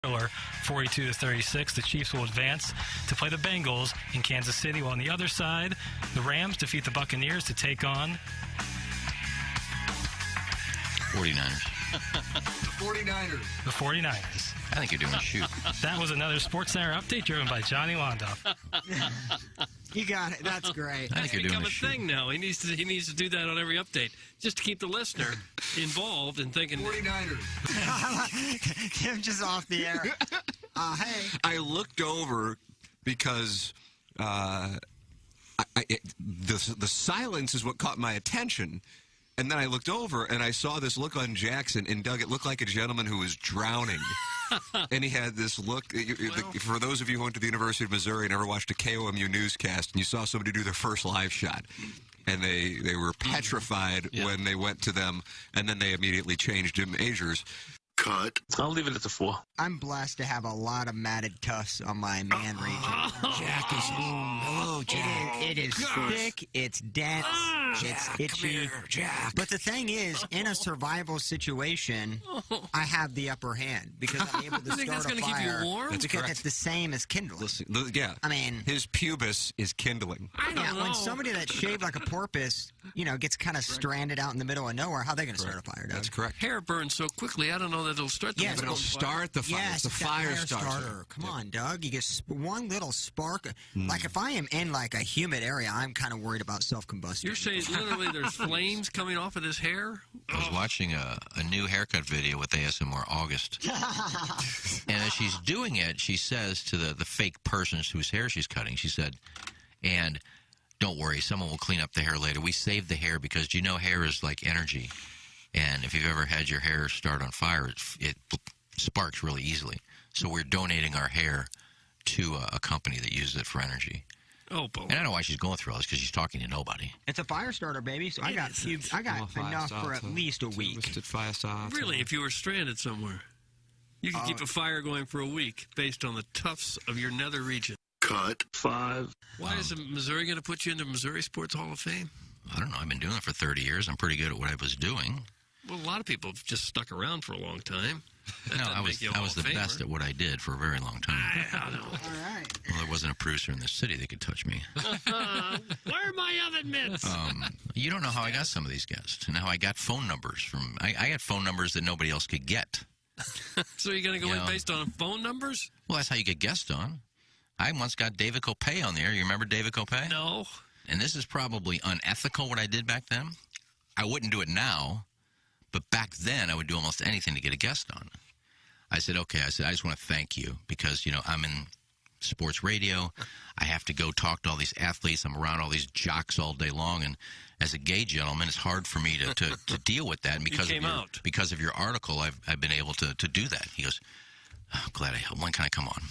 42-36. The Chiefs will advance to play the Bengals in Kansas City, while on the other side, the Rams defeat the Buccaneers to take on 49ers. The 49ers. I think you're doing a shoot. That was another SportsCenter update driven by Johnny Londoff. You got it. That's great. I think you're doing a thing now. He needs to do that on every update just to keep the listener involved and thinking 49ers. Him just off the air. Hey. I looked over because the silence is what caught my attention. And then I looked over, and I saw this look on Jackson, and Doug, it looked like a gentleman who was drowning. And he had this look. For those of you who went to the University of Missouri and ever watched a KOMU newscast, and you saw somebody do their first live shot, and they were petrified when they went to them, and then they immediately changed to majors. Cut. I'll leave it at the 4. I'm blessed to have a lot of matted tufts on my man region. Jack is hello, Jack. It is thick. It's dense. It's itchy. Come here, Jack. But the thing is, in a survival situation, I have the upper hand because I'm able to You think start that's a gonna keep you fire. warm? That's because correct. it's the same as kindling. Listen, yeah. I mean, his pubis is kindling. I don't know. when somebody that's shaved like a porpoise, gets kind of stranded out in the middle of nowhere, how are they going to start a fire, Doug? That's correct. Hair burns so quickly, I don't know that it'll start the Yes, But it'll start the fire. Yes, it's the that fire starter. Come on, Doug. You get one little spark. Like if I am in like a humid area, I'm kind of worried about self-combustion. You're saying literally there's flames coming off of this hair? I was watching a new haircut video with ASMR August. And as she's doing it, she says to the fake person whose hair she's cutting, she said, and don't worry, someone will clean up the hair later. We save the hair because, hair is like energy. And if you've ever had your hair start on fire, it sparks really easily. So we're donating our hair to a company that uses it for energy. Oh, boy. And I know why she's going through all this, because she's talking to nobody. It's a fire starter, baby. So I got enough for at least a week. Really, if you were stranded somewhere, you could keep a fire going for a week based on the tufts of your nether region. Cut. 5. Why is Missouri going to put you into Missouri Sports Hall of Fame? I don't know. I've been doing it for 30 years. I'm pretty good at what I was doing. Well, a lot of people have just stuck around for a long time. I was the best at what I did for a very long time. I don't know. All right. Well, there wasn't a producer in this city that could touch me. Where are my oven mitts? You don't know how I got some of these guests, and how I got phone numbers from. I got phone numbers that nobody else could get. So you're going to go in based on phone numbers? Well, that's how you get guests on. I once got David Copay on the air. You remember David Copay? No. And this is probably unethical what I did back then. I wouldn't do it now, but back then I would do almost anything to get a guest on. I said, okay, I just want to thank you because, I'm in sports radio. I have to go talk to all these athletes. I'm around all these jocks all day long. And as a gay gentleman, it's hard for me to deal with that. And because of your article, I've been able to do that. He goes, oh, glad I helped. When can I come on?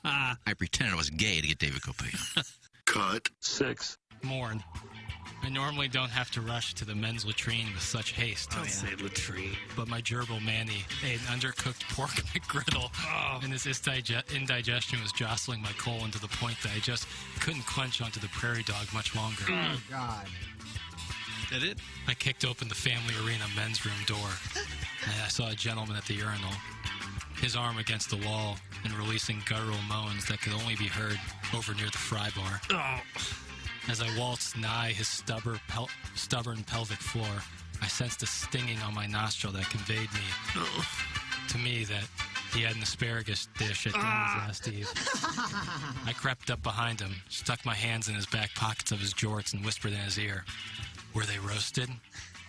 I pretended I was gay to get David Copay. Cut. 6. Mourn. I normally don't have to rush to the men's latrine with such haste. Don't say latrine. But my gerbil Manny ate an undercooked pork McGriddle, and this indigestion was jostling my colon to the point that I just couldn't clench onto the prairie dog much longer. Oh, God. That it? I kicked open the family arena men's room door, and I saw a gentleman at the urinal, his arm against the wall and releasing guttural moans that could only be heard over near the fry bar. Oh. As I waltzed nigh his stubborn pelvic floor, I sensed a stinging on my nostril that conveyed to me that he had an asparagus dish at Danny's last eve. I crept up behind him, stuck my hands in his back pockets of his jorts, and whispered in his ear, "Were they roasted?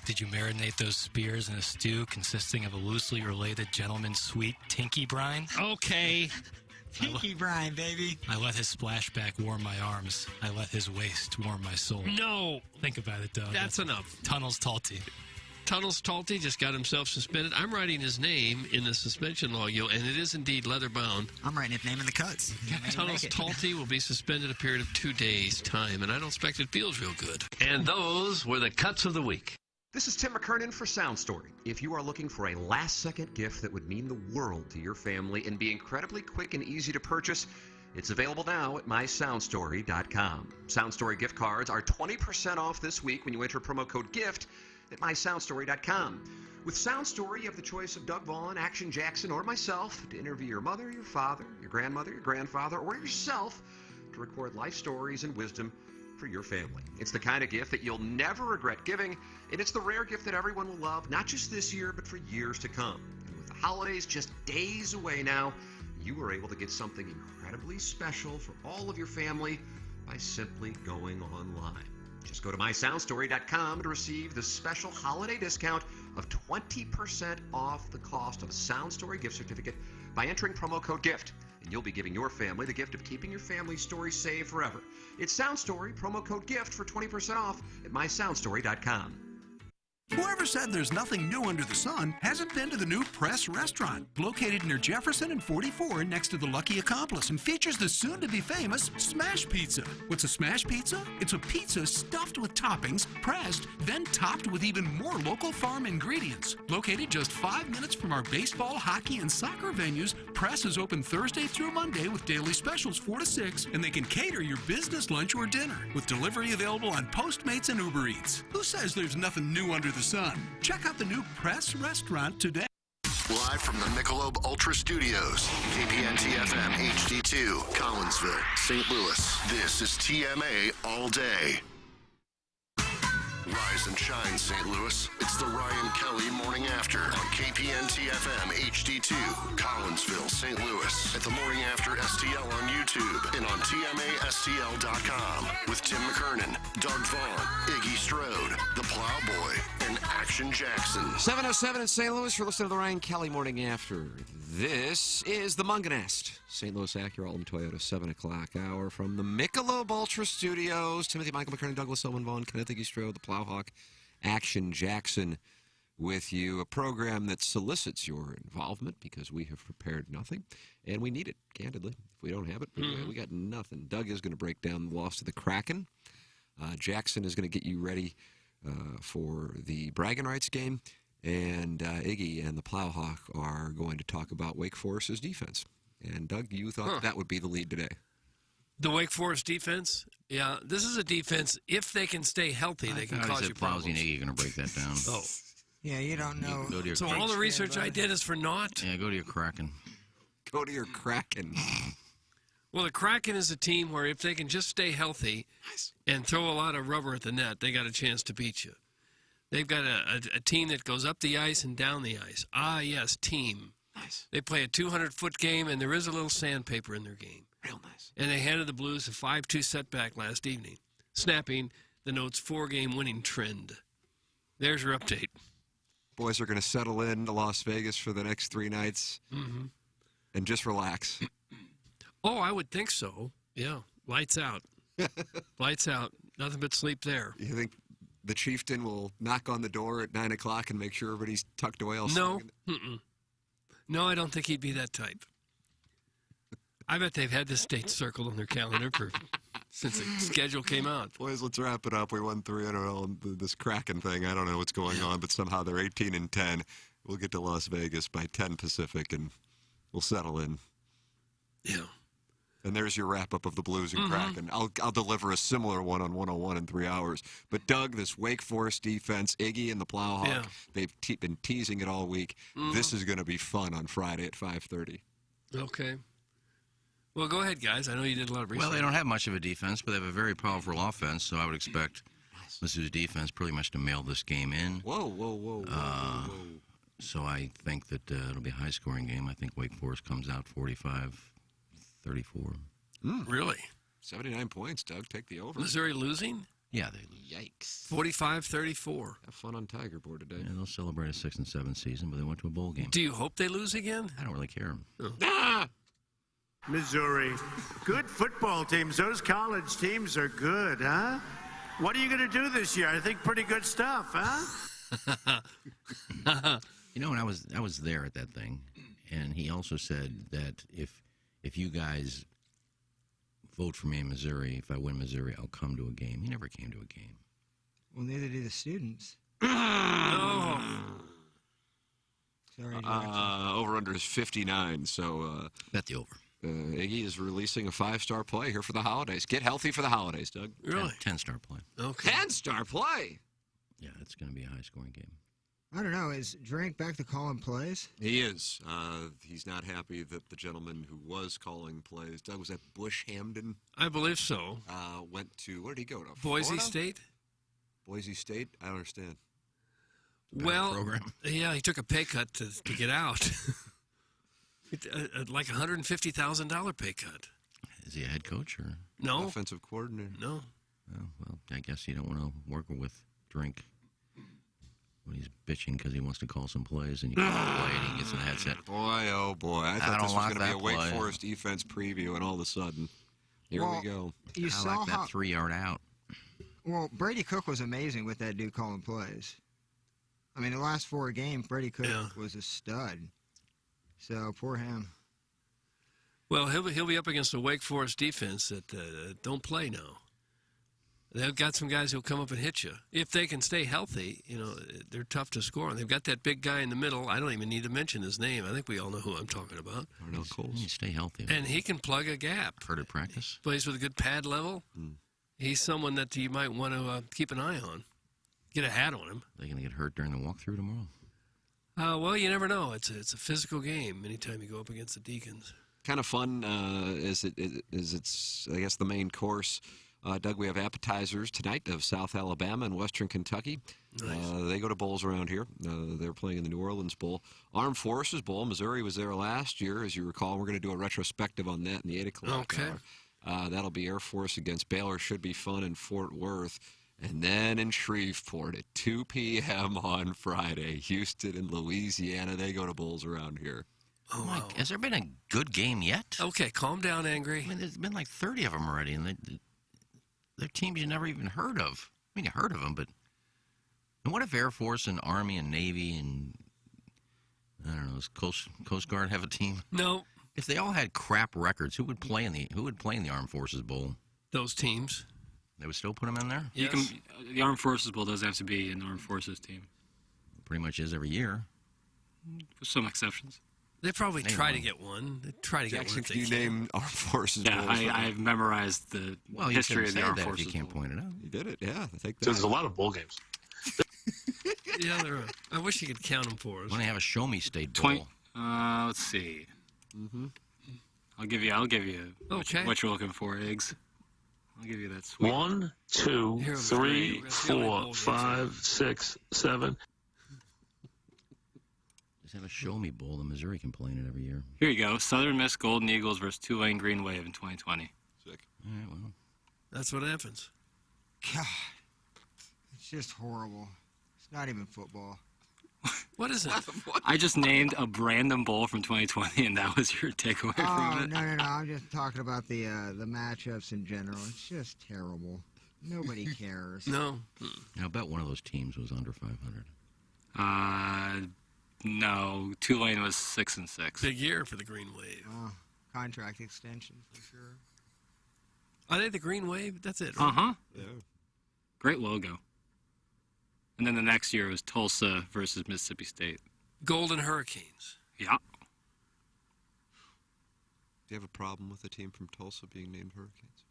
Did you marinate those spears in a stew consisting of a loosely related gentleman's sweet tinky brine?" Okay. Tinky brine, baby. I let his splashback warm my arms. I let his waist warm my soul. No. Think about it, Doug. That's enough. Tunnels Talty. Tunnels Talty just got himself suspended. I'm writing his name in the suspension log, and it is indeed leather bound. I'm writing his name in the cuts. Tunnels Talty will be suspended a period of 2 days' time, and I don't expect it feels real good. And those were the cuts of the week. This is Tim McKernan for Sound Story. If you are looking for a last-second gift that would mean the world to your family and be incredibly quick and easy to purchase, it's available now at mysoundstory.com. Sound Story gift cards are 20% off this week when you enter promo code GIFT at mysoundstory.com. With Sound Story, you have the choice of Doug Vaughn, Action Jackson, or myself to interview your mother, your father, your grandmother, your grandfather, or yourself to record life stories and wisdom for your family. It's the kind of gift that you'll never regret giving, and it's the rare gift that everyone will love, not just this year, but for years to come. And with the holidays just days away now, you are able to get something incredibly special for all of your family by simply going online. Just go to mysoundstory.com to receive the special holiday discount of 20% off the cost of a Sound Story gift certificate by entering promo code GIFT. And you'll be giving your family the gift of keeping your family's story saved forever. It's Sound Story, promo code GIFT for 20% off at mysoundstory.com. Whoever said there's nothing new under the sun hasn't been to the new Press restaurant, located near Jefferson and 44 next to the Lucky Accomplice, and features the soon-to-be famous Smash Pizza. What's a Smash Pizza? It's a pizza stuffed with toppings, pressed, then topped with even more local farm ingredients. Located just 5 minutes from our baseball, hockey, and soccer venues, Press is open Thursday through Monday with daily specials 4 to 6, and they can cater your business lunch or dinner, with delivery available on Postmates and Uber Eats. Who says there's nothing new under the sun? Check out the new Press restaurant today. Live from the Michelob Ultra Studios, KPNT FM HD2, Collinsville, St. Louis. This is TMA All Day. Rise and shine, St. Louis. It's the Ryan Kelly Morning After on KPNT FM HD2, Collinsville, St. Louis. At the Morning After STL on YouTube and on TMASTL.com with Tim McKernan, Doug Vaughn, Iggy Strode, The Plowboy, and Action Jackson. 7:07 in St. Louis. You're listening to the Ryan Kelly Morning After. This is the Munganest. St. Louis Acura Alton Toyota, 7 o'clock hour from the Michelob Ultra Studios. Timothy, Michael McKernan, Douglas Selwyn Vaughn, Kenneth Iggy Strode, the Plowhawk, Action Jackson with you. A program that solicits your involvement because we have prepared nothing, and we need it, candidly. If we don't have it, we got nothing. Doug is going to break down the loss to the Kraken. Jackson is going to get you ready for the bragging rights game. And Iggy and the Plowhawk are going to talk about Wake Forest's defense. And, Doug, you thought that would be the lead today. The Wake Forest defense? Yeah, this is a defense. If they can stay healthy, they can cause you problems. Plowsy and Iggy are going to break that down. Oh. Yeah, you don't know. Go to your So all the research I did is for naught? Yeah, go to your Kraken. Go to your Kraken. Well, the Kraken is a team where if they can just stay healthy and throw a lot of rubber at the net, they got a chance to beat you. They've got a team that goes up the ice and down the ice. Ah, yes, team. Nice. They play a 200-foot game, and there is a little sandpaper in their game. Real nice. And they handed the Blues a 5-2 setback last evening, snapping the Notes' 4-game winning trend. There's your update. Boys are going to settle in to Las Vegas for the next 3 nights and just relax. Oh, I would think so. Yeah, lights out. Lights out. Nothing but sleep there. You think the chieftain will knock on the door at 9 o'clock and make sure everybody's tucked away? No. No, I don't think he'd be that type. I bet they've had this date circled on their calendar since the schedule came out. Boys, let's wrap it up. We won 3-0 on this Kraken thing. I don't know what's going on, but somehow they're 18-10. We'll get to Las Vegas by 10 Pacific, and we'll settle in. Yeah. And there's your wrap-up of the Blues and Kraken. I'll deliver a similar one on 101 in 3 hours. But, Doug, this Wake Forest defense, Iggy and the Plowhawk, they've been teasing it all week. This is going to be fun on Friday at 5:30. Okay. Well, go ahead, guys. I know you did a lot of research. Well, they don't have much of a defense, but they have a very powerful offense, so I would expect Mizzou's defense pretty much to mail this game in. Whoa. So I think that it'll be a high-scoring game. I think Wake Forest comes out 45-34. Really? 79 points, Doug. Take the over. Missouri losing? Yeah, they lose. Yikes. 45-34. Have fun on Tiger Board today. Yeah, they'll celebrate a 6 and 7 season, but they went to a bowl game. Do you hope they lose again? I don't really care. Missouri. Good football teams. Those college teams are good, huh? What are you going to do this year? I think pretty good stuff, huh? You know, and I was there at that thing, and he also said that if you guys vote for me in Missouri, if I win Missouri, I'll come to a game. He never came to a game. Well, neither do the students. No. Sorry, Jackson. Over-under is 59, so... Bet the over. Iggy is releasing a 5-star play here for the holidays. Get healthy for the holidays, Doug. Really? 10-star play. Okay. 10-star play? Yeah, it's going to be a high-scoring game. I don't know. Is Drink back to calling plays? He is. He's not happy that the gentleman who was calling plays, Doug, was that Bush Hamden? I believe so. Went to, where did he go to? Boise Florida? State? Boise State? I don't understand. Well, program. yeah, he took a pay cut to get out. Like $150,000 pay cut. Is he a head coach or? No. Offensive coordinator. No. Oh, well, I guess you don't want to work with Drink when he's bitching because he wants to call some plays and you can't play and he gets in the headset. Boy, oh boy. I thought don't this was like going to be a that Wake play. Forest defense preview, and all of a sudden, here we go. You I saw like that 3-yard out. Well, Brady Cook was amazing with that dude calling plays. I mean, the last 4 games, Brady Cook was a stud. So, poor him. Well, he'll be up against a Wake Forest defense that don't play now. They've got some guys who'll come up and hit you. If they can stay healthy, they're tough to score. They've got that big guy in the middle. I don't even need to mention his name. I think we all know who I'm talking about. Arnell Coles. You stay healthy. And he can plug a gap. Heard at practice. Plays with a good pad level. He's someone that you might want to keep an eye on. Get a hat on him. They're going to get hurt during the walkthrough tomorrow. Well, you never know. It's a physical game anytime you go up against the Deacons. Kind of fun is it's, I guess, the main course. Doug, we have appetizers tonight of South Alabama and Western Kentucky. Nice. They go to bowls around here. They're playing in the New Orleans Bowl. Armed Forces Bowl. Missouri was there last year, as you recall. We're going to do a retrospective on that in the 8 o'clock hour. That'll be Air Force against Baylor. Should be fun in Fort Worth. And then in Shreveport at 2 p.m. on Friday, Houston and Louisiana. They go to bowls around here. Oh, my! Has there been a good game yet? Okay, calm down, Angry. I mean, there's been like 30 of them already, and they're teams you never even heard of. I mean, you heard of them, but... And what if Air Force and Army and Navy and... I don't know, does Coast Guard have a team? No. If they all had crap records, who would play in the Armed Forces Bowl? Those teams. They would still put them in there? Yes. The Armed Forces Bowl does have to be an Armed Forces team. Pretty much is every year. With some exceptions. They probably try to get one. They try to Jackson, get one. can you name Armed Forces Yeah, Bowls? I've memorized the history of the Armed Forces. You can't point it out. You did it, yeah. I think So there's a lot of bowl games. Yeah, there are. I wish you could count them for us. Why don't you have a Show Me State Bowl? Let's see. I'll give you what you're looking for, Eggs. I'll give you that sweet. 1, 2, 3, 4, 5, 6, 7. Just have a Show Me Bowl. The Missouri can play in it every year. Here you go. Southern Miss Golden Eagles versus Tulane Green Wave in 2020. Sick. All right, well. That's what happens. God, it's just horrible. It's not even football. What is it? I just named a random bowl from 2020, and that was your takeaway from it. No. I'm just talking about the matchups in general. It's just terrible. Nobody cares. No. I bet one of those teams was under 500. No. Tulane was 6-6. Big year for the Green Wave. Oh, contract extension for sure. Are they the Green Wave? That's it, right? Uh-huh. Yeah. Great logo. And then the next year was Tulsa versus Mississippi State. Golden Hurricanes. Yeah. Do you have a problem with a team from Tulsa being named Hurricanes?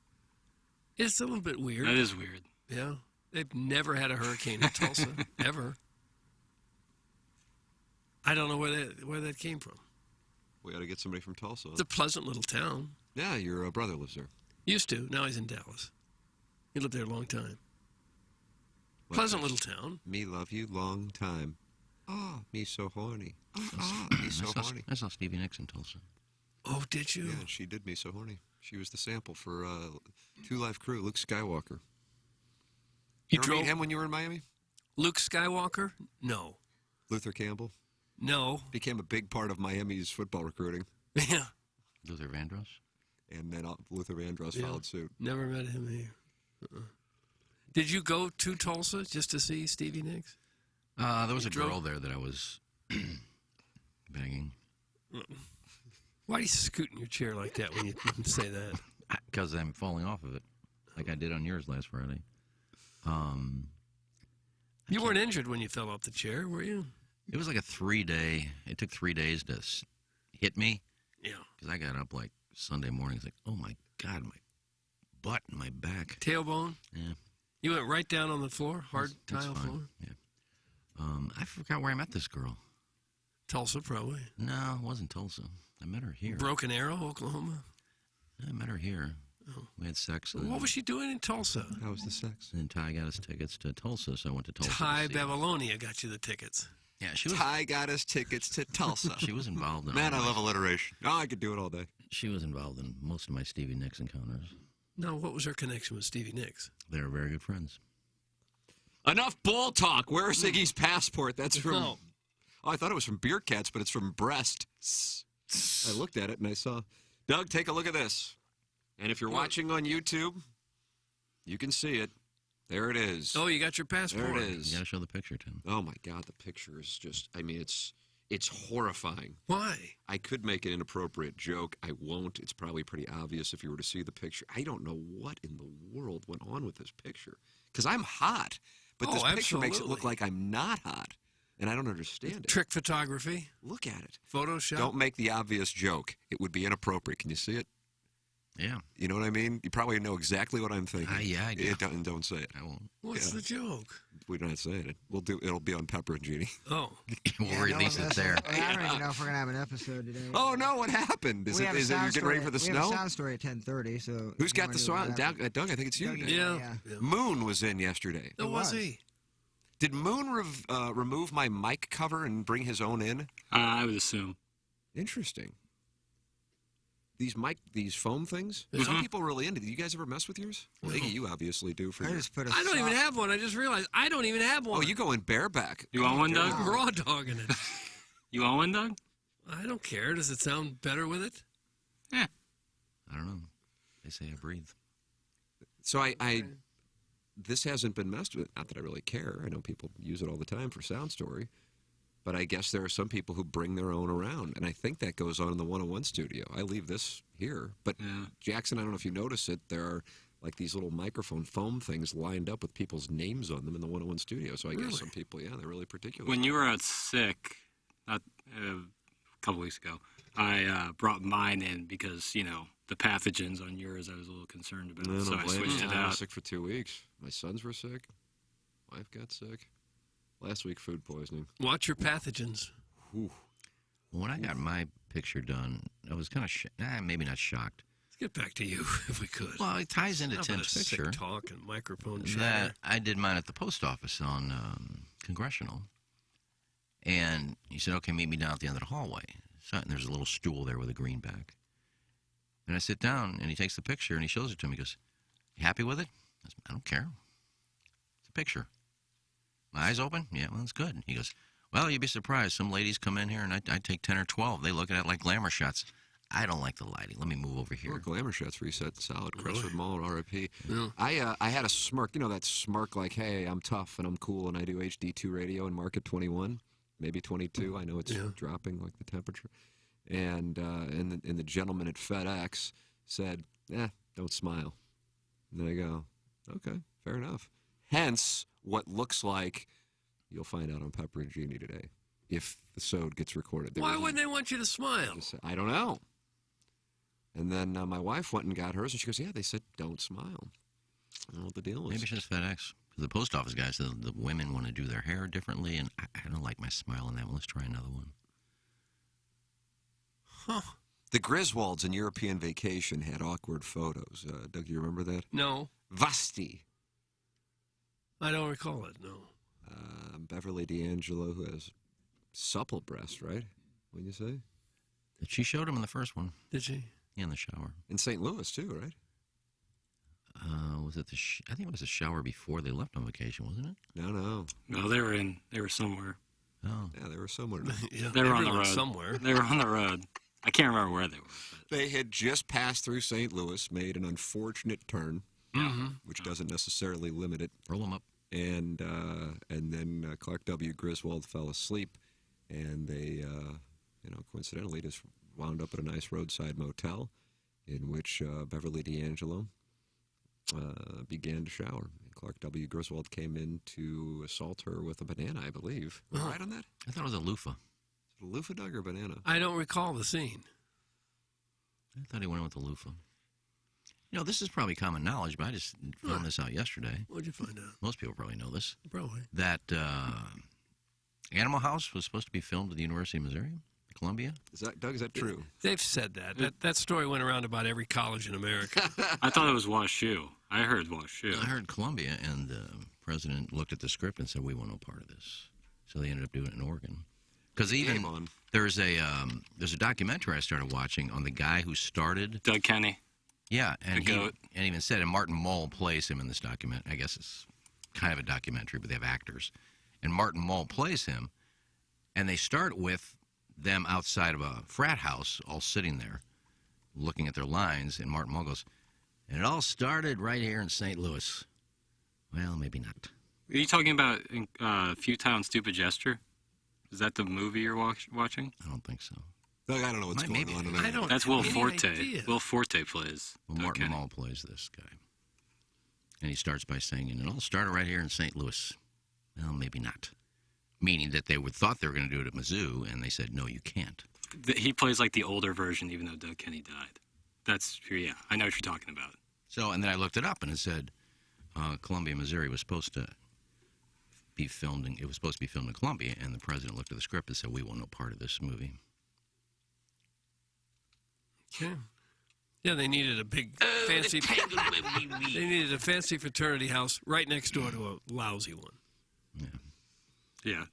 It's a little bit weird. That is weird. Yeah. They've never had a hurricane in Tulsa, ever. I don't know where that came from. We got to get somebody from Tulsa. It's a pleasant little town. Yeah, your brother lives there. Used to. Now he's in Dallas. He lived there a long time. Pleasant little town. Me love you long time. Ah, me so horny. Me so horny. I saw Stevie Nicks in Tulsa. Oh, did you? Yeah, she did Me So Horny. She was the sample for Two Live Crew, Luke Skywalker. You drove meet him when you were in Miami? Luke Skywalker? No. Luther Campbell? No. Became a big part of Miami's football recruiting. Yeah. Luther Vandross? And then Luther Vandross followed suit. Never met him here. Did you go to Tulsa just to see Stevie Nicks? There was a girl there that I was banging. Why do you scoot in your chair like that when you say that? Because I'm falling off of it, like I did on yours last Friday. You weren't injured when you fell off the chair, were you? It was like a 3-day. It took 3 days to hit me. Yeah. Because I got up like Sunday morning. It's like, oh my God, my butt and my back. Tailbone? Yeah. You went right down on the floor, hard That's tile fine. floor? Yeah. I forgot where I met this girl. Tulsa, probably. No, it wasn't Tulsa. I met her here. Broken Arrow, Oklahoma. I met her here. Oh. We had sex. What was she doing in Tulsa? How was the sex? And Ty got us tickets to Tulsa, so I went to Tulsa. Ty Babylonia got you the tickets. Yeah, she was. Ty got us tickets to Tulsa. She was involved in. Man, I love alliteration. Oh, I could do it all day. She was involved in most of my Stevie Nicks encounters. Now, what was her connection with Stevie Nicks? They were very good friends. Enough bull talk. Where's Iggy's passport? That's from. No. Oh, I thought it was from Beer Cats, but it's from Breast. I looked at it and I saw. Doug, take a look at this. And if you're watching on YouTube, you can see it. There it is. Oh, you got your passport. There it is. You got to show the picture, Tim. Oh my God, the picture is just. I mean, it's horrifying. Why? I could make an inappropriate joke. I won't. It's probably pretty obvious if you were to see the picture. I don't know what in the world went on with this picture. Because I'm hot, but this picture makes it look like I'm not hot. And I don't understand it. Trick photography. Look at it. Photoshop. Don't make the obvious joke. It would be inappropriate. Can you see it? Yeah. You know what I mean? You probably know exactly what I'm thinking. Yeah, I do. Don't say it. I won't. What's the joke? We're not saying it. It'll be on Pepper and Genie. Oh. We'll release it there. I don't even know if we're going to have an episode today. Oh, no, what happened? Is it you getting ready for the snow? We have a sound story at 10:30, so... Who's got the sound? Doug, I think it's you. Yeah. Moon was in yesterday. Oh, was he? Did Moon remove my mic cover and bring his own in? I would assume. Interesting. These foam things? Mm-hmm. Some people are really into. Do you guys ever mess with yours? Well, Iggy, you obviously do. I don't even have one. I just realized I don't even have one. Oh, you go in bareback. You want one, Doug? I'm raw dogging it. You want one, Doug? I don't care. Does it sound better with it? Yeah. I don't know. They say I breathe. So this hasn't been messed with. Not that I really care. I know people use it all the time for Sound Story. But I guess there are some people who bring their own around. And I think that goes on in the 101 studio. I leave this here. But, Jackson, I don't know if you notice it, there are like these little microphone foam things lined up with people's names on them in the 101 studio. So I guess some people, they're really particular. When you were out sick, a couple weeks ago, I brought mine in because, the pathogens on yours I was a little concerned about. So I switched it out. I was sick for 2 weeks. My sons were sick. Wife got sick. Last week, food poisoning. Watch your pathogens. Ooh. When I got my picture done, I was kind of maybe not shocked. Let's get back to you, if we could. Well, it ties into Tim's picture. Sick talk and microphone chatter. That I did mine at the post office on Congressional. And he said, okay, meet me down at the end of the hallway. So, and there's a little stool there with a green back. And I sit down, and he takes the picture, and he shows it to me. He goes, you happy with it? I said, I don't care. It's a picture. My eyes open? Yeah, well, that's good. He goes, well, you'd be surprised. Some ladies come in here, and I take 10 or 12. They look at it like glamour shots. I don't like the lighting. Let me move over here. Well, glamour shots reset solid. Rutherford Mall, RIP. Yeah. I had a smirk. You know that smirk like, hey, I'm tough and I'm cool and I do HD2 radio in market 21, maybe 22. I know it's dropping like the temperature. And the gentleman at FedEx said, don't smile. And then I go, okay, fair enough. Hence, what looks like, you'll find out on Pepper and Genie today, if the sode gets recorded. Why wouldn't they want you to smile? I don't know. And then my wife went and got hers, and she goes, they said don't smile. I don't know what the deal is. Maybe it's just FedEx. The post office guys said the women want to do their hair differently, and I don't like my smile on that one. Let's try another one. Huh. The Griswolds in European Vacation had awkward photos. Doug, you remember that? No. Vasti. I don't recall it, no. Beverly D'Angelo, who has supple breasts, right? Wouldn't you say? She showed him in the first one. Did she? Yeah, in the shower. In St. Louis, too, right? Was it I think it was the shower before they left on vacation, wasn't it? No. No, they were somewhere. Oh. Yeah, they were somewhere. They were on the road. Somewhere. They were on the road. I can't remember where they were. But. They had just passed through St. Louis, made an unfortunate turn, which doesn't necessarily limit it. Roll them up. And then Clark W. Griswold fell asleep, and they, coincidentally just wound up at a nice roadside motel in which Beverly D'Angelo began to shower. And Clark W. Griswold came in to assault her with a banana, I believe. Am I right on that? I thought it was a loofah. Is it a loofah, Doug, or a banana? I don't recall the scene. I thought he went in with a loofah. This is probably common knowledge, but I just found this out yesterday. What'd you find out? Most people probably know this. Probably. That Animal House was supposed to be filmed at the University of Missouri, Columbia. Is that true? They've said that. That story went around about every college in America. I thought it was WashU. I heard WashU. I heard Columbia, and the president looked at the script and said, "We want no part of this." So they ended up doing it in Oregon. Because even there's a documentary I started watching on the guy who started Doug Kenny. Yeah, and even said, and Martin Mull plays him in this documentary. I guess it's kind of a documentary, but they have actors. And Martin Mull plays him, and they start with them outside of a frat house, all sitting there, looking at their lines, and Martin Mull goes, and it all started right here in St. Louis. Well, maybe not. Are you talking about Futile and Stupid Gesture? Is that the movie you're watching? I don't think so. Doug, I don't know what's going on tonight. I don't That's Will have any Forte. idea. Will Forte plays. Well, Martin Mull plays this guy. And he starts by saying, and it all started right here in St. Louis. Well, maybe not. Meaning that they thought they were going to do it at Mizzou, and they said, no, you can't. He plays like the older version, even though Doug Kenny died. Yeah, I know what you're talking about. So, and then I looked it up, and it said Columbia, Missouri was supposed to be filmed in Columbia, and the president looked at the script and said, we want no part of this movie. Okay. Yeah, they needed a big fancy. They needed a fancy fraternity house right next door to a lousy one. Yeah.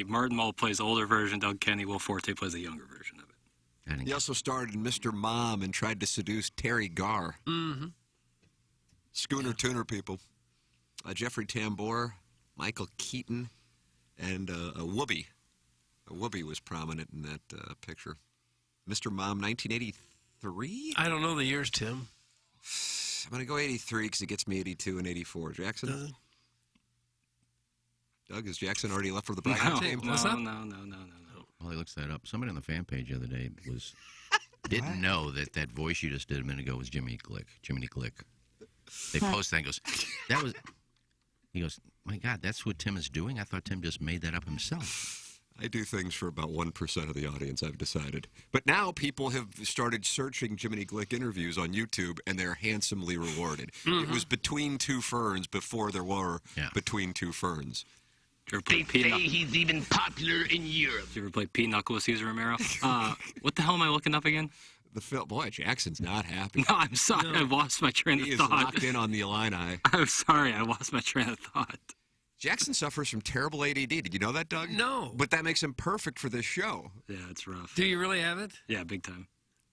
Martin Mull plays the older version. Doug Kenny, Will Forte plays the younger version of it. He also starred in Mr. Mom and tried to seduce Terry Garr. Mm-hmm. Schooner Tuner people. Jeffrey Tambor, Michael Keaton, and a Whoopi. A Whoopi was prominent in that picture. Mr. Mom, 1983? I don't know the years, Tim. I'm going to go 83 because it gets me 82 and 84. Jackson? Doug, has Jackson already left for the Breakup game? No. Well, he looks that up. Somebody on the fan page the other day didn't know that voice you just did a minute ago was Jiminy Glick. Jiminy Glick. They post that and goes, he goes, my God, that's what Tim is doing? I thought Tim just made that up himself. I do things for about 1% of the audience, I've decided. But now people have started searching Jiminy Glick interviews on YouTube, and they're handsomely rewarded. Mm-hmm. It was Between Two Ferns before there were Between Two Ferns. They say he's even popular in Europe. Did you ever play Pete Knuckle with Cesar Romero? What the hell am I looking up again? The film. Boy, Jackson's not happy. No, I'm sorry. I lost my train of thought. He is locked in on the Illini. I'm sorry. I lost my train of thought. Jackson suffers from terrible ADD. Did you know that, Doug? No. But that makes him perfect for this show. Yeah, it's rough. Do you really have it? Yeah, big time.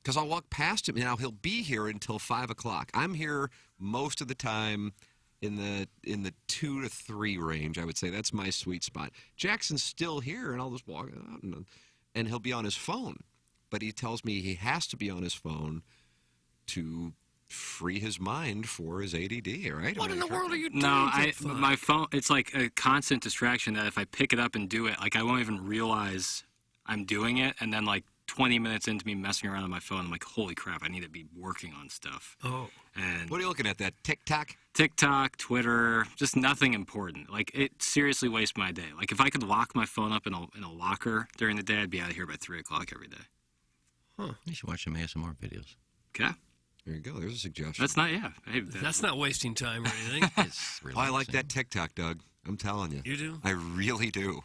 Because I'll walk past him. Now, he'll be here until 5 o'clock. I'm here most of the time in the 2 to 3 range, I would say. That's my sweet spot. Jackson's still here, and I'll just walk out, and he'll be on his phone. But he tells me he has to be on his phone to free his mind for his ADD, right? What in the world are you doing? No, my phone, it's like a constant distraction that if I pick it up and do it, like I won't even realize I'm doing it. And then like 20 minutes into me messing around on my phone, I'm like, holy crap, I need to be working on stuff. Oh. And what are you looking at, that TikTok? TikTok, Twitter, just nothing important. Like, it seriously wastes my day. Like, if I could lock my phone up in a locker during the day, I'd be out of here by 3 o'clock every day. Huh. You should watch some ASMR videos. Okay. There you go. There's a suggestion. That's not, Hey, that's not wasting time or anything. It's I like that TikTok, Doug. I'm telling you. You do? I really do.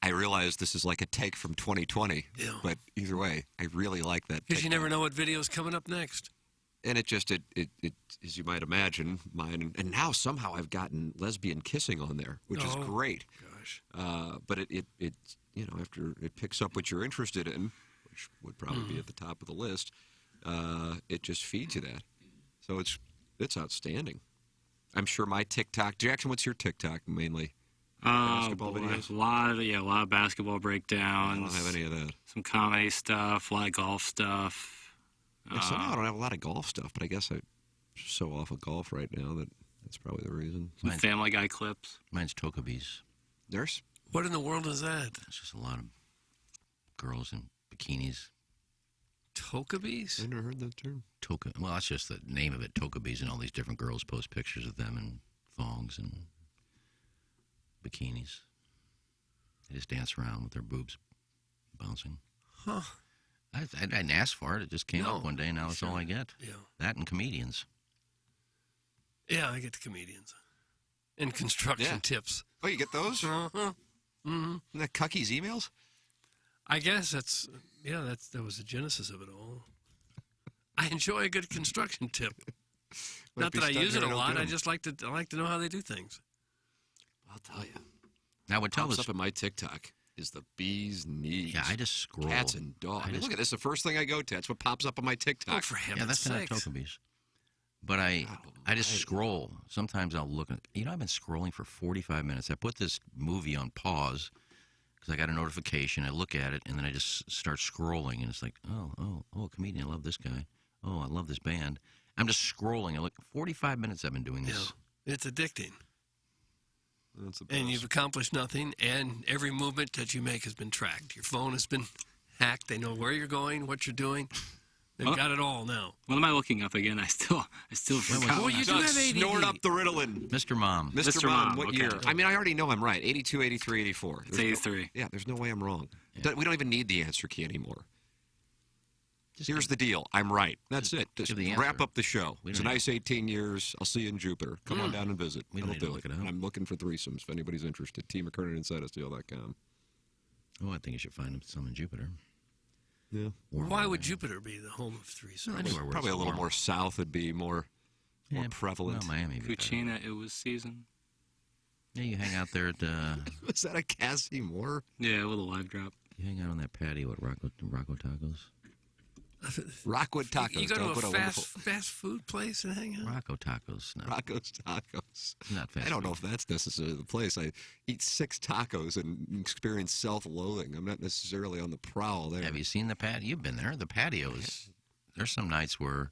I realize this is like a take from 2020. Yeah. But either way, I really like that. Because you never know what video's coming up next. And it as you might imagine, mine. And now somehow I've gotten lesbian kissing on there, which is great. Gosh. But it after it picks up what you're interested in, which would probably be at the top of the list, it just feeds you that. So it's outstanding. I'm sure my TikTok, Jackson, what's your TikTok mainly? Basketball videos? A lot of basketball breakdowns. I don't have any of that. Some comedy stuff, a lot of golf stuff. Somehow I don't have a lot of golf stuff, but I guess I'm so off of golf right now that's probably the reason. Some Family Guy clips. Mine's Tokabees. Nurse? What in the world is that? It's just a lot of girls in bikinis. Tokabees? I never heard that term. Well, that's just the name of it, Tokabees, and all these different girls post pictures of them in thongs and bikinis. They just dance around with their boobs bouncing. Huh. I didn't ask for it. It just came up one day, and now that's all I get. Yeah. That and comedians. Yeah, I get the comedians. And construction tips. Oh, you get those? Uh-huh. Mm-hmm. Isn't that Cucky's emails? I guess that was the genesis of it all. I enjoy a good construction tip. Not that I use it a lot. I just like to know how they do things. I'll tell you. I would tell Pops this up in my TikTok is the bee's knees. Yeah, I just scroll. Cats and dogs. I mean, look at this. The first thing I go to. That's what pops up on my TikTok. Oh, for heaven's Yeah, that's sakes. not Tokabees. But I just scroll. Sometimes I'll look at. I've been scrolling for 45 minutes. I put this movie on pause because I got a notification. I look at it and then I just start scrolling, and it's like, oh, a comedian. I love this guy. Oh, I love this band. I'm just scrolling. I look. 45 minutes I've been doing this. Yeah, it's addicting. And you've accomplished nothing, and every movement that you make has been tracked. Your phone has been hacked. They know where you're going, what you're doing. They've got it all now. What am I looking up again? I still forgot. Well, you do have ADD. Snort up the Ritalin. Mr. Mom. Mr. Mom, what okay. year? I mean, I already know I'm right. 82, 83, 84. It's 83. Yeah, there's no way I'm wrong. Yeah. We don't even need the answer key anymore. Here's the deal. I'm right. That's it. Just wrap up the show. It's a nice 18 years. I'll see you in Jupiter. Come on down and visit. We don't need to look it up. And I'm looking for threesomes if anybody's interested. T. McKernan inside STL.com. Oh, I think you should find some in Jupiter. Yeah. Why would Jupiter be the home of threesomes? Probably a little more south would be more prevalent. Well, Miami. Cucina, it was season. Yeah, you hang out there at. Was that a Cassie Moore? Yeah, with a live drop. You hang out on that patio at Rocco Tacos. Rockwood Tacos. You go to a fast food place and hang out? Rocco Tacos. No. Rocco's Tacos. Not fast I don't know if that's necessarily the place. I eat 6 tacos and experience self-loathing. I'm not necessarily on the prowl there. Have you seen the patio? You've been there. The patios. There's some nights where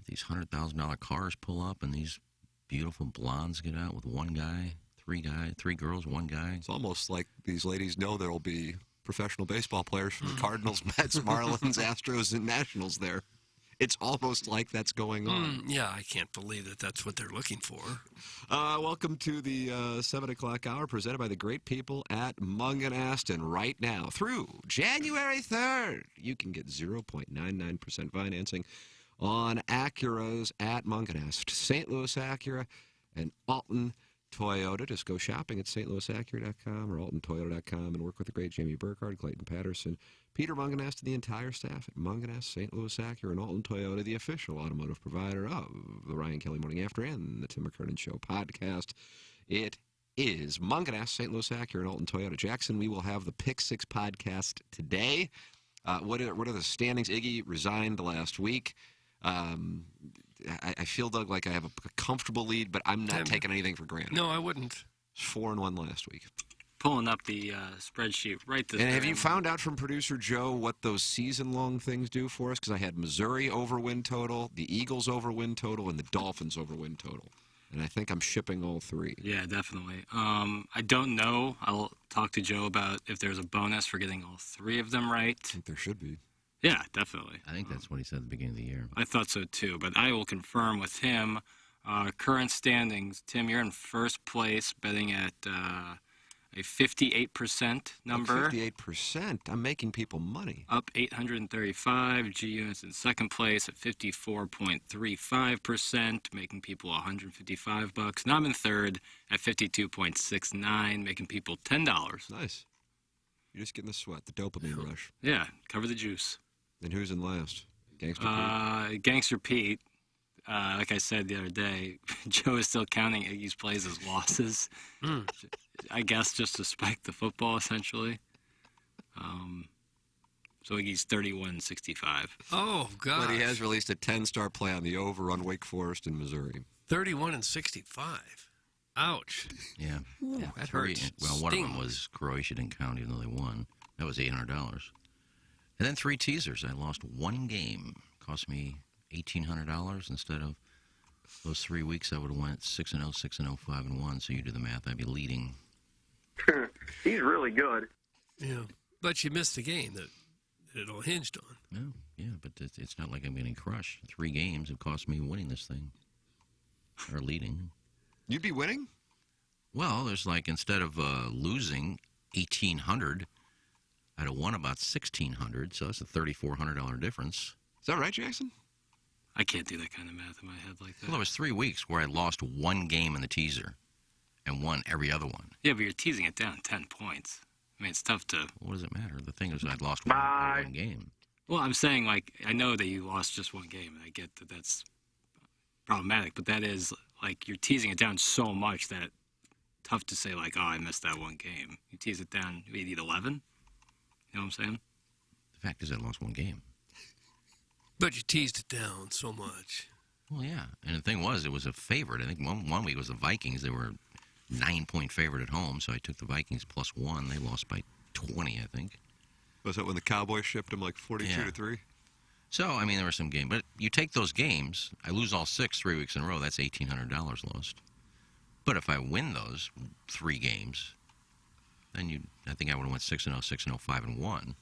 these $100,000 cars pull up and these beautiful blondes get out with one guy, 3 girls, 1 guy. It's almost like these ladies know there'll be professional baseball players from the Cardinals, Mets, Marlins, Astros, and Nationals there. It's almost like that's going on. Yeah, I can't believe that that's what they're looking for. Welcome to the 7 o'clock hour presented by the great people at Munganast. And right now, through January 3rd, you can get 0.99% financing on Acuras at Munganast. St. Louis Acura and Alton Toyota. Just go shopping at stlouisacura.com or altontoyota.com and work with the great Jamie Burkhardt, Clayton Patterson, Peter Munganast, and the entire staff at Munganast, St. Louis Acura, and Alton Toyota, the official automotive provider of the Ryan Kelly Morning After and the Tim McKernan Show podcast. It is Munganast, St. Louis Acura, and Alton Toyota. Jackson, we will have the Pick 6 podcast today. What are the standings? Iggy resigned last week. I feel, Doug, like I have a comfortable lead, but I'm not taking anything for granted. No, I wouldn't. 4-1 last week. Pulling up the spreadsheet right this. And have you found out from producer Joe what those season-long things do for us? Because I had Missouri over win total, the Eagles over win total, and the Dolphins over win total. And I think I'm shipping all 3. Yeah, definitely. I don't know. I'll talk to Joe about if there's a bonus for getting all 3 of them right. I think there should be. Yeah, definitely. I think that's what he said at the beginning of the year. I thought so too, but I will confirm with him. Current standings, Tim, you're in first place, betting at a 58% number. 58%? I'm making people money. Up 835. G Units in second place at 54.35%, making people $155. Now I'm in third at 52.69, making people $10. Nice. You're just getting the sweat, the dopamine rush. Yeah, cover the juice. And who's in last? Gangster Pete? Gangster Pete. Like I said the other day, Joe is still counting Iggy's plays as losses. I guess just to spike the football, essentially. So Iggy's 31-65. Oh, God. But he has released a 10-star play on the over on Wake Forest in Missouri. 31-65. Ouch. Yeah. Ooh, that hurts. Well, one of them was Croatia didn't count even though they won. That was $800. And then 3 teasers. I lost 1 game. Cost me $1,800 instead of those 3 weeks. I would have went 6-0, 6-0, 5-1. So you do the math. I'd be leading. He's really good. Yeah, but you missed the game that it all hinged on. No, yeah, but it's not like I'm getting crushed. 3 games have cost me winning this thing or leading. You'd be winning? Well, there's like instead of losing $1,800. I'd have won about $1,600, so that's a $3,400 difference. Is that right, Jackson? I can't do that kind of math in my head like that. Well, it was 3 weeks where I lost 1 game in the teaser, and won every other one. Yeah, but you're teasing it down 10 points. I mean, it's tough to... What does it matter? The thing is, I'd lost one game. Well, I'm saying, like, I know that you lost just one game, and I get that that's problematic, but that is, like, you're teasing it down so much that tough to say, like, oh, I missed that one game. You tease it down, you need 11? You know what I'm saying? The fact is, I lost one game. But you teased it down so much. Well, yeah. And the thing was, it was a favorite. I think one week was the Vikings. They were 9-point favorite at home, so I took the Vikings +1. They lost by 20, I think. Was that when the Cowboys shipped them like 42-3? So, I mean, there were some games. But you take those games, I lose all 6 3 weeks in a row, that's $1,800 lost. But if I win those 3 games, then I think I would have went 6-0, 6-0, 5-1.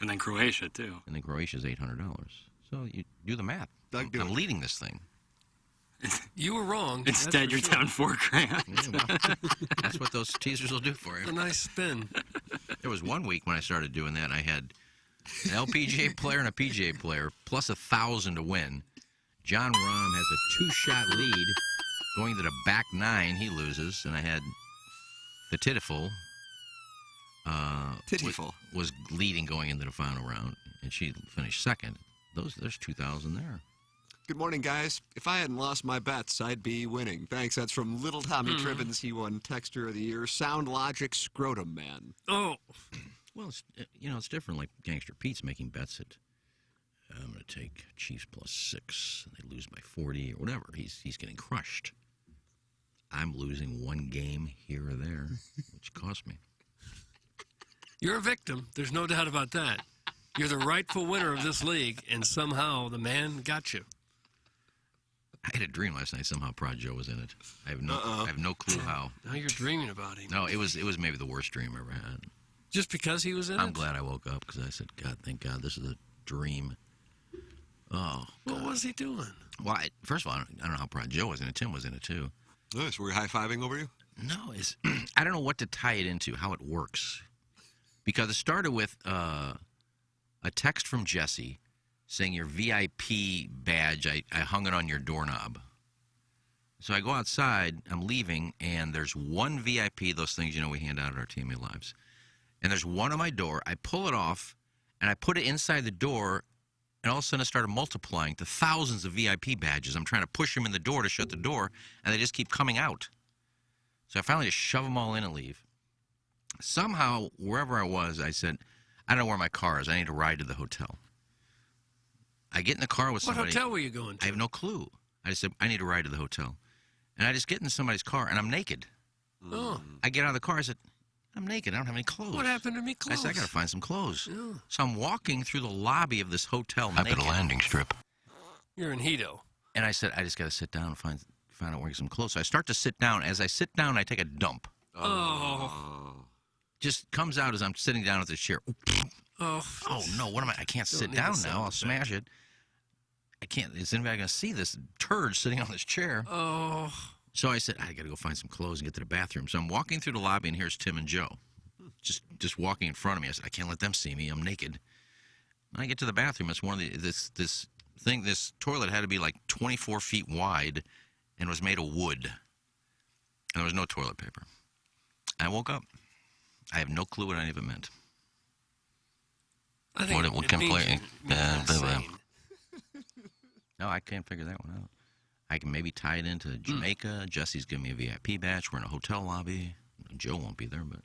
And then Croatia, too. And then Croatia's $800. So you do the math. I'm leading this thing. You were wrong. Instead, you're down $4,000. Yeah, well, that's what those teasers will do for you. A nice spin. There was one week when I started doing that. I had an LPGA player and a PGA player plus 1,000 to win. John Rahm has a 2-shot lead going to the back 9. He loses, and I had the Titiful. Was leading going into the final round, and she finished second. There's 2,000 there. Good morning, guys. If I hadn't lost my bets, I'd be winning. Thanks. That's from Little Tommy Tribbins. He won Texture of the Year. Sound Logic Scrotum Man. Oh. Well, it's different. Like Gangster Pete's making bets at, I'm going to take Chiefs +6, and they lose by 40 or whatever. He's getting crushed. I'm losing one game here or there, which cost me. You're a victim. There's no doubt about that. You're the rightful winner of this league, and somehow the man got you. I had a dream last night. Somehow Prod Joe was in it. I have no clue how. Now you're dreaming about him. No, it was maybe the worst dream I ever had. Just because he was in it? I'm glad I woke up because I said, God, thank God, this is a dream. Oh, God. What was he doing? Well, first of all, I don't know how Prod Joe was in it. Tim was in it, too. Nice. Were we high-fiving over you? No, I don't know what to tie it into, how it works. Because it started with a text from Jesse saying your VIP badge, I hung it on your doorknob. So I go outside, I'm leaving, and there's one VIP, those things, we hand out at our TMA Lives. And there's one on my door. I pull it off, and I put it inside the door, and all of a sudden it started multiplying to thousands of VIP badges. I'm trying to push them in the door to shut the door, and they just keep coming out. So I finally just shove them all in and leave. Somehow, wherever I was, I said, I don't know where my car is. I need to ride to the hotel. I get in the car with somebody. What hotel were you going to? I have no clue. I just said, I need to ride to the hotel. And I just get in somebody's car, and I'm naked. Oh. I get out of the car. I said, I'm naked. I don't have any clothes. What happened to me clothes? I said, I got to find some clothes. Yeah. So I'm walking through the lobby of this hotel naked. Up at a landing strip. You're in Hito. And I said, I just got to sit down and find out where I get some clothes. So I start to sit down. As I sit down, I take a dump. Oh. Just comes out as I'm sitting down at the chair. Oh no! What am I? I can't sit down now. I'll smash it. I can't. Is anybody going to see this turd sitting on this chair? Oh. So I said, I got to go find some clothes and get to the bathroom. So I'm walking through the lobby, and here's Tim and Joe, just walking in front of me. I said, I can't let them see me. I'm naked. When I get to the bathroom, it's one of this toilet had to be like 24 feet wide, and was made of wood, and there was no toilet paper. I woke up. I have no clue what any of it meant. I think it means insane. No, I can't figure that one out. I can maybe tie it into Jamaica. Jesse's giving me a VIP badge. We're in a hotel lobby. Joe won't be there, but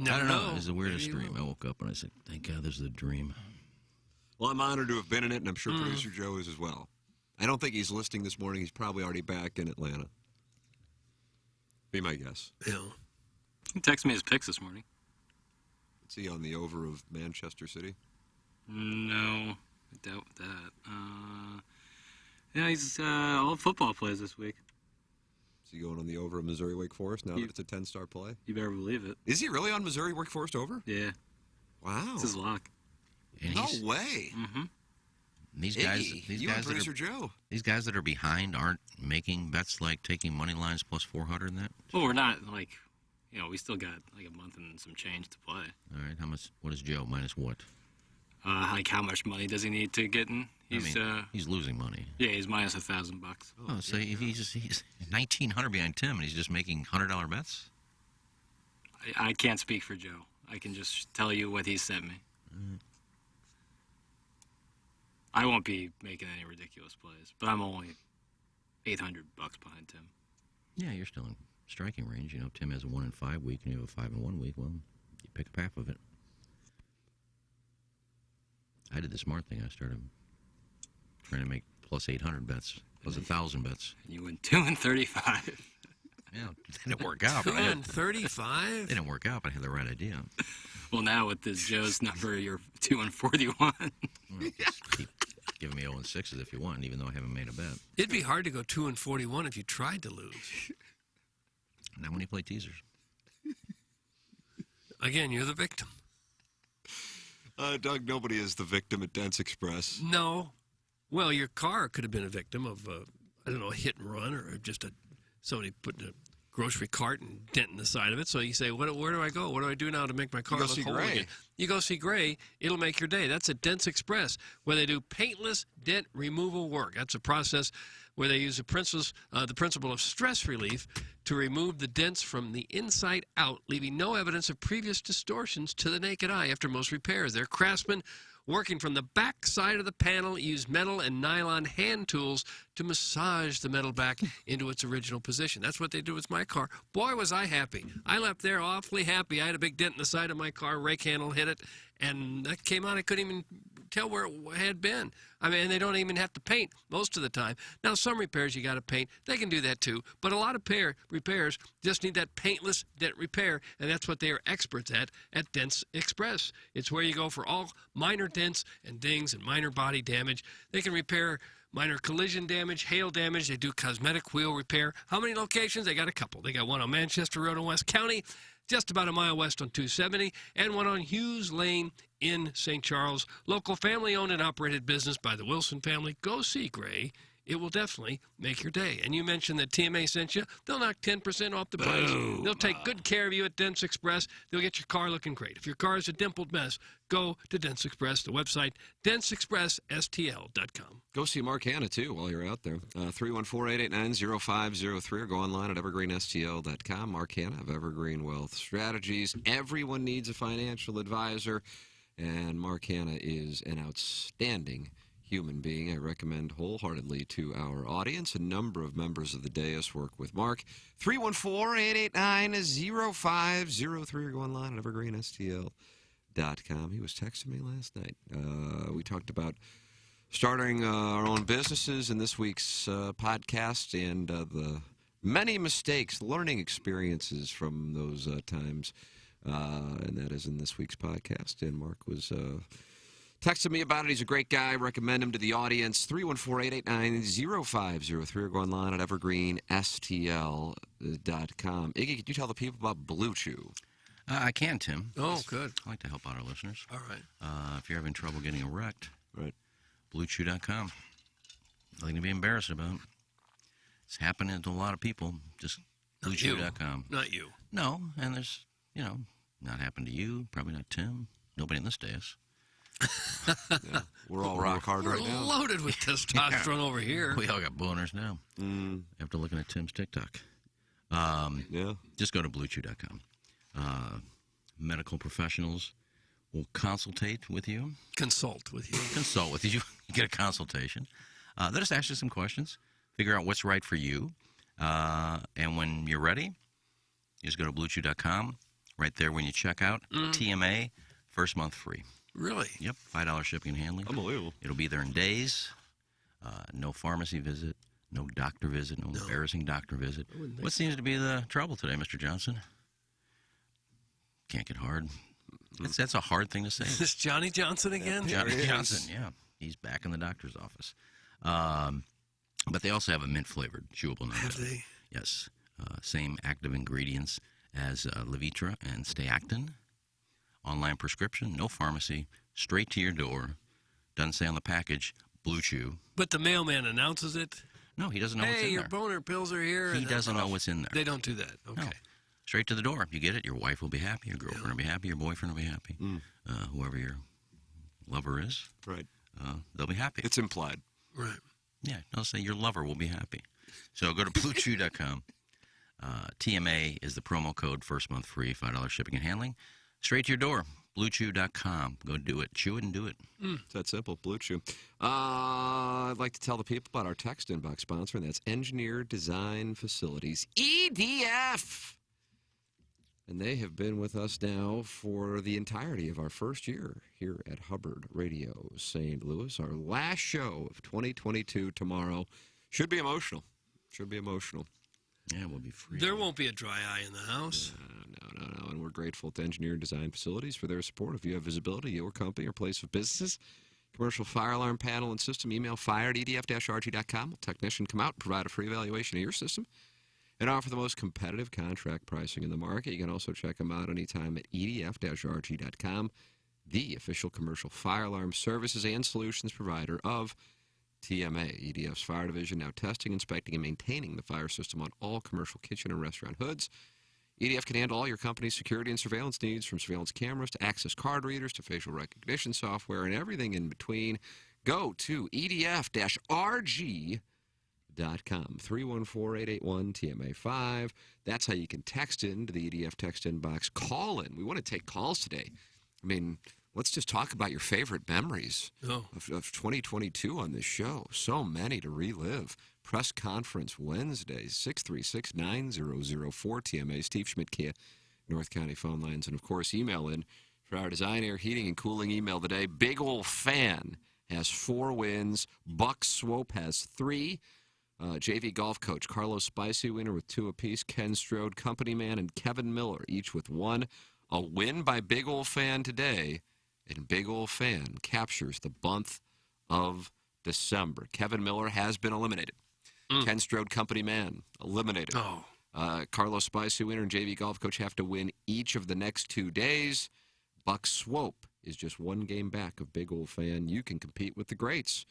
I don't know. It was the weirdest dream. I woke up and I said, thank God this is a dream. Well, I'm honored to have been in it, and I'm sure producer Joe is as well. I don't think he's listening this morning. He's probably already back in Atlanta. Be my guess. Yeah. He texted me his picks this morning. Is he on the over of Manchester City? No, I doubt that. Yeah, he's all football plays this week. Is he going on the over of Missouri Wake Forest now that it's a 10-star play? You better believe it. Is he really on Missouri Wake Forest over? Yeah. Wow. It's his lock. No way. Mm-hmm. These guys, producer Joe. These guys that are behind aren't making bets like taking money lines plus 400 and that. Well, we're not like, we still got like a month and some change to play. All right, how much? What is Joe minus what? Like how much money does he need to get in? He's losing money. Yeah, he's minus $1,000. Oh, so he's 1,900 behind Tim, and he's just making $100 bets. I can't speak for Joe. I can just tell you what he sent me. I won't be making any ridiculous plays, but I'm only $800 behind Tim. Yeah, you're still in striking range. You know, Tim has a 1 in 5 week, and you have a 5 in 1 week. Well, you pick up half of it. I did the smart thing. I started trying to make plus 800 bets, plus 1,000 bets. And you went 2 and 35. Yeah, it didn't work out. 2 and 35? It didn't work out, but I had the right idea. Well, now with this Joe's number, you're 2 and 41. Well, just keep giving me 0 and 6s if you want, even though I haven't made a bet. It'd be hard to go 2 and 41 if you tried to lose. Not when you play teasers. Again, you're the victim. Doug, nobody is the victim at Dense Express. No. Well, your car could have been a victim of, I don't know, a hit and run or just somebody putting a grocery cart and dent in the side of it. So you say, where do I go? What do I do now to make my car look whole again? You go see Gray. It'll make your day. That's at Dense Express, where they do paintless dent removal work. That's a process where they use the principle of stress relief to remove the dents from the inside out, leaving no evidence of previous distortions to the naked eye after most repairs. Their craftsmen working from the back side of the panel use metal and nylon hand tools to massage the metal back into its original position. That's what they do with my car. Boy, was I happy. I left there awfully happy. I had a big dent in the side of my car. Rake handle hit it, and that came out. I couldn't even tell where it had been. I mean, and they don't even have to paint most of the time. Now, some repairs you got to paint. They can do that too. But a lot of repairs just need that paintless dent repair, and that's what they are experts at Dents Express. It's where you go for all minor dents and dings and minor body damage. They can repair minor collision damage, hail damage. They do cosmetic wheel repair. How many locations? They got a couple. They got one on Manchester Road in West County, just about a mile west on 270, and one on Hughes Lane in St. Charles. Local family-owned and operated business by the Wilson family. Go see Gray. It will definitely make your day. And you mentioned that TMA sent you. They'll knock 10% off the price. Boom. They'll take good care of you at Dents Express. They'll get your car looking great. If your car is a dimpled mess, go to Dents Express, the website, dentsexpressstl.com. Go see Mark Hanna, too, while you're out there. 314-889-0503 or go online at evergreenstl.com. Mark Hanna of Evergreen Wealth Strategies. Everyone needs a financial advisor, and Mark Hanna is an outstanding human being. I recommend wholeheartedly to our audience. A number of members of the dais work with Mark. 314-889-0503 or go online at evergreenstl.com. He was texting me last night. We talked about starting our own businesses in this week's podcast and the many mistakes, learning experiences from those times. And that is in this week's podcast. And Mark was texted me about it. He's a great guy. Recommend him to the audience. 314-889-0503 or go online at evergreenstl.com. Iggy, could you tell the people about Blue Chew? I can, Tim. Oh, good. I like to help out our listeners. All right. If you're having trouble getting erect, right, BlueChew.com. Nothing to be embarrassed about. It's happening to a lot of people. Just BlueChew.com. Not you. No, and there's, not happened to you, probably not Tim, nobody in this dais. Yeah, we're all rock hard right now. We're loaded with testosterone over here. We all got boners now. After looking at Tim's TikTok. Just go to BlueChew.com. Medical professionals will consultate with you. Consult with you. Consult with you. You get a consultation. They'll just ask you some questions. Figure out what's right for you. And when you're ready, you just go to BlueChew.com. Right there when you check out, TMA, first month free. Really? Yep, $5 shipping and handling. Unbelievable. It'll be there in days. No pharmacy visit, no doctor visit, no embarrassing doctor visit. What seems to be the trouble today, Mr. Johnson? Can't get hard. That's a hard thing to say. Is this Johnny Johnson again? Johnny Johnson, yeah. He's back in the doctor's office. But they also have a mint-flavored chewable number. Have they? Yes. Same active ingredients as Levitra and Stayactin. Online prescription, no pharmacy, straight to your door. Doesn't say on the package, Blue Chew. But the mailman announces it? No, he doesn't know what's in there. Hey, your boner pills are here. He doesn't know what's in there. They don't do that. Okay. No. Straight to the door. You get it, your wife will be happy, your girlfriend will be happy, your boyfriend will be happy, whoever your lover is. Right. they'll be happy. It's implied. Right. Yeah, they'll say your lover will be happy. So go to BlueChew.com. TMA is the promo code, first month free, $5 shipping and handling. Straight to your door. BlueChew.com. Go do it. Chew it and do it. It's that simple. Blue Chew. I'd like to tell the people about our text inbox sponsor, and that's Engineer Design Facilities, EDF. And they have been with us now for the entirety of our first year here at Hubbard Radio St. Louis. Our last show of 2022 tomorrow. Should be emotional. Should be emotional. Yeah, we'll be free. There won't be a dry eye in the house. No. And we're grateful to Engineer Design Facilities for their support. If you have visibility, your company or place of businesses, commercial fire alarm panel and system, email fire@edf-rg.com. A technician come out and provide a free evaluation of your system and offer the most competitive contract pricing in the market. You can also check them out anytime at edf-rg.com, the official commercial fire alarm services and solutions provider of TMA. EDF's fire division now testing, inspecting, and maintaining the fire system on all commercial kitchen and restaurant hoods. EDF can handle all your company's security and surveillance needs, from surveillance cameras to access card readers to facial recognition software and everything in between. Go to edf-rg.com. 314-881-TMA5. That's how you can text in to the EDF text inbox. Call in. We want to take calls today. I mean, let's just talk about your favorite memories of 2022 on this show. So many to relive. Press conference Wednesday, 636-9004 TMA. Steve Schmidt, Kia, North County phone lines. And, of course, email in for our design, air, heating, and cooling email today. Big Ol' Fan has 4 wins. Buck Swope has 3. JV golf coach Carlos Spicy winner with 2 apiece. Ken Strode, company man, and Kevin Miller each with 1. A win by Big Ol' Fan today, and Big Ol' Fan captures the month of December. Kevin Miller has been eliminated. Ken Strode, company man, eliminated. Carlos Spicy winner and JV golf coach have to win each of the next 2 days. Buck Swope is just 1 game back of Big Ol' Fan. You can compete with the greats.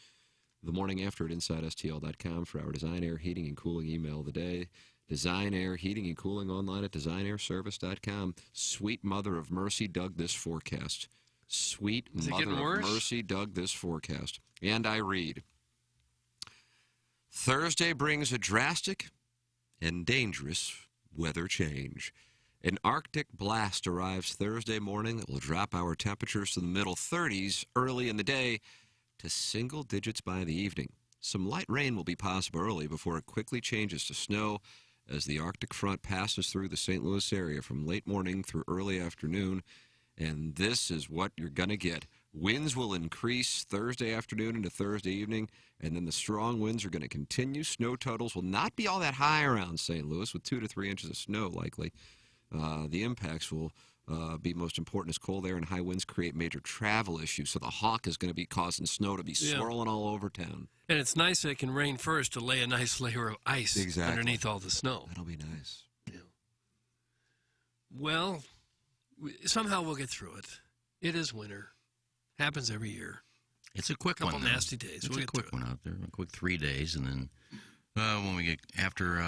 The morning after at InsideSTL.com for our design, air, heating, and cooling email of the day. Design, air, heating, and cooling online at designairservice.com. Sweet Mother of Mercy dug this forecast. Sweet Mother of Mercy dug this forecast. And I read, Thursday brings a drastic and dangerous weather change. An Arctic blast arrives Thursday morning that will drop our temperatures to the middle 30s early in the day to single digits by the evening. Some light rain will be possible early before it quickly changes to snow as the Arctic front passes through the St. Louis area from late morning through early afternoon. And this is what you're going to get. Winds will increase Thursday afternoon into Thursday evening, and then the strong winds are going to continue. Snow totals will not be all that high around St. Louis, with 2 to 3 inches of snow likely. The impacts will be most important as cold air and high winds create major travel issues. So the hawk is going to be causing snow to be swirling all over town. And it's nice that it can rain first to lay a nice layer of ice underneath all the snow. That'll be nice. Yeah. Well, somehow we'll get through it. It is winter. Happens every year. It's a quick one. Couple nasty days. It's a quick one out there. A quick 3 days, and then when we get after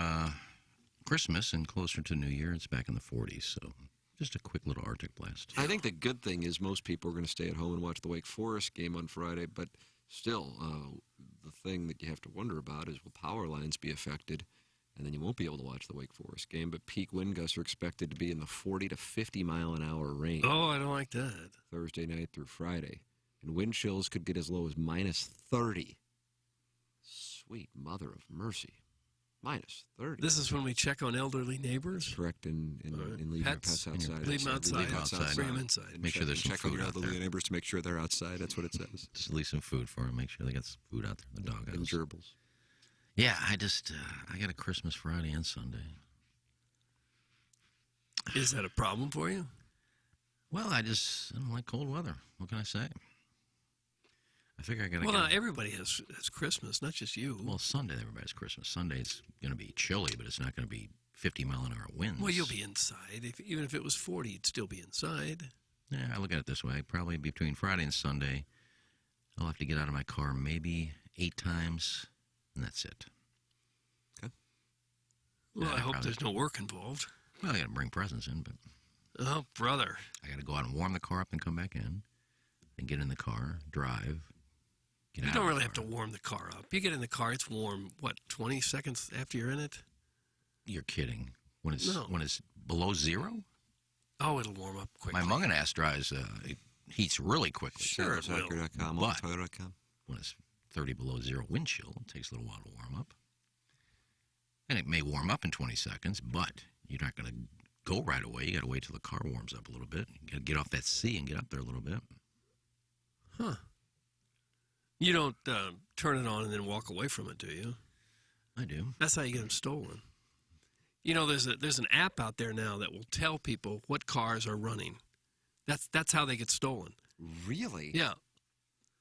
Christmas and closer to New Year, it's back in the 40s. So just a quick little Arctic blast. I think the good thing is most people are going to stay at home and watch the Wake Forest game on Friday, but still, the thing that you have to wonder about is will power lines be affected, and then you won't be able to watch the Wake Forest game, but peak wind gusts are expected to be in the 40 to 50 mile an hour range. Oh, I don't like that. Thursday night through Friday. And wind chills could get as low as minus 30. Sweet Mother of Mercy. Minus 30. This is when we check on elderly neighbors? Correct, and leave your pets outside. Leave them outside. Bring them inside. Make sure there's some check on food your out elderly there. neighbors to make sure they're outside. That's what it says. Just leave some food for them. Make sure they got some food out there. The dog and gerbils. Yeah, I got a Christmas Friday and Sunday. Is that a problem for you? Well, I don't like cold weather. What can I say? I figure I got to Well, not everybody has Christmas, not just you. Well, Sunday, everybody's Christmas. Sunday, it's going to be chilly, but it's not going to be 50-mile-an-hour winds. Well, you'll be inside. Even if it was 40, you'd still be inside. Yeah, I look at it this way. Probably between Friday and Sunday, I'll have to get out of my car maybe 8 times, and that's it. Okay. Well, I hope there's no work involved. Well, I got to bring presents in, but... Oh, brother. I got to go out and warm the car up and come back in, and get in the car, drive, You don't really have to warm the car up. You get in the car, it's warm, 20 seconds after you're in it? You're kidding. When it's below zero? Oh, it'll warm up quickly. My Mungan drives, it heats really quickly. Sure, it will. But when it's 30 below zero wind chill, it takes a little while to warm up. And it may warm up in 20 seconds, but you're not going to go right away. You got to wait till the car warms up a little bit. You got to get off that C and get up there a little bit. Huh. You don't turn it on and then walk away from it, do you? I do. That's how you get them stolen. You know, there's an app out there now that will tell people what cars are running. That's how they get stolen. Really? Yeah.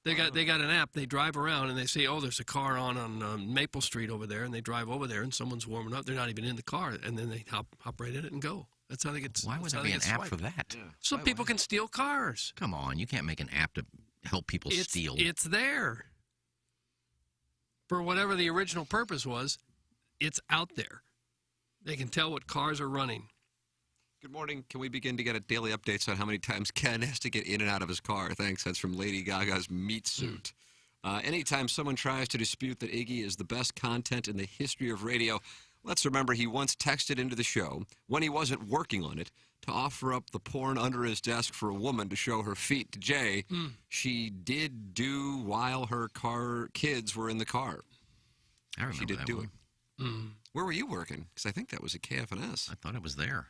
They got an app. They drive around and they say, "Oh, there's a car on Maple Street over there," and they drive over there and someone's warming up. They're not even in the car, and then they hop right in it and go. That's how they get. Why would there be an app for that? Yeah. So people can steal cars. Come on, you can't make an app to help people steal. It's there. For whatever the original purpose was, it's out there. They can tell what cars are running. Good morning. Can we begin to get a daily updates on how many times Ken has to get in and out of his car? Thanks. That's from Lady Gaga's meat suit. Anytime someone tries to dispute that Iggy is the best content in the history of radio, let's remember he once texted into the show, when he wasn't working on it, to offer up the porn under his desk for a woman to show her feet to Jay. She did do while her kids were in the car. I remember she did that do one. it. Where were you working? Because I think that was at KFNS. I thought it was there.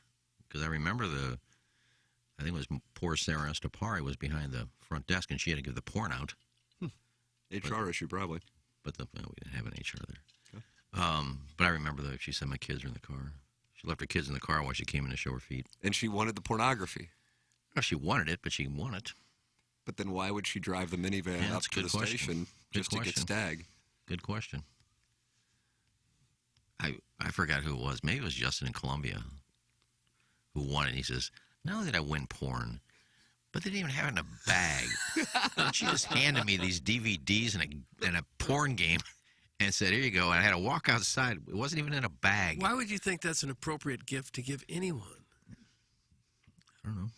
Because I remember I think it was poor Sarah Estapari was behind the front desk, and she had to give the porn out. HR issue, probably. But we didn't have an HR there. Okay. But I remember she said my kids are in the car. She left her kids in the car while she came in to show her feet. And she wanted the pornography. Well, she wanted it, but she won it. But then why would she drive the minivan up to the station just to get stag? Good question. I forgot who it was. Maybe it was Justin in Columbia who won it. He says, "Not only did I win porn, but they didn't even have it in a bag." And she just handed me these DVDs and a porn game and said, "Here you go." And I had to walk outside. It wasn't even in a bag. Why would you think that's an appropriate gift to give anyone? I don't know.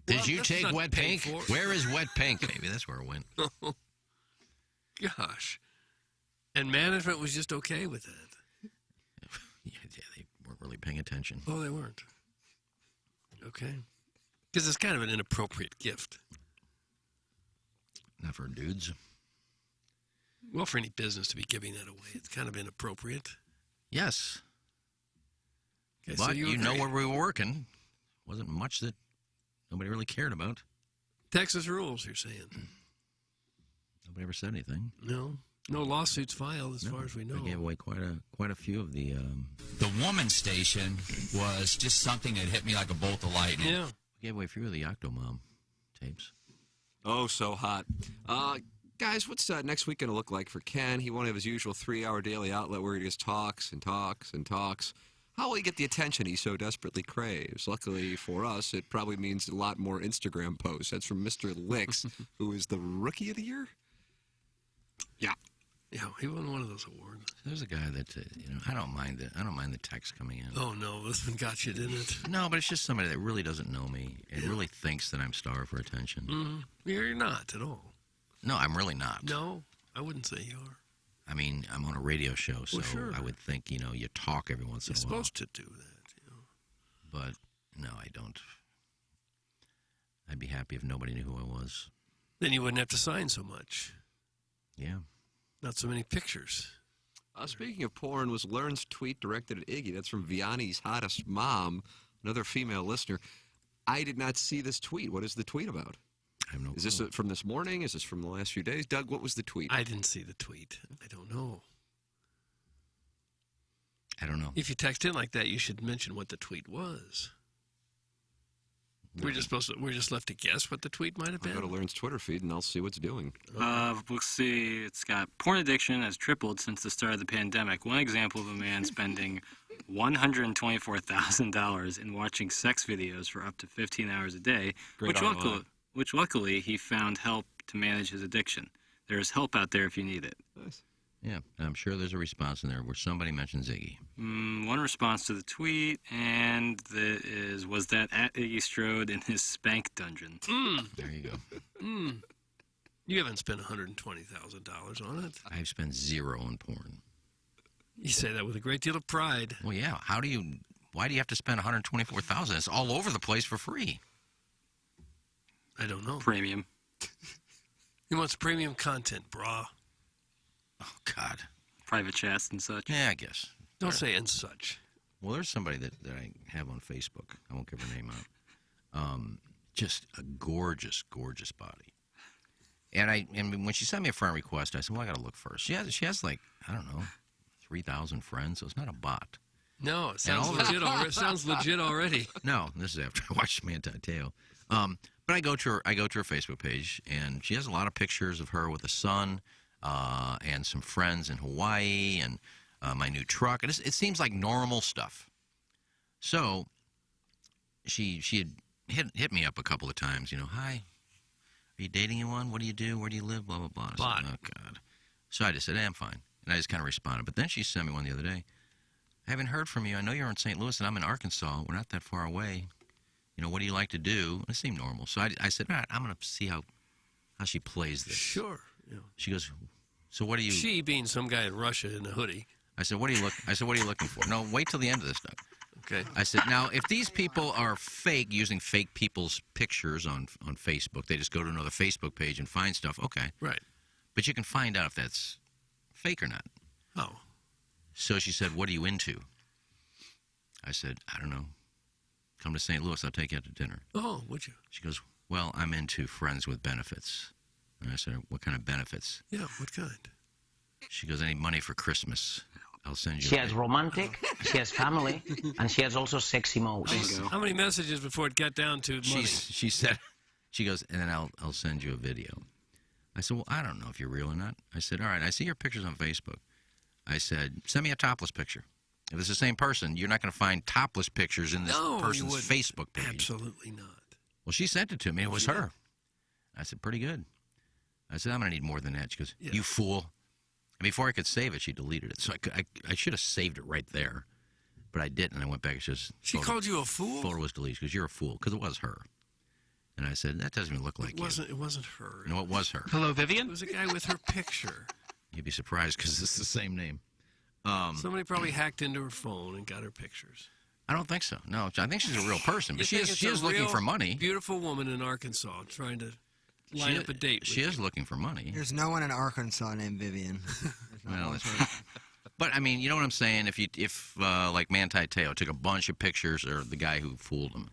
Did you take Wet Pink? Where is Wet Pink? Maybe that's where it went. Gosh. And management was just okay with that. Yeah, they weren't really paying attention. Oh, they weren't. Okay. Because it's kind of an inappropriate gift. Not for dudes. Well, for any business to be giving that away, it's kind of inappropriate. Yes. Okay, but so you know where we were working. Wasn't much that nobody really cared about. Texas rules, you're saying. Nobody ever said anything. No lawsuits filed, as far as we know. I gave away quite a few of the. The woman station was just something that hit me like a bolt of lightning. Yeah, we gave away a few of the Octomom tapes. Oh, so hot. Guys, what's next week going to look like for Ken? He won't have his usual 3-hour daily outlet where he just talks and talks and talks. How will he get the attention he so desperately craves? Luckily for us, it probably means a lot more Instagram posts. That's from Mr. Licks, who is the Rookie of the Year. Yeah. Yeah, he won one of those awards. There's a guy that I don't mind the text coming in. Oh no, this one got you, didn't it? No, but it's just somebody that really doesn't know me and really thinks that I'm starved for attention. Mm-hmm. You're not at all. No, I'm really not. No, I wouldn't say you are. I mean, I'm on a radio show, so sure. I would think you talk every once in a while. You're supposed to do that, But no, I don't. I'd be happy if nobody knew who I was. Then you wouldn't have to sign so much. Yeah. Not so many pictures. Speaking of porn, was Learn's tweet directed at Iggy? That's from Vianney's hottest mom, another female listener. I did not see this tweet. What is the tweet about? I have no clue. Is this from this morning? Is this from the last few days? Doug, what was the tweet? I didn't see the tweet. I don't know. I don't know. If you text in like that, you should mention what the tweet was. We're just left to guess what the tweet might have been. I'll go to Learn's Twitter feed and I'll see what's doing. We'll see. It's got porn addiction has tripled since the start of the pandemic. One example of a man spending $124,000 in watching sex videos for up to 15 hours a day, which luckily he found help to manage his addiction. There is help out there if you need it. Nice. Yeah, I'm sure there's a response in there where somebody mentions Iggy. One response to the tweet, and was that at Iggy Strode in his spank dungeon. There you go. You haven't spent $120,000 on it. I've spent zero on porn. You say that with a great deal of pride. Well, yeah. Why do you have to spend $124,000? It's all over the place for free. I don't know. Premium. He wants premium content, brah. Oh, God. Private chats and such. Yeah, I guess. Don't say and such. Well, there's somebody that I have on Facebook. I won't give her name out. Just a gorgeous, gorgeous body. And when she sent me a friend request, I said, well, I got to look first. She has like, I don't know, 3,000 friends, so it's not a bot. No, it sounds legit already. Sounds legit already. No, this is after I watched Manti Teo. But I go to her Facebook page, and she has a lot of pictures of her with a son and some friends in Hawaii and my new truck. And it seems like normal stuff. So she had hit me up a couple of times. Hi, are you dating anyone? What do you do? Where do you live? Blah, blah, blah. Bot. Oh, God. So I just said, I'm fine. And I just kind of responded. But then she sent me one the other day. I haven't heard from you. I know you're in St. Louis, and I'm in Arkansas. We're not that far away. What do you like to do? It seemed normal. So I said, all right, I'm going to see how she plays this. Sure. Yeah. She goes, so what do you... She being some guy in Russia in a hoodie. I said, what are you looking for? No, wait till the end of this stuff. Okay. I said, now, if these people are fake, using fake people's pictures on Facebook, they just go to another Facebook page and find stuff, okay. Right. But you can find out if that's fake or not. Oh. So she said, what are you into? I said, I don't know. Come to St. Louis, I'll take you out to dinner. Oh, would you? She goes, well, I'm into friends with benefits. And I said, what kind of benefits? Yeah, what kind? She goes, I need money for Christmas. I'll send you. She has romantic, she has family, and she has also sexy modes. How many messages before it got down to money? She said, she goes, and then I'll send you a video. I said, well, I don't know if you're real or not. I said, all right, I see your pictures on Facebook. I said, send me a topless picture. If it's the same person, you're not going to find topless pictures in this person's Facebook page. Absolutely not. Well, she sent it to me. It was her. I said, pretty good. I said, I'm going to need more than that. She goes, you fool. And before I could save it, she deleted it. So I should have saved it right there. But I didn't. And I went back and she called you a fool? Photo was deleted. She goes, you're a fool. Because it was her. And I said, that doesn't even look like you. It wasn't her. No, it was her. Hello, Vivian? It was a guy with her picture. You'd be surprised because it's the same name. Somebody probably hacked into her phone and got her pictures. I don't think so. No, I think she's a real person. But she is looking for money. Beautiful woman in Arkansas trying to line up a date with She is looking for money. There's no one in Arkansas named Vivian. Well, but I mean, you know what I'm saying? If like Manti Teo took a bunch of pictures, or the guy who fooled him,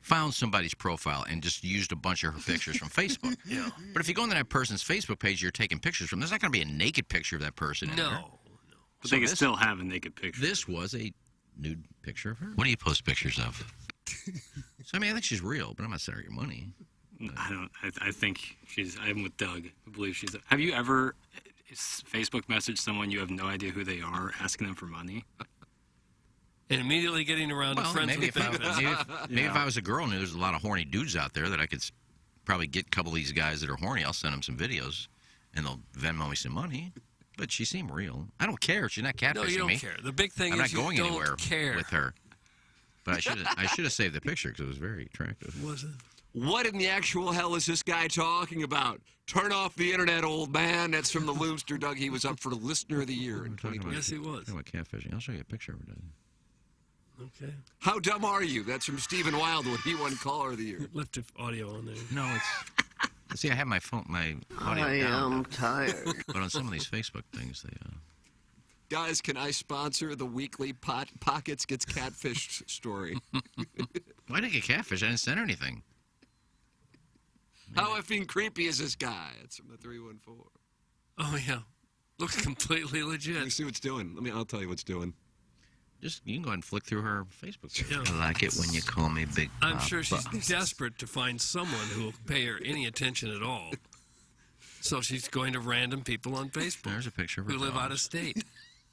found somebody's profile and just used a bunch of her pictures from Facebook. Yeah. But if you go into that person's Facebook page you're taking pictures from, there's not going to be a naked picture of that person in there. No. But they can still have a naked picture. This was a nude picture of her. What do you post pictures of? So, I mean, I think she's real, but I'm not sending her your money. I don't. I think I'm with Doug. I believe she's. Have you ever Facebook messaged someone you have no idea who they are, asking them for money? And immediately getting around to friends with benefits. Maybe if I was a girl and there's a lot of horny dudes out there that I could probably get a couple of these guys that are horny, I'll send them some videos, and they'll Venmo me some money. But she seemed real. I don't care. She's not catfishing me. No, you don't care. The big thing I'm is not going you anywhere don't care with her. But I should have saved the picture because it was very attractive. Was it? What in the actual hell is this guy talking about? Turn off the internet, old man. That's from the Loomster, Doug. He was up for Listener of the Year in 2020. Yes, he was. Talking about catfishing. I'll show you a picture of it. Okay. How dumb are you? That's from Stephen Wildwood. He won Caller of the Year. Left the audio on there. No, it's... See, I have my phone, my audio I down. am tired. But on some of these Facebook things, they... Guys, can I sponsor the weekly Pockets Gets Catfished story? Why did I get catfish? I didn't send her anything. How effing creepy is this guy? It's from the 314. Oh, yeah. Looks completely legit. Let me see what's doing. I'll tell you what's doing. You can go ahead and flick through her Facebook page. Yeah. I like it when you call me Big Papa. I'm sure she's desperate to find someone who will pay her any attention at all. So she's going to random people on Facebook. There's a picture of her who live dogs. out of state.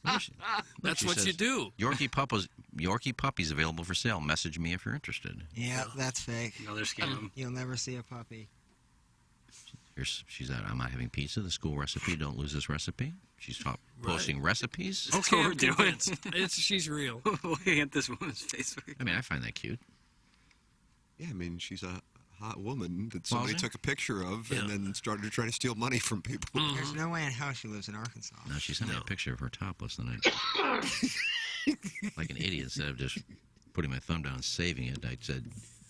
That's She what says, you do. Yorkie puppies available for sale. Message me if you're interested. Yeah, that's fake. Another scam. You'll never see a puppy. She's at I'm not having pizza. The school recipe. Don't lose this recipe. She's posting recipes. Okay, we're I'm doing. convinced. She's real. Looking at this woman's Facebook. I mean, I find that cute. Yeah, I mean, she's a hot woman that somebody Was it? took a picture of and then started trying to steal money from people. There's no way in hell she lives in Arkansas. No, she sent me a picture of her topless the night. Like an idiot, instead of just putting my thumb down and saving it, I said,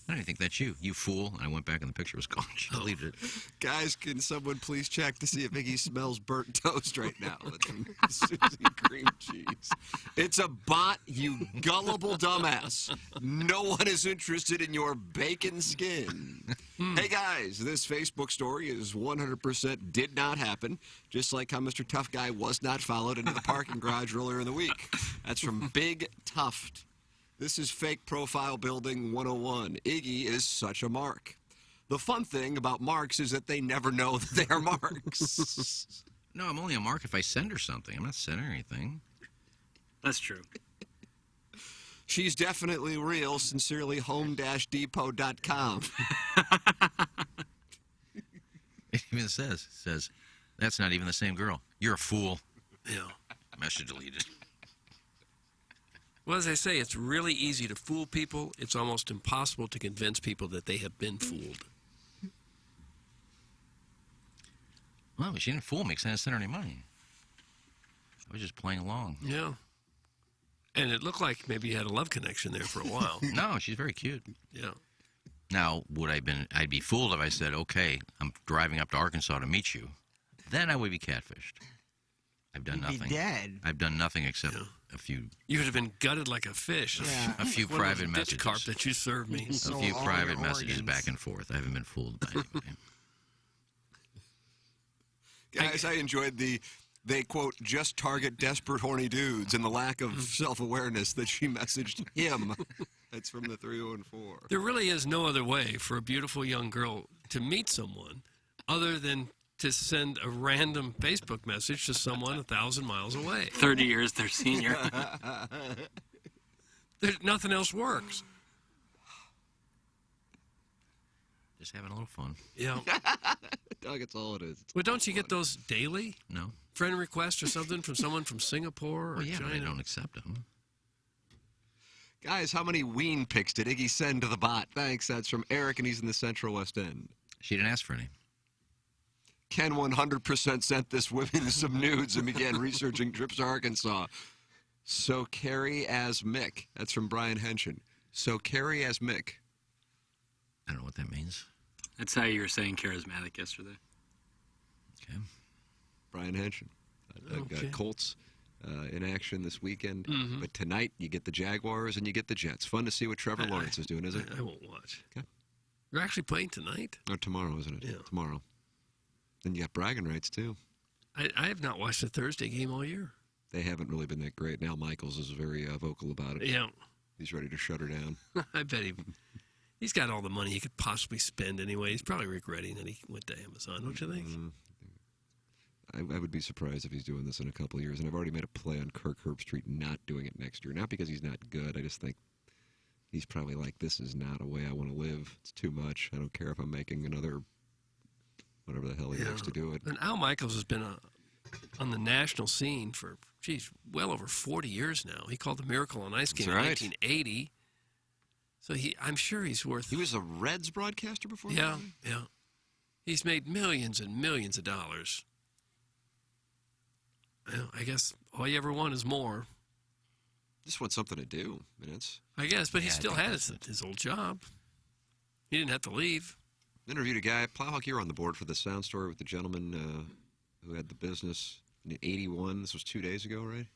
I don't even think that's you fool. And I went back and the picture was gone. She deleted it. Guys, can someone please check to see if Iggy smells burnt toast right now? It's from Susie Cream Cheese. It's a bot, you gullible dumbass. No one is interested in your bacon skin. Hey, guys, this Facebook story is 100% did not happen, just like how Mr. Tough Guy was not followed into the parking garage earlier in the week. That's from Big Tuft. This is Fake Profile Building 101. Iggy is such a mark. The fun thing about marks is that they never know that they are marks. No, I'm only a mark if I send her something. I'm not sending her anything. That's true. She's definitely real. Sincerely, home-depot.com. It even says, that's not even the same girl. You're a fool. Yeah. Message deleted. Well, as I say, it's really easy to fool people. It's almost impossible to convince people that they have been fooled. Well, she didn't fool me because I didn't send her any money. I was just playing along. Yeah. And it looked like maybe you had a love connection there for a while. No, she's very cute. Yeah. Now, I'd be fooled if I said, okay, I'm driving up to Arkansas to meet you. Then I would be catfished. I've done nothing. You'd be dead. I've done nothing except a few. You would have been gutted like a fish. Yeah. A few One private of those ditch messages. carp that you served me. A few private messages back and forth. I haven't been fooled by anybody. Guys, I enjoyed they quote, just target desperate horny dudes and the lack of self-awareness that she messaged him. That's from the 304. There really is no other way for a beautiful young girl to meet someone other than to send a random Facebook message to someone 1,000 miles away. 30 years their senior. Nothing else works. Just having a little fun. Yeah. Doug, it's all it is. Well, don't you get those daily? No. Friend requests or something from someone from Singapore or Well, yeah, China? but I don't accept them. Guys, how many ween pics did Iggy send to the bot? Thanks. That's from Eric, and he's in the Central West End. She didn't ask for any. Ken 100% sent this woman some nudes and began researching trips to Arkansas. So Carrie as Mick. That's from Brian Henshin. So Carrie as Mick. I don't know what that means. That's how you were saying charismatic yesterday. Okay. Brian Henshin. Okay. Colts in action this weekend. Mhm. But tonight, you get the Jaguars and you get the Jets. Fun to see what Trevor Lawrence is doing, isn't it? I won't watch. Okay. You're actually playing tonight? Or tomorrow, isn't it? Yeah. Tomorrow. Then you got bragging rights, too. I have not watched a Thursday game all year. They haven't really been that great. Now Michaels is very vocal about it. Yeah. He's ready to shut her down. I bet he's got all the money he could possibly spend anyway. He's probably regretting that he went to Amazon, don't you think? I would be surprised if he's doing this in a couple of years. And I've already made a play on Kirk Herbstreit not doing it next year. Not because he's not good. I just think he's probably like, this is not a way I want to live. It's too much. I don't care if I'm making another, whatever the hell he likes to do it. And Al Michaels has been on the national scene for, well over 40 years now. He called the Miracle on Ice game in 1980. So I'm sure he's worth... He was a Reds broadcaster before that? Yeah. He's made millions and millions of dollars. Well, I guess all you ever want is more. Just want something to do. I mean, I guess, but he still had his old job. He didn't have to leave. Interviewed a guy, Plowhawk, you were on the board for the sound story with the gentleman who had the business in 81. This was 2 days ago, right?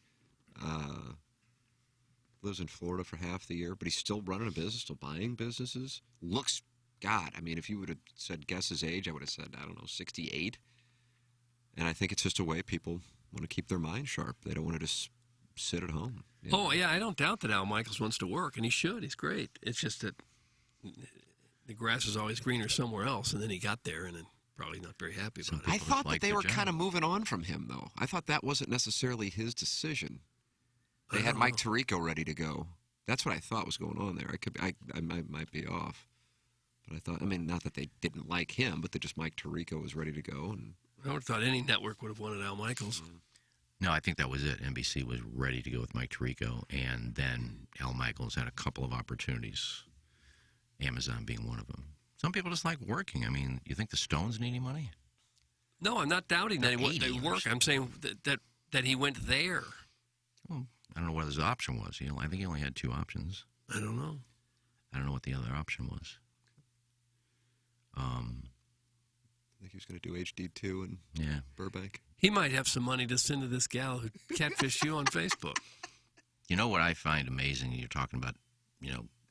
Lives in Florida for half the year, but he's still running a business, still buying businesses. Looks, God, I mean, if you would have said guess his age, I would have said, I don't know, 68. And I think it's just a way people want to keep their mind sharp. They don't want to just sit at home. You know? Oh, yeah, I don't doubt that Al Michaels wants to work, and he should. He's great. It's just that the grass is always greener somewhere else, and then he got there and then probably not very happy about it. I thought that they were kind of moving on from him, though. I thought that wasn't necessarily his decision. They had Mike Tirico ready to go. That's what I thought was going on there. I might be off. But I thought, I mean, not that they didn't like him, but that just Mike Tirico was ready to go. And I would have thought any network would have wanted Al Michaels. No, I think that was it. NBC was ready to go with Mike Tirico, and then Al Michaels had a couple of opportunities, Amazon being one of them. Some people just like working. I mean, you think the Stones need any money? No, I'm not doubting that they work. I'm saying that he went there. Well, I don't know what his option was. I think he only had 2 options. I don't know. I don't know what the other option was. I think he was going to do HD2 in Burbank. He might have some money to send to this gal who catfished you on Facebook. You know what I find amazing? You're talking about,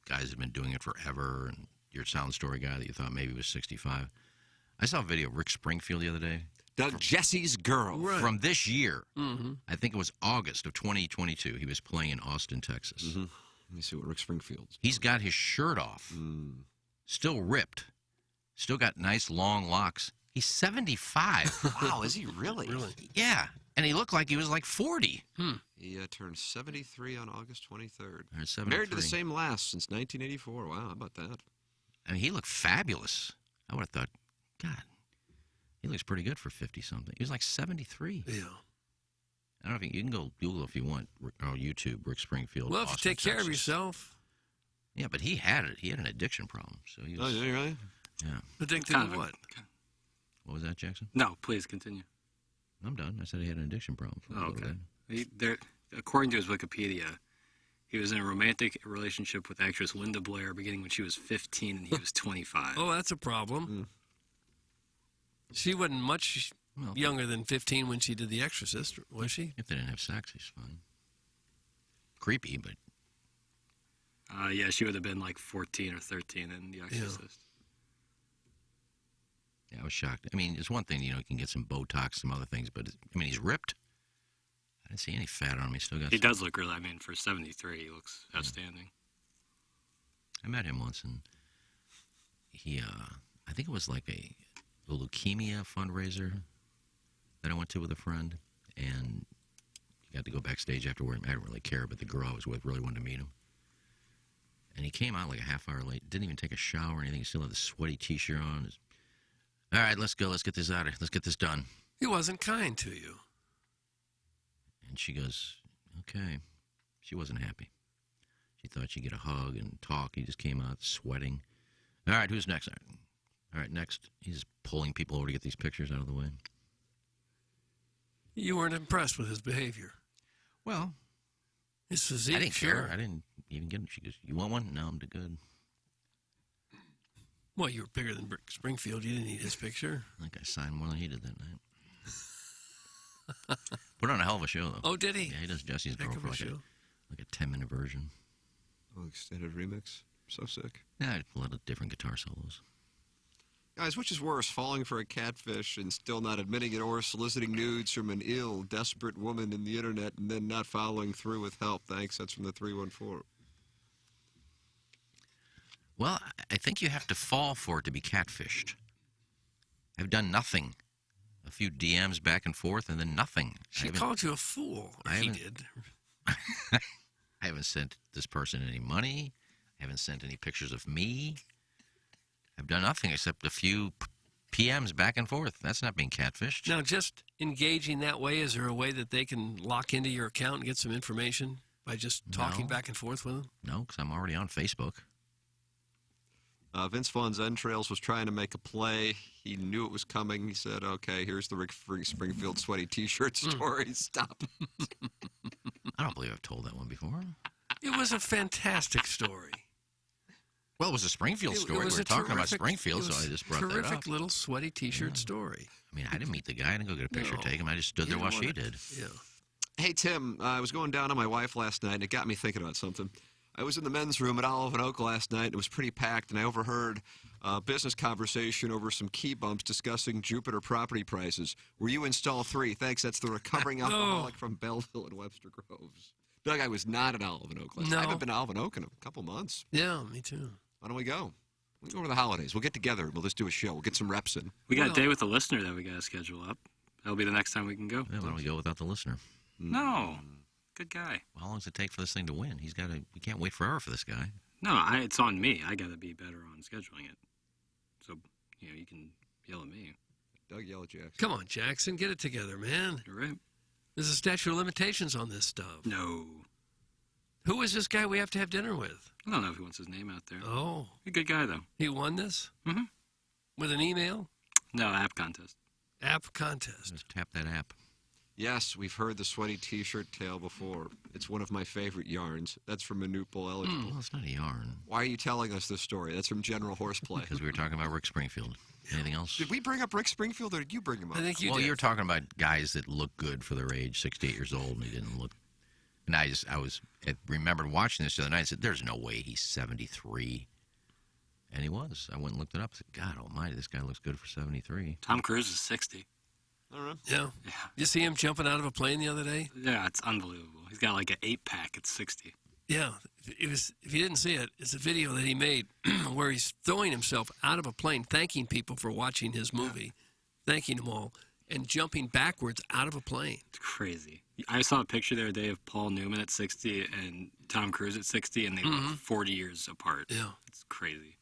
guys that have been doing it forever, and your Sound Story guy that you thought maybe was 65. I saw a video of Rick Springfield the other day. Doug Jesse's girl. Right. From this year. Mm-hmm. I think it was August of 2022. He was playing in Austin, Texas. Mm-hmm. Let me see what Rick Springfield's. He's got his shirt off. Still ripped. Still got nice long locks. He's 75. Wow, is he really? Really? Yeah. And he looked like he was like 40. He turned 73 on August 23rd. 73. Married to the same lass since 1984. Wow, how about that? I mean, he looked fabulous. I would have thought, God, he looks pretty good for 50-something. He was like 73. Yeah. I don't know if you can go Google if you want, or YouTube, Rick Springfield. Well, if Austin, you take care of Texas. yourself. Yeah, but he had it. He had an addiction problem. So he was, Oh, yeah, really? Yeah. Addicted to what? What was that, Jackson? No, please continue. I'm done. I said he had an addiction problem. For a little bit. According to his Wikipedia, he was in a romantic relationship with actress Linda Blair beginning when she was 15 and he was 25. Oh, that's a problem. She wasn't much younger than 15 when she did The Exorcist, was she? If they didn't have sex, he's fine. Creepy, but... Yeah, she would have been like 14 or 13 in The Exorcist. Yeah, I was shocked. I mean, it's one thing, he can get some Botox, some other things, but, he's ripped. I didn't see any fat on him. He still got... He does look really, for 73, he looks outstanding. I met him once, and he, I think it was like a leukemia fundraiser that I went to with a friend, and he got to go backstage afterward. I didn't really care, but the girl I was with really wanted to meet him. And he came out like a half hour late, didn't even take a shower or anything. He still had the sweaty T-shirt on. All right, let's go. Let's get this out of here. Let's get this done. He wasn't kind to you. And she goes, okay. She wasn't happy. She thought she'd get a hug and talk. He just came out sweating. All right, who's next? All right, next. He's pulling people over to get these pictures out of the way. You weren't impressed with his behavior. Well, his physique, I didn't care. I didn't even get him. She goes, you want one? No, I'm good. Well, you were bigger than Springfield. You didn't need his picture. I think I signed more than he did that night. Put on a hell of a show, though. Oh, did he? Yeah, he does Jesse's Girl for like a 10-minute version. Oh, extended remix. So sick. Yeah, a lot of different guitar solos. Guys, which is worse, falling for a catfish and still not admitting it, or soliciting nudes from an ill, desperate woman in the internet and then not following through with help? Thanks. That's from the 314. Well, I think you have to fall for it to be catfished. I've done nothing. A few DMs back and forth, and then nothing. She called you a fool. Or he did. I haven't sent this person any money. I haven't sent any pictures of me. I've done nothing except a few PMs back and forth. That's not being catfished. Now, just engaging that way, is there a way that they can lock into your account and get some information by just talking back and forth with them? No, because I'm already on Facebook. Vince Vaughn's Entrails was trying to make a play. He knew it was coming. He said, okay, here's the Rick Springfield sweaty T-shirt story. Stop. I don't believe I've told that one before. It was a fantastic story. Well, it was a Springfield story. We were talking about Springfield, so I just brought that up. Terrific little sweaty T-shirt story. I mean, I didn't meet the guy. I didn't go get a picture taken. I just stood there while she did. Yeah. Hey, Tim, I was going down on my wife last night, and it got me thinking about something. I was in the men's room at Olive and Oak last night. It was pretty packed, and I overheard a business conversation over some key bumps discussing Jupiter property prices. Were you in stall 3? Thanks. That's the recovering alcoholic from Belleville and Webster Groves. Doug, I was not at Olive and Oak last night. I haven't been to Olive and Oak in a couple months. Yeah, me too. Why don't we go? We go over the holidays. We'll get together. We'll just do a show. We'll get some reps in. We got a day with the listener that we got to schedule up. That'll be the next time we can go. Yeah, why don't we go without the listener? No. Good guy. Well, how long does it take for this thing to win? We can't wait forever for this guy. No, it's on me. I got to be better on scheduling it. So, you can yell at me. Doug, yell at Jackson. Come on, Jackson. Get it together, man. You're right. There's a statute of limitations on this stuff. No. Who is this guy we have to have dinner with? I don't know if he wants his name out there. Oh. A good guy, though. He won this? Mm-hmm. With an email? No, app contest. App contest. Just tap that app. Yes, we've heard the sweaty T-shirt tale before. It's one of my favorite yarns. That's from Manupal Eligible. Well, it's not a yarn. Why are you telling us this story? That's from General Horseplay. Because we were talking about Rick Springfield. Anything else? Did we bring up Rick Springfield, or did you bring him up? I think you Well, did. you were talking about guys that look good for their age, 68 years old, and he didn't look. And I remembered watching this the other night and said, there's no way he's 73. And he was. I went and looked it up. I said, God almighty, this guy looks good for 73. Tom Cruise is 60. All right. Yeah. You see him jumping out of a plane the other day? Yeah, it's unbelievable. He's got like an 8-pack at 60. Yeah. If you didn't see it, it's a video that he made where he's throwing himself out of a plane, thanking people for watching his movie, thanking them all, and jumping backwards out of a plane. It's crazy. I saw a picture the other day of Paul Newman at 60 and Tom Cruise at 60, and they look 40 years apart. Yeah. It's crazy.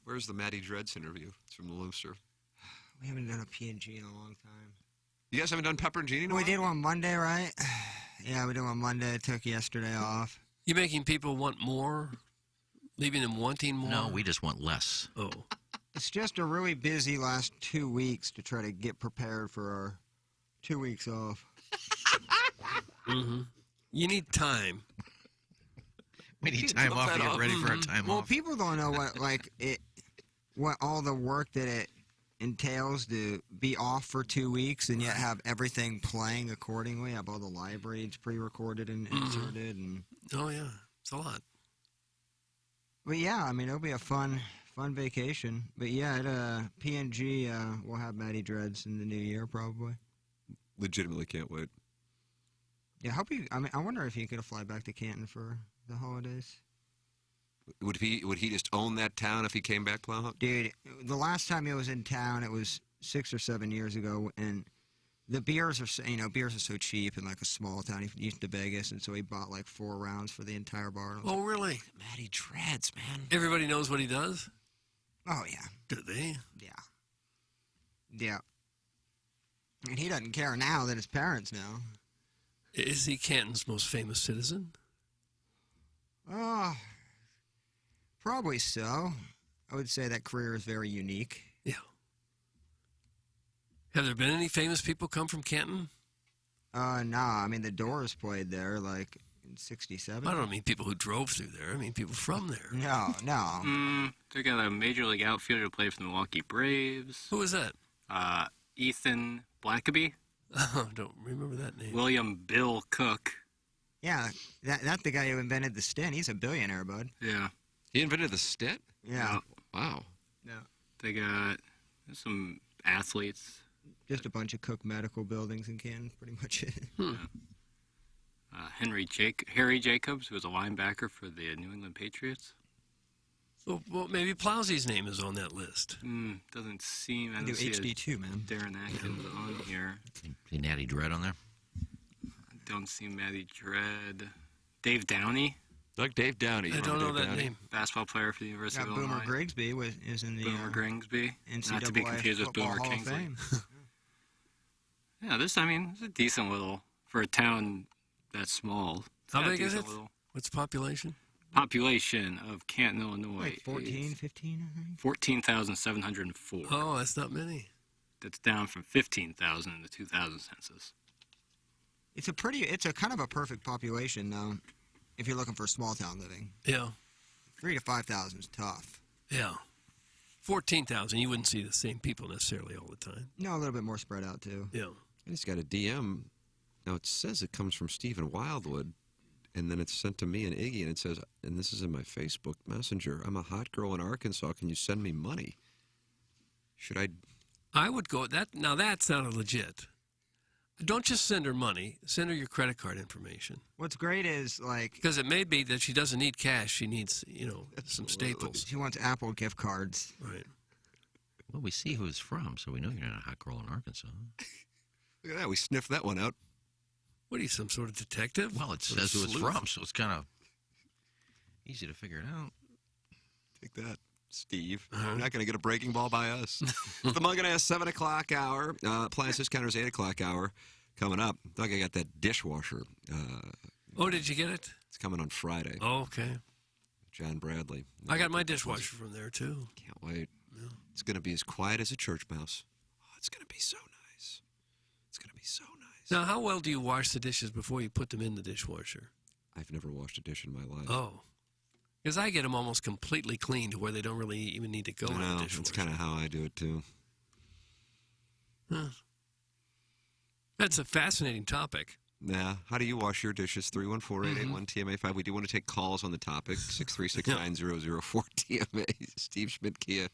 Where's the Matty Dreads interview? It's from the Looster. We haven't done a P&G in a long time. You guys haven't done Pepper and Genie in a We while? did one Monday, right? Yeah, we did one Monday. I took yesterday off. You making people want more? Leaving them wanting more? No, we just want less. Oh. It's just a really busy last 2 weeks to try to get prepared for our 2 weeks off. Mm-hmm. You need time. We need time off to get ready for our time Well, off. people don't know what all the work that it entails to be off for 2 weeks and yet have everything playing accordingly. Have all the libraries pre-recorded and inserted, and Oh yeah, it's a lot. but yeah, I mean it'll be a fun vacation. But yeah, at P&G we'll have Matty Dreads in the new year probably. Legitimately can't wait. Yeah, I wonder if he could fly back to Canton for the holidays. Would he just own that town if he came back, Plowhawk? Dude, the last time he was in town, it was 6 or 7 years ago, and the beers are so cheap in like a small town. He used to Vegas, and so he bought like 4 rounds for the entire bar. Oh, really? Matty Dreads, man. Everybody knows what he does? Oh, yeah. Do they? Yeah. Yeah. And he doesn't care now that his parents know. Is he Canton's most famous citizen? Oh, probably so. I would say that career is very unique. Yeah. Have there been any famous people come from Canton? Nah. I mean, the Doors played there, like, in 67. I don't mean people who drove through there. I mean people from there. No. They got a major league outfielder who played for the Milwaukee Braves. Who is that? Ethan Blackaby. Oh, don't remember that name. William Bill Cook. Yeah, that's the guy who invented the stint. He's a billionaire, bud. Yeah. He invented the stint? Yeah. Wow. Yeah. They got some athletes. Just a bunch of Cook Medical buildings in Canton, pretty much it. Yeah. Harry Jacobs, who was a linebacker for the New England Patriots. Well, maybe Plowsy's name is on that list. Doesn't seem. I Do don't see HD2, man. Darren Atkins on here. See Natty Dread on there? I don't see Matty Dread. Dave Downey. Like Dave Downey. I don't know that name. Basketball player for the University of Boomer Illinois. Grigsby is in the Boomer Grigsby. NCAA Not to be confused with Football Boomer Hall of Kingsley. Fame. Yeah, it's a decent little, for a town that small. How big is it? What's the population? Population of Canton, Illinois. Like 14, 15, I think. 14,704. Oh, that's not many. That's down from 15,000 in the 2000 census. It's a kind of a perfect population, though, if you're looking for small town living. Yeah. 3,000 to 5,000 is tough. Yeah. 14,000, you wouldn't see the same people necessarily all the time. No, a little bit more spread out, too. Yeah. I just got a DM. Now, it says it comes from Stephen Wildwood, and then it's sent to me and Iggy, and it says, and this is in my Facebook Messenger, I'm a hot girl in Arkansas. Can you send me money? Should I? I would go, now that sounded legit. Don't just send her money. Send her your credit card information. What's great is, like... Because it may be that she doesn't need cash. She needs, some staples. She wants Apple gift cards. Right. Well, we see who it's from, so we know you're not a hot girl in Arkansas. Look at that. We sniffed that one out. What are you, some sort of detective? Well, it says who it's from, so it's kind of easy to figure it out. Take that, Steve. You're not going to get a breaking ball by us. The Mug and Ass 7 o'clock hour. Appliance Discounters 8 o'clock hour coming up. Doug, I got that dishwasher Oh, did you get it? It's coming on Friday. Oh, okay. John Bradley. I got my dishwasher from there, too. Can't wait. Yeah. It's going to be as quiet as a church mouse. Oh, it's going to be so nice. It's going to be so nice. Now, how well do you wash the dishes before you put them in the dishwasher? I've never washed a dish in my life. Oh. Because I get them almost completely clean to where they don't really even need to go in the dishwasher. That's kind of how I do it, too. Huh. That's a fascinating topic. Yeah. How do you wash your dishes? 314-881-TMA5. We do want to take calls on the topic. 636-9004-TMA. Steve Schmidt, Kia,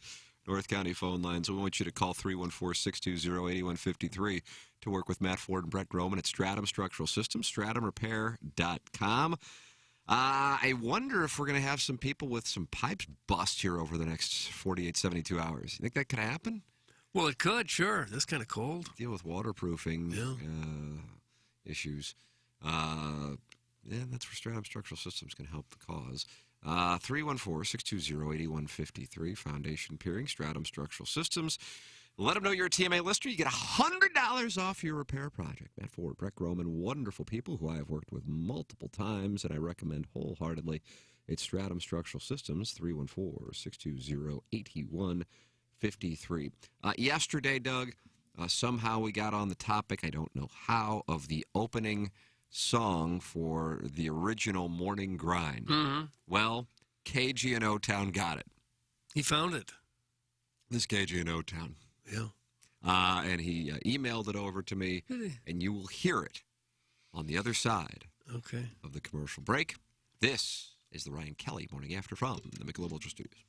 North County phone lines. We want you to call 314-620-8153 to work with Matt Ford and Brett Groman at Stratum Structural Systems, stratumrepair.com. I wonder if we're going to have some people with some pipes bust here over the next 48, 72 hours. You think that could happen? Well, it could, sure. That's kind of cold. Deal with waterproofing issues. That's where Stratum Structural Systems can help the cause. 314-620-8153, Foundation Peering, Stratum Structural Systems. Let them know you're a TMA listener. You get $100 off your repair project. Matt Ford, Brett Groman, wonderful people who I have worked with multiple times, and I recommend wholeheartedly. It's Stratum Structural Systems, 314-620-8153. Yesterday, Doug, somehow we got on the topic, I don't know how, of the opening song for the original Morning Grind. Mm-hmm. Well, KG in O-Town got it. He found it. This KG in O-Town. Yeah. And he emailed it over to me, and you will hear it on the other side of the commercial break. This is the Ryan Kelly Morning After from the Michelob Ultra Studios.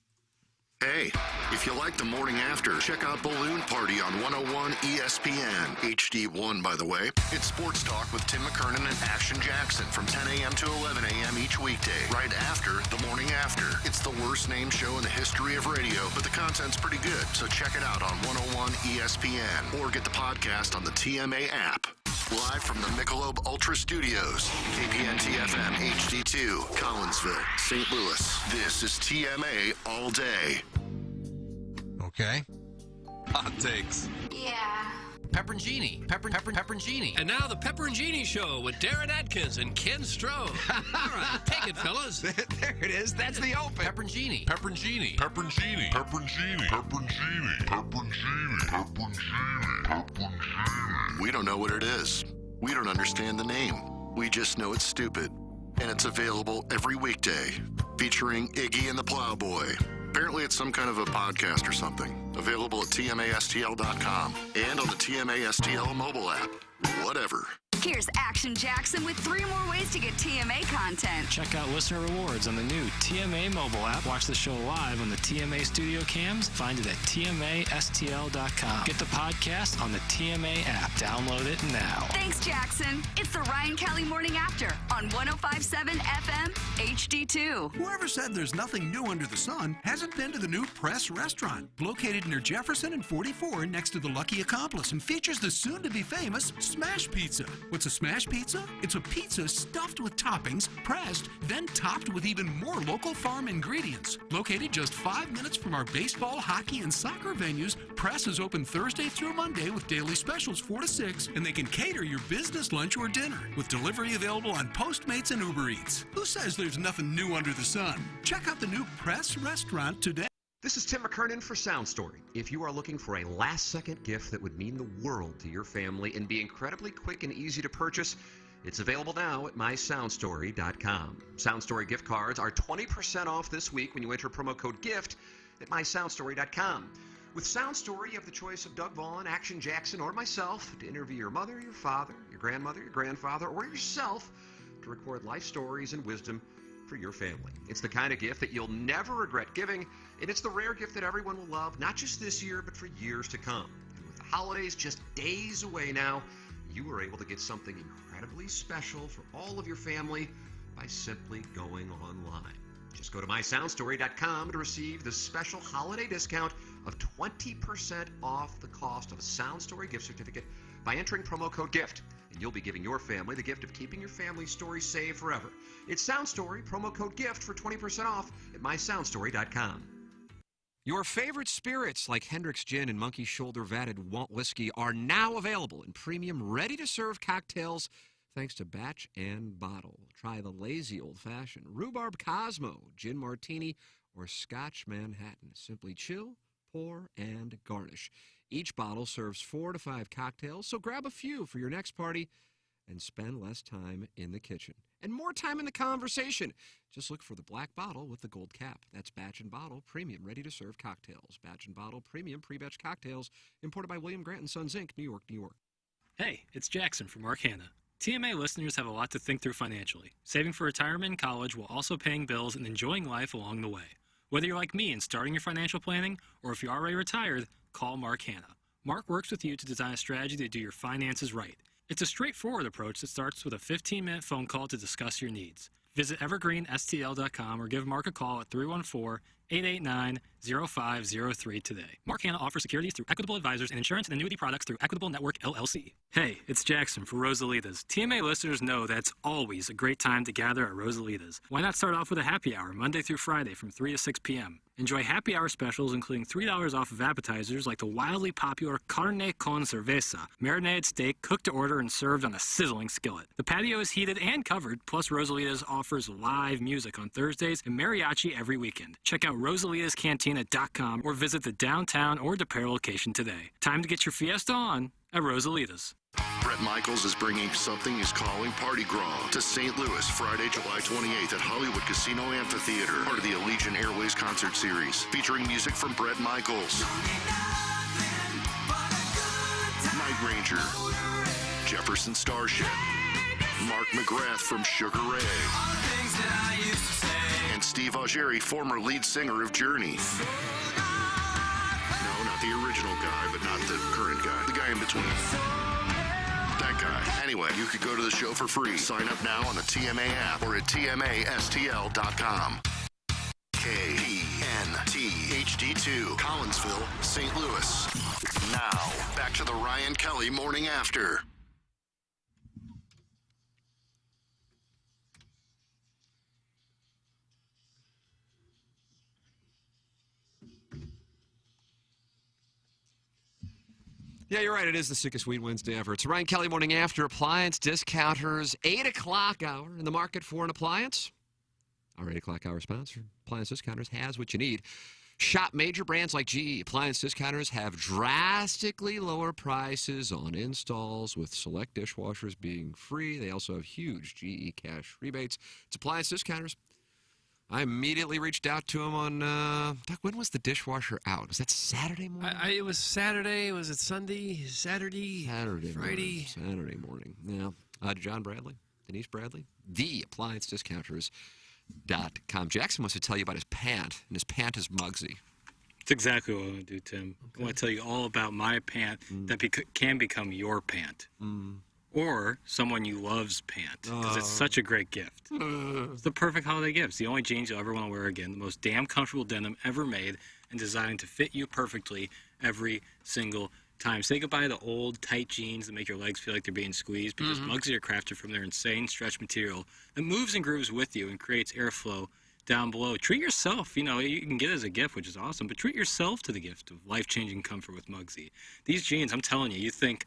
Hey, if you like the morning after, check out Balloon Party on 101 ESPN. HD1, by the way. It's sports talk with Tim McKernan and Action Jackson from 10 a.m. to 11 a.m. each weekday, right after the morning after. It's the worst named show in the history of radio, but the content's pretty good, so check it out on 101 ESPN or get the podcast on the TMA app. Live from the Michelob Ultra Studios, KPNT-FM HD2, Collinsville, St. Louis. This is TMA All Day. Okay. Hot takes. Yeah. Pepperoncini. Pepperoncini. And now the Pepperoncini Show with Darren Atkins and Ken Stroh. All right, take it, fellas. There it is. That's the open. Pepperoncini. Pepperoncini. Pepperoncini. Pepperoncini. Pepperoncini. Pepperoncini. Pepperoncini. Pepperoncini. We don't know what it is. We don't understand the name. We just know it's stupid. And it's available every weekday, featuring Iggy and the Plowboy. Apparently it's some kind of a podcast or something. Available at TMASTL.com and on the TMASTL mobile app. Whatever. Here's Action Jackson with 3 more ways to get TMA content. Check out listener rewards on the new TMA mobile app. Watch the show live on the TMA studio cams. Find it at TMASTL.com. Get the podcast on the TMA app. Download it now. Thanks, Jackson. It's the Ryan Kelly Morning After on 105.7 FM HD2. Whoever said there's nothing new under the sun hasn't been to the new Press restaurant, located near Jefferson and 44 next to the Lucky Accomplice, and features the soon-to-be-famous Smash Pizza. What's a smash pizza? It's a pizza stuffed with toppings, pressed, then topped with even more local farm ingredients. Located just 5 minutes from our baseball, hockey, and soccer venues, Press is open Thursday through Monday with daily specials 4 to 6, and they can cater your business lunch or dinner, with delivery available on Postmates and Uber Eats. Who says there's nothing new under the sun? Check out the new Press restaurant today. This is Tim McKernan for Sound Story. If you are looking for a last-second gift that would mean the world to your family and be incredibly quick and easy to purchase, it's available now at mysoundstory.com. Sound Story gift cards are 20% off this week when you enter promo code GIFT at mysoundstory.com. With Sound Story, you have the choice of Doug Vaughn, Action Jackson, or myself to interview your mother, your father, your grandmother, your grandfather, or yourself to record life stories and wisdom for your family. It's the kind of gift that you'll never regret giving, and it's the rare gift that everyone will love, not just this year, but for years to come. And with the holidays just days away now, you are able to get something incredibly special for all of your family by simply going online. Just go to mysoundstory.com to receive the special holiday discount of 20% off the cost of a Sound Story gift certificate by entering promo code GIFT. And you'll be giving your family the gift of keeping your family's story saved forever. It's Sound Story, promo code GIFT for 20% off at mysoundstory.com. Your favorite spirits like Hendrick's Gin and Monkey Shoulder Vatted Walt Whiskey are now available in premium, ready-to-serve cocktails thanks to Batch and Bottle. Try the lazy old-fashioned, rhubarb Cosmo, gin martini, or Scotch Manhattan. Simply chill, pour, and garnish. Each bottle serves 4 to 5 cocktails, so grab a few for your next party and spend less time in the kitchen and more time in the conversation. Just look for the black bottle with the gold cap. That's Batch and Bottle Premium Ready-to-Serve Cocktails. Batch and Bottle Premium Pre-Batch Cocktails, imported by William Grant & Sons, Inc., New York, New York. Hey, it's Jackson from Mark Hanna. TMA listeners have a lot to think through financially. Saving for retirement and college while also paying bills and enjoying life along the way. Whether you're like me and starting your financial planning, or if you're already retired, call Mark Hanna. Mark works with you to design a strategy to do your finances right. It's a straightforward approach that starts with a 15-minute phone call to discuss your needs. Visit evergreenstl.com or give Mark a call at 314-889-0503 today. Mark Hanna offers securities through Equitable Advisors and insurance and annuity products through Equitable Network, LLC. Hey, it's Jackson for Rosalita's. TMA listeners know that's always a great time to gather at Rosalita's. Why not start off with a happy hour Monday through Friday from 3 to 6 p.m.? Enjoy happy hour specials including $3 off of appetizers like the wildly popular carne con cerveza, marinated steak cooked to order and served on a sizzling skillet. The patio is heated and covered, plus Rosalita's offers live music on Thursdays and mariachi every weekend. Check out rosalitascantina.com or visit the downtown or DePere location today. Time to get your fiesta on at Rosalita's. Bret Michaels is bringing Something Is Calling Party Gras to St. Louis Friday, July 28th at Hollywood Casino Amphitheater, part of the Allegiant Airways concert series, featuring music from Bret Michaels, Night Ranger, Jefferson Starship, Mark McGrath from Sugar Ray, and Steve Augeri, former lead singer of Journey. No, not the original guy, but not the current guy. The guy in between. That guy. Anyway, you could go to the show for free. Sign up now on the TMA app or at TMASTL.com. KPNT HD2, Collinsville, St. Louis. Now, back to the Ryan Kelly Morning After. Yeah, you're right. It is the sickest weed Wednesday ever. It's Ryan Kelly Morning After. Appliance Discounters, 8 o'clock hour in the market for an appliance. Our 8 o'clock hour sponsor, Appliance Discounters, has what you need. Shop major brands like GE. Appliance Discounters have drastically lower prices on installs, with select dishwashers being free. They also have huge GE cash rebates. It's Appliance Discounters. I immediately reached out to him on, Doug, when was the dishwasher out? Was that Saturday morning? It was Saturday. Was it Sunday? Saturday? Saturday Friday? Saturday morning. Yeah. John Bradley, Denise Bradley, theappliancediscounters.com. Jackson wants to tell you about his pant, and his pant is Muggsy. That's exactly what I want to do, Tim. Okay. I want to tell you all about my pant that can become your pant. Or someone you love's pant, because it's such a great gift. It's the perfect holiday gift. It's the only jeans you'll ever want to wear again. The most damn comfortable denim ever made and designed to fit you perfectly every single time. Say goodbye to old, tight jeans that make your legs feel like they're being squeezed, because Muggsy are crafted from their insane stretch material that moves and grooves with you and creates airflow down below. Treat yourself. You know, you can get it as a gift, which is awesome, but treat yourself to the gift of life-changing comfort with Muggsy. These jeans, I'm telling you, you think,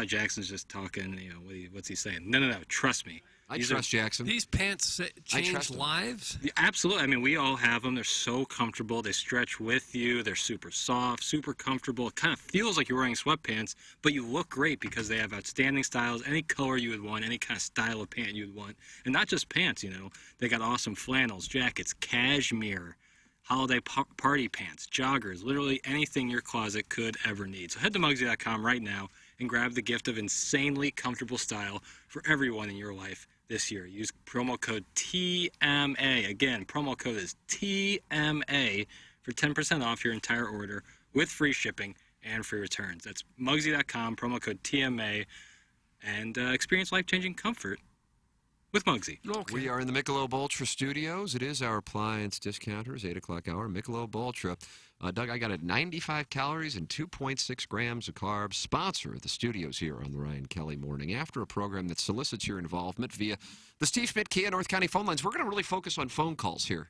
Jackson's just talking, you know, what's he saying? No, trust me. I trust Jackson. These pants change lives? Yeah, absolutely. I mean, we all have them. They're so comfortable. They stretch with you. They're super soft, super comfortable. It kind of feels like you're wearing sweatpants, but you look great because they have outstanding styles, any color you would want, any kind of style of pant you would want. And not just pants, you know. They got awesome flannels, jackets, cashmere, holiday party pants, joggers, literally anything your closet could ever need. So head to Muggsy.com right now and grab the gift of insanely comfortable style for everyone in your life this year. Use promo code TMA. Again, promo code is TMA for 10% off your entire order with free shipping and free returns. That's Muggsy.com, promo code TMA, and experience life-changing comfort with Muggsy. Okay. We are in the Michelob Ultra studios. It is our Appliance Discounters, 8 o'clock hour, Michelob Ultra. Doug, I got it 95 calories and 2.6 grams of carbs. Sponsor of the studios here on the Ryan Kelly Morning After, a program that solicits your involvement via the Steve Schmidt Kia North County phone lines. We're going to really focus on phone calls here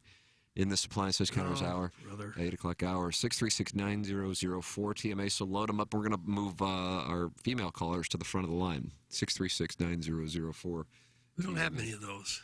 in this appliance discounters hour. Brother. 8 o'clock hour. 636-9004 TMA. So load them up. We're going to move our female callers to the front of the line. 636-9004. We don't have many of those.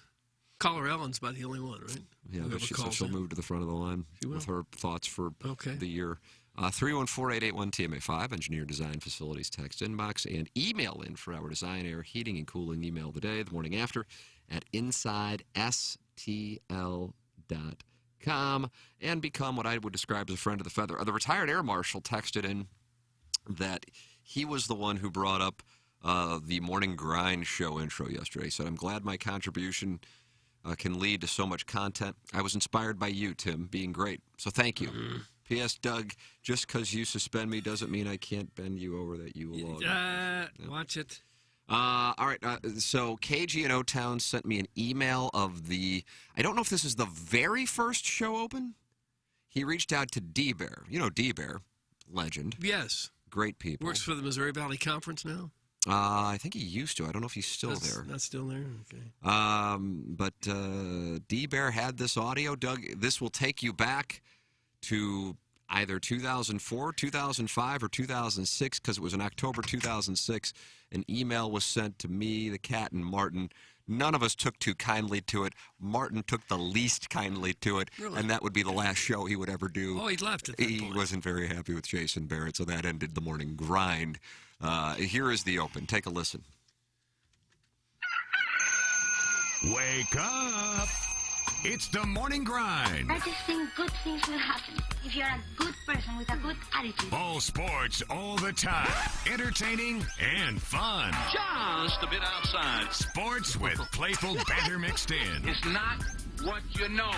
Caller Ellen's about the only one, right? Yeah, but she'll move to the front of the line with her thoughts for the year. 314-881-TMA5, engineer design facilities text inbox, and email in for our design, air, heating, and cooling email the day, the morning after, at insidestl.com, and become what I would describe as a friend of the feather. The retired air marshal texted in that he was the one who brought up the Morning Grind show intro yesterday. He said, I'm glad my contribution can lead to so much content. I was inspired by you, Tim, being great. So thank you. P.S. Doug, just because you suspend me doesn't mean I can't bend you over that you will. Watch it. All right. So KG in O-Town sent me an email of I don't know if this is the very first show open. He reached out to D-Bear. You know D-Bear, legend. Yes. Great people. Works for the Missouri Valley Conference now? I think he used to. I don't know if he's still there. Not still there? Okay. But D-Bear had this audio. Doug, this will take you back to either 2004, 2005, or 2006, because it was in October 2006. An email was sent to me, the cat, and Martin. None of us took too kindly to it. Martin took the least kindly to it, and that would be the last show he would ever do. Oh, he'd left at that He point. wasn't very happy with Jason Barrett, so that ended the morning grind. Here is the open. Take a listen. Wake up! It's the morning grind. I just think good things will happen if you're a good person with a good attitude. All sports, all the time. Entertaining and fun. Just a bit outside. Sports with playful banter mixed in. It's not what you know.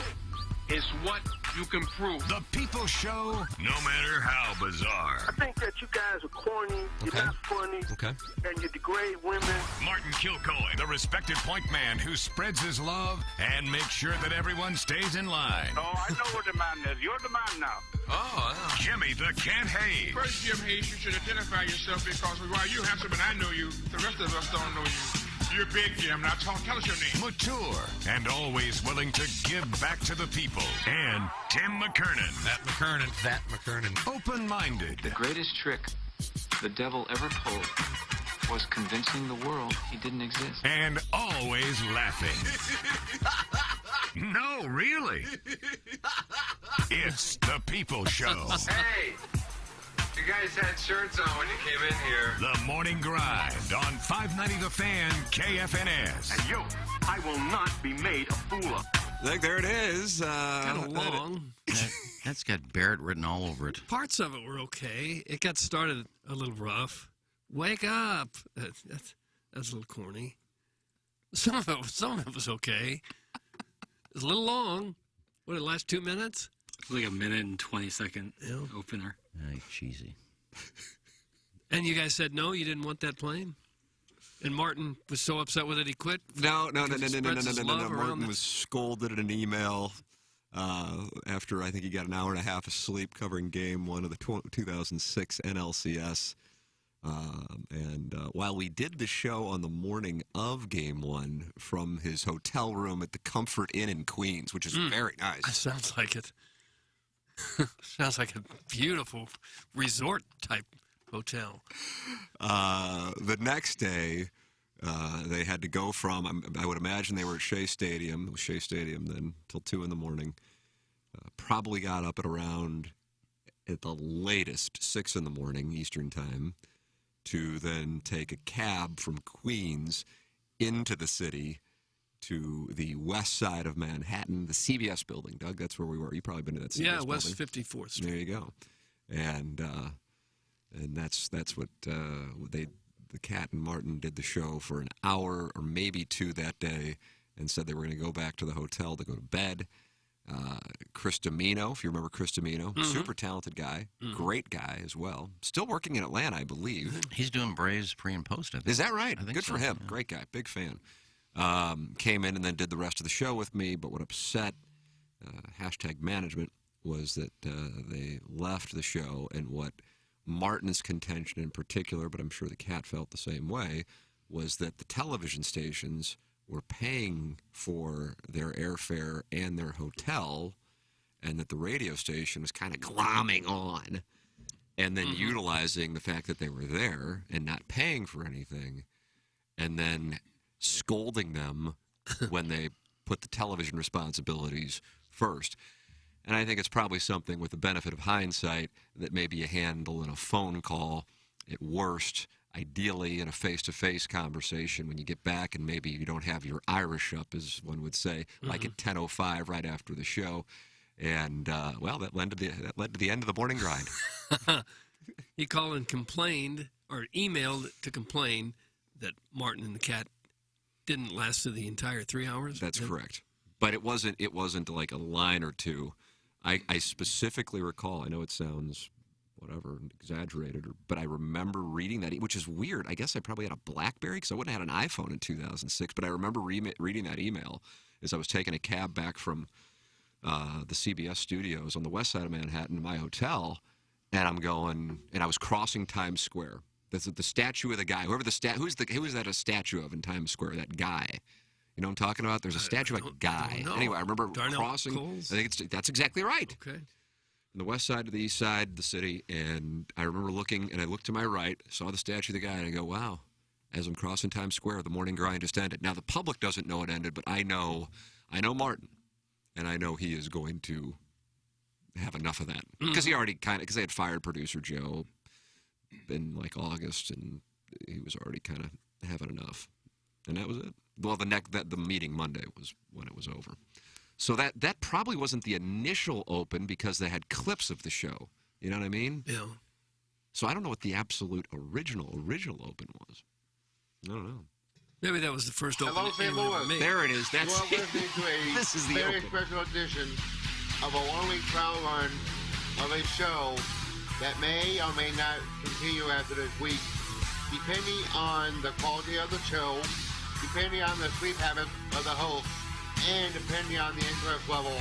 It's what you can prove. The People Show, no matter how bizarre. I think that you guys are corny, you're not funny, and you degrade women. Martin Kilcoy, the respected point man who spreads his love and makes sure that everyone stays in line. Oh, I know what the man is. You're the man now. Oh, Jimmy the Cat Hayes. First, Jim Hayes, you should identify yourself because while you handsome and I know you, the rest of us don't know you. You're big, Jim. Now tell us your name. Mature and always willing to give back to the people. And Tim McKernan. That McKernan. Open-minded. The greatest trick the devil ever pulled was convincing the world he didn't exist. And always laughing. No, really. It's the People Show. Hey! You guys had shirts on when you came in here. The Morning Grind on 590 The Fan, KFNS. And I will not be made a fool of. There it is. Kind of long. That's got Barrett written all over it. Parts of it were okay. It got started a little rough. Wake up. That's a little corny. Some of it was okay. It was a little long. What, did it last 2 minutes? It's like a minute and 20-second opener. Cheesy. And you guys said no, you didn't want that playing? And Martin was so upset with it he quit? No. Martin was scolded in an email after I think he got an hour and a half of sleep covering Game 1 of the 2006 NLCS. And while we did the show on the morning of Game 1 from his hotel room at the Comfort Inn in Queens, which is very nice. That sounds like it. Sounds like a beautiful resort-type hotel. The next day, they had to go from, I would imagine they were at Shea Stadium. It was Shea Stadium then, till 2 in the morning. Probably got up at around, at the latest, 6 in the morning Eastern Time, to then take a cab from Queens into the city to the west side of Manhattan, the CBS building. Doug, that's where we were. You've probably been to that CBS building. Yeah, West 54th Street. There you go. And that's what the Cat and Martin did the show for an hour or maybe 2 that day, and said they were going to go back to the hotel to go to bed. Chris Domino, if you remember Chris Domino, super talented guy, great guy as well. Still working in Atlanta, I believe. He's doing Braves pre and post, I think. Is that right? I think Good so, for him. yeah. Great guy. Big fan. Came in and then did the rest of the show with me, but what upset #management was that they left the show, and what Martin's contention in particular, but I'm sure the Cat felt the same way, was that the television stations were paying for their airfare and their hotel, and that the radio station was kind of glomming on, and then utilizing the fact that they were there and not paying for anything, and then scolding them when they put the television responsibilities first. And I think it's probably something with the benefit of hindsight that maybe you handle in a phone call at worst, ideally in a face-to-face conversation when you get back and maybe you don't have your Irish up, as one would say, like at 10:05 right after the show. And, well, that led to the end of the morning grind. He called and complained, or emailed to complain, that Martin and the cat didn't last through the entire 3 hours? That's correct. But it wasn't like a line or two. I specifically recall, I know it sounds whatever, exaggerated, but I remember reading that, which is weird. I guess I probably had a BlackBerry because I wouldn't have had an iPhone in 2006, but I remember reading that email as I was taking a cab back from the CBS studios on the west side of Manhattan to my hotel, and I'm going, and I was crossing Times Square. The statue of the guy, who is that a statue of in Times Square? That guy. You know what I'm talking about? There's a statue of a guy. Anyway, I remember crossing. Coles? I think that's exactly right. Okay. On the west side to the east side of the city, and I remember looking, and I looked to my right, saw the statue of the guy, and I go, wow. As I'm crossing Times Square, the morning grind just ended. Now, the public doesn't know it ended, but I know Martin, and I know he is going to have enough of that. Because they had fired producer Joe in like August, and he was already kind of having enough. And that was it. Well, the meeting Monday was when it was over. So that probably wasn't the initial open because they had clips of the show. You know what I mean? Yeah. So I don't know what the absolute original open was. I don't know. Maybe that was the first open. Hello, St. Louis. There it is. That's You're listening to a This is the very open. special edition of a one-week trial run of a show that may or may not continue after this week, depending on the quality of the show, depending on the sleep habits of the host, and depending on the interest level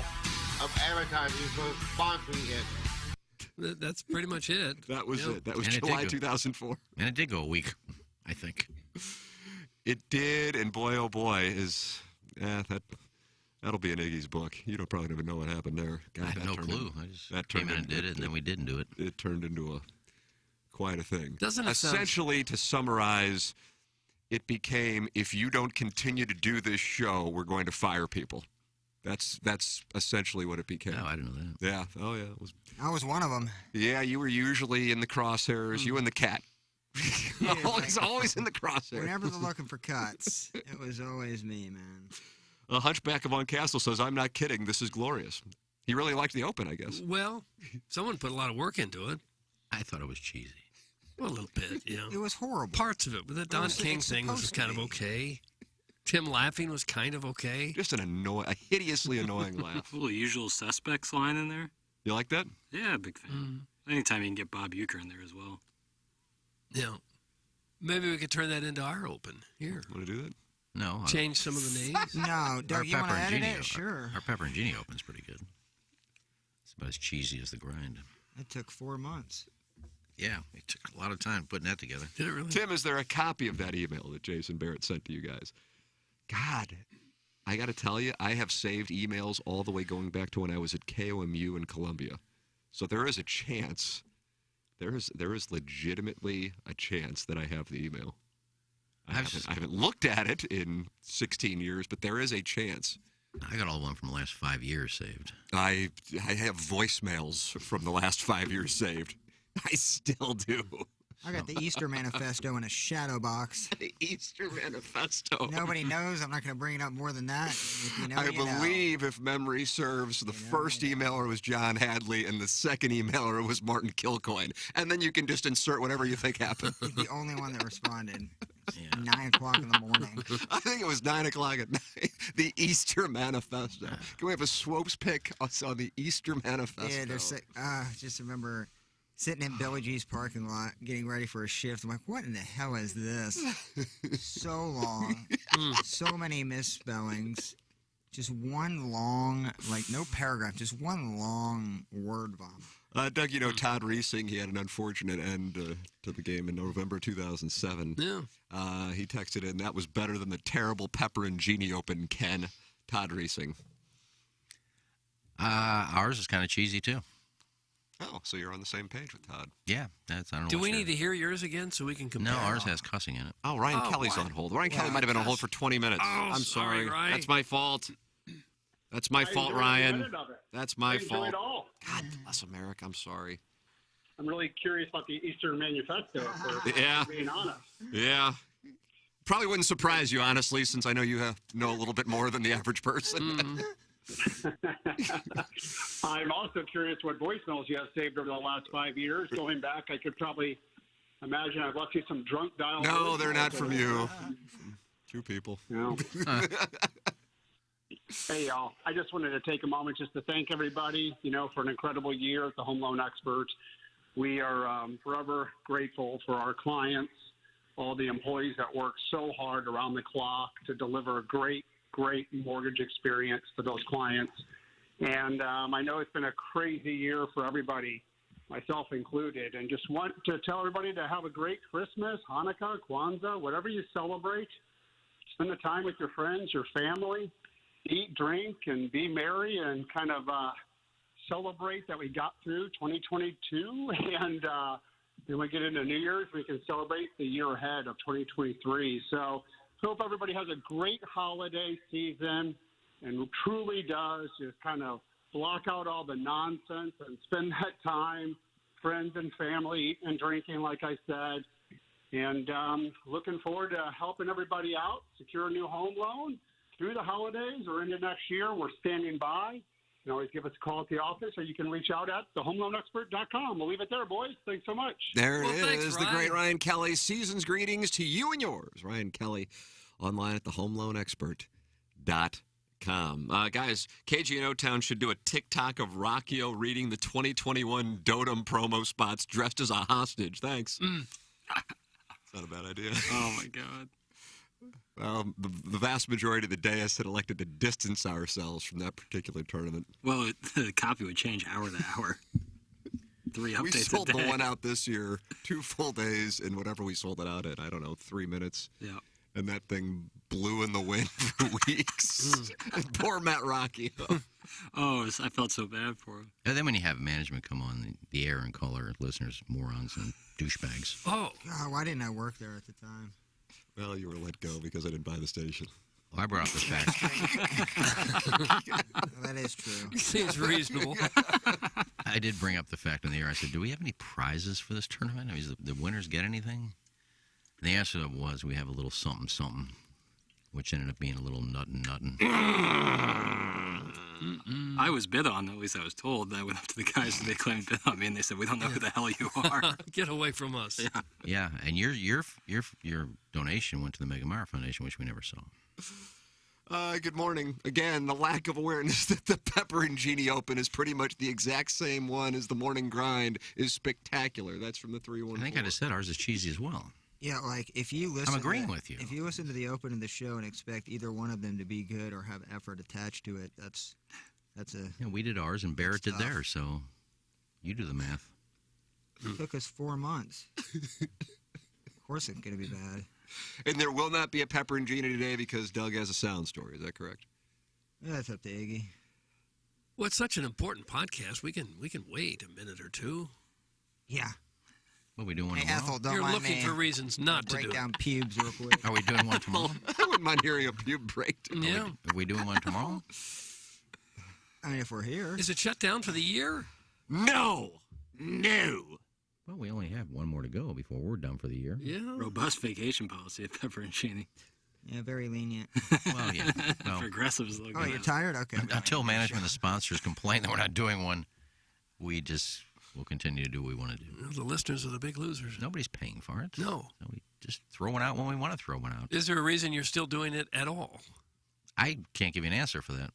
of advertising for sponsoring it. That's pretty much it. That was it. That was And it did July go- 2004. And it did go a week, I think. It did, and boy, oh boy, that'll be in Iggy's book. You don't probably even know what happened there. God, I have no clue. I just came in and did it, and then we didn't do it. It turned into quite a thing. Doesn't it Essentially, to summarize, it became, if you don't continue to do this show, we're going to fire people. That's essentially what it became. No, I didn't know that. Yeah. Oh, yeah. I was one of them. Yeah, you were usually in the crosshairs. You and the cat. Always in the crosshairs. Whenever they're looking for cuts, it was always me, man. A Hunchback of Von Castle says, I'm not kidding. This is glorious. He really liked the open, I guess. Well, someone put a lot of work into it. I thought it was cheesy. Well, a little bit, yeah. It was horrible. Parts of it, but the Don King thing was kind of okay. Tim laughing was kind of okay. Just a hideously annoying laugh. A little Usual Suspects line in there. You like that? Yeah, big fan. Anytime you can get Bob Uecker in there as well. Yeah. Maybe we could turn that into our open here. Want to do that? No. Change some of the names? No, Doug, you want to edit it? Sure. Our Pepper and Genie open's pretty good. It's about as cheesy as the grind. It took 4 months. Yeah, it took a lot of time putting that together. Did it really? Tim, is there a copy of that email that Jason Barrett sent to you guys? God, I got to tell you, I have saved emails all the way going back to when I was at KOMU in Columbia. So there is a chance, there is legitimately a chance that I have the email. I haven't looked at it in 16 years, but there is a chance. I got all one from the last 5 years saved. I have voicemails from the last 5 years saved. I still do. I got the Easter Manifesto in a shadow box. The Easter Manifesto. Nobody knows. I'm not going to bring it up more than that. If you know, I you know. believe, if memory serves, the first emailer was John Hadley and the second emailer was Martin Kilcoyne. And then you can just insert whatever you think happened. He's the only one that responded. 9 o'clock in the morning. I think it was 9 o'clock at night. The Easter Manifesto. Can we have a Swopes pick on the Easter Manifesto? Yeah, there's just remember sitting in Billy G's parking lot, getting ready for a shift. I'm like, what in the hell is this? So long. So many misspellings. Just one long, like no paragraph, just one long word bomb. Doug, you know Todd Reesing, he had an unfortunate end to the game in November 2007. Yeah. He texted in, that was better than the terrible Pepper and Genie Open, Ken. Todd Reesing. Ours is kind of cheesy, too. Oh, so you're on the same page with Todd. Yeah, that's, I don't know. Do we need to hear yours again so we can compare? No, ours has cussing in it. Oh, Ryan Kelly's on hold. Ryan Kelly might have been on hold for 20 minutes. Oh, I'm sorry. Ryan. That's my fault. That's my fault, Ryan. That's my fault. God bless America. I'm sorry. I'm really curious about the Eastern Manifesto, for being honest. Yeah. Probably wouldn't surprise you, honestly, since I know you know a little bit more than the average person. I'm also curious what voicemails you have saved over the last 5 years. Going back, I could probably imagine I've left you some drunk dial. No, they're not from you. Two people. No. Hey, y'all. I just wanted to take a moment just to thank everybody, for an incredible year at the Home Loan Experts. We are forever grateful for our clients, all the employees that work so hard around the clock to deliver a great mortgage experience for those clients. And I know it's been a crazy year for everybody, myself included, and just want to tell everybody to have a great Christmas, Hanukkah, Kwanzaa, whatever you celebrate. Spend the time with your friends, your family, eat, drink, and be merry, and kind of celebrate that we got through 2022. And then we get into New Year's, we can celebrate the year ahead of 2023. So hope everybody has a great holiday season and truly does just kind of block out all the nonsense and spend that time, friends and family, eating and drinking, like I said. And looking forward to helping everybody out, secure a new home loan through the holidays or into next year. We're standing by. You can always give us a call at the office, or you can reach out at thehomeloanexpert.com. We'll leave it there, boys. Thanks so much. There it is, thanks, the great Ryan Kelly. Season's greetings to you and yours. Ryan Kelly online at thehomeloanexpert.com. Guys, KG in O-Town should do a TikTok of Rockio reading the 2021 Dotem promo spots dressed as a hostage. Thanks. It's not a bad idea. Oh, my God. The vast majority of the dais had elected to distance ourselves from that particular tournament. Well, the copy would change hour to hour. 3 updates We sold a day. the one out this year, 2 full days, and whatever we sold it out at, 3 minutes. Yeah. And that thing blew in the wind for weeks. Poor Matt Rocky. Oh, I felt so bad for him. And then when you have management come on the air and call our listeners morons and douchebags. Oh. God, why didn't I work there at the time? Well, you were let go because I didn't buy the station. Well, I brought up the fact. That is true. Seems reasonable. I did bring up the fact on the air. I said, do we have any prizes for this tournament? I mean, the winners get anything? And the answer was, we have a little something, something, which ended up being a little nuttin'. I was bid on, at least I was told. I went up to the guys and they claimed bid on me, and they said, we don't know who the hell you are. Get away from us. Yeah. Yeah, and your donation went to the Mega Mara Foundation, which we never saw. Good morning. Again, the lack of awareness that the Pepper and Genie Open is pretty much the exact same one as the Morning Grind is spectacular. That's from the 314. I think I just said ours is cheesy as well. Yeah, like if you listen. I'm agreeing with you. If you listen to the open of the show and expect either one of them to be good or have effort attached to it, that's a. Yeah, we did ours and Barrett did theirs, so you do the math. It took us 4 months. Of course, it's going to be bad. And there will not be a Pepper and Genie today because Doug has a sound story. Is that correct? Yeah, that's up to Iggy. Well, it's such an important podcast. We can wait a minute or two. Yeah. What are we doing Hey, tomorrow? Ethel, don't You're mind looking me. for reasons not to break do it. down pubes real quick. Are we doing one tomorrow? I wouldn't mind hearing a pube break. Yeah. Are we doing one tomorrow? I mean, if we're here. Is it shut down for the year? No. Well, we only have one more to go before we're done for the year. Yeah. Robust vacation policy at Pepper and Genie. Yeah, very lenient. Well, yeah. Well, Progressives look Oh, good. you're tired? Okay. until management and the sponsors complain that we're not doing one, we'll continue to do what we want to do. The listeners are the big losers. Nobody's paying for it. No. We just throw one out when we want to throw one out. Is there a reason you're still doing it at all? I can't give you an answer for that.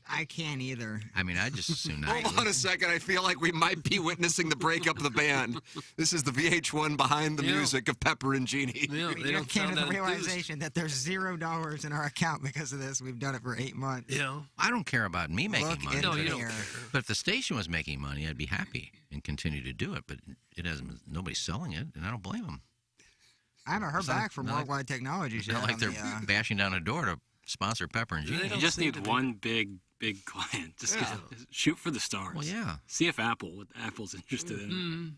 I can't either. I mean, I just assume not. Hold on a second. I feel like we might be witnessing the breakup of the band. This is the VH1 behind the music of Pepper and Genie. Yeah, We just came to the realization that there's $0 in our account because of this. We've done it for 8 months. Yeah. I don't care about me making Look money. into No, you the don't mirror. care. But if the station was making money, I'd be happy and continue to do it. But it hasn't. Nobody's selling it, and I don't blame them. I haven't heard It's not- back from not like- Worldwide Technologies It's yet. not like on they're the, bashing down a door to sponsor Pepper and Genie. You just need one big client. Just shoot for the stars. Well, yeah. See if Apple's interested in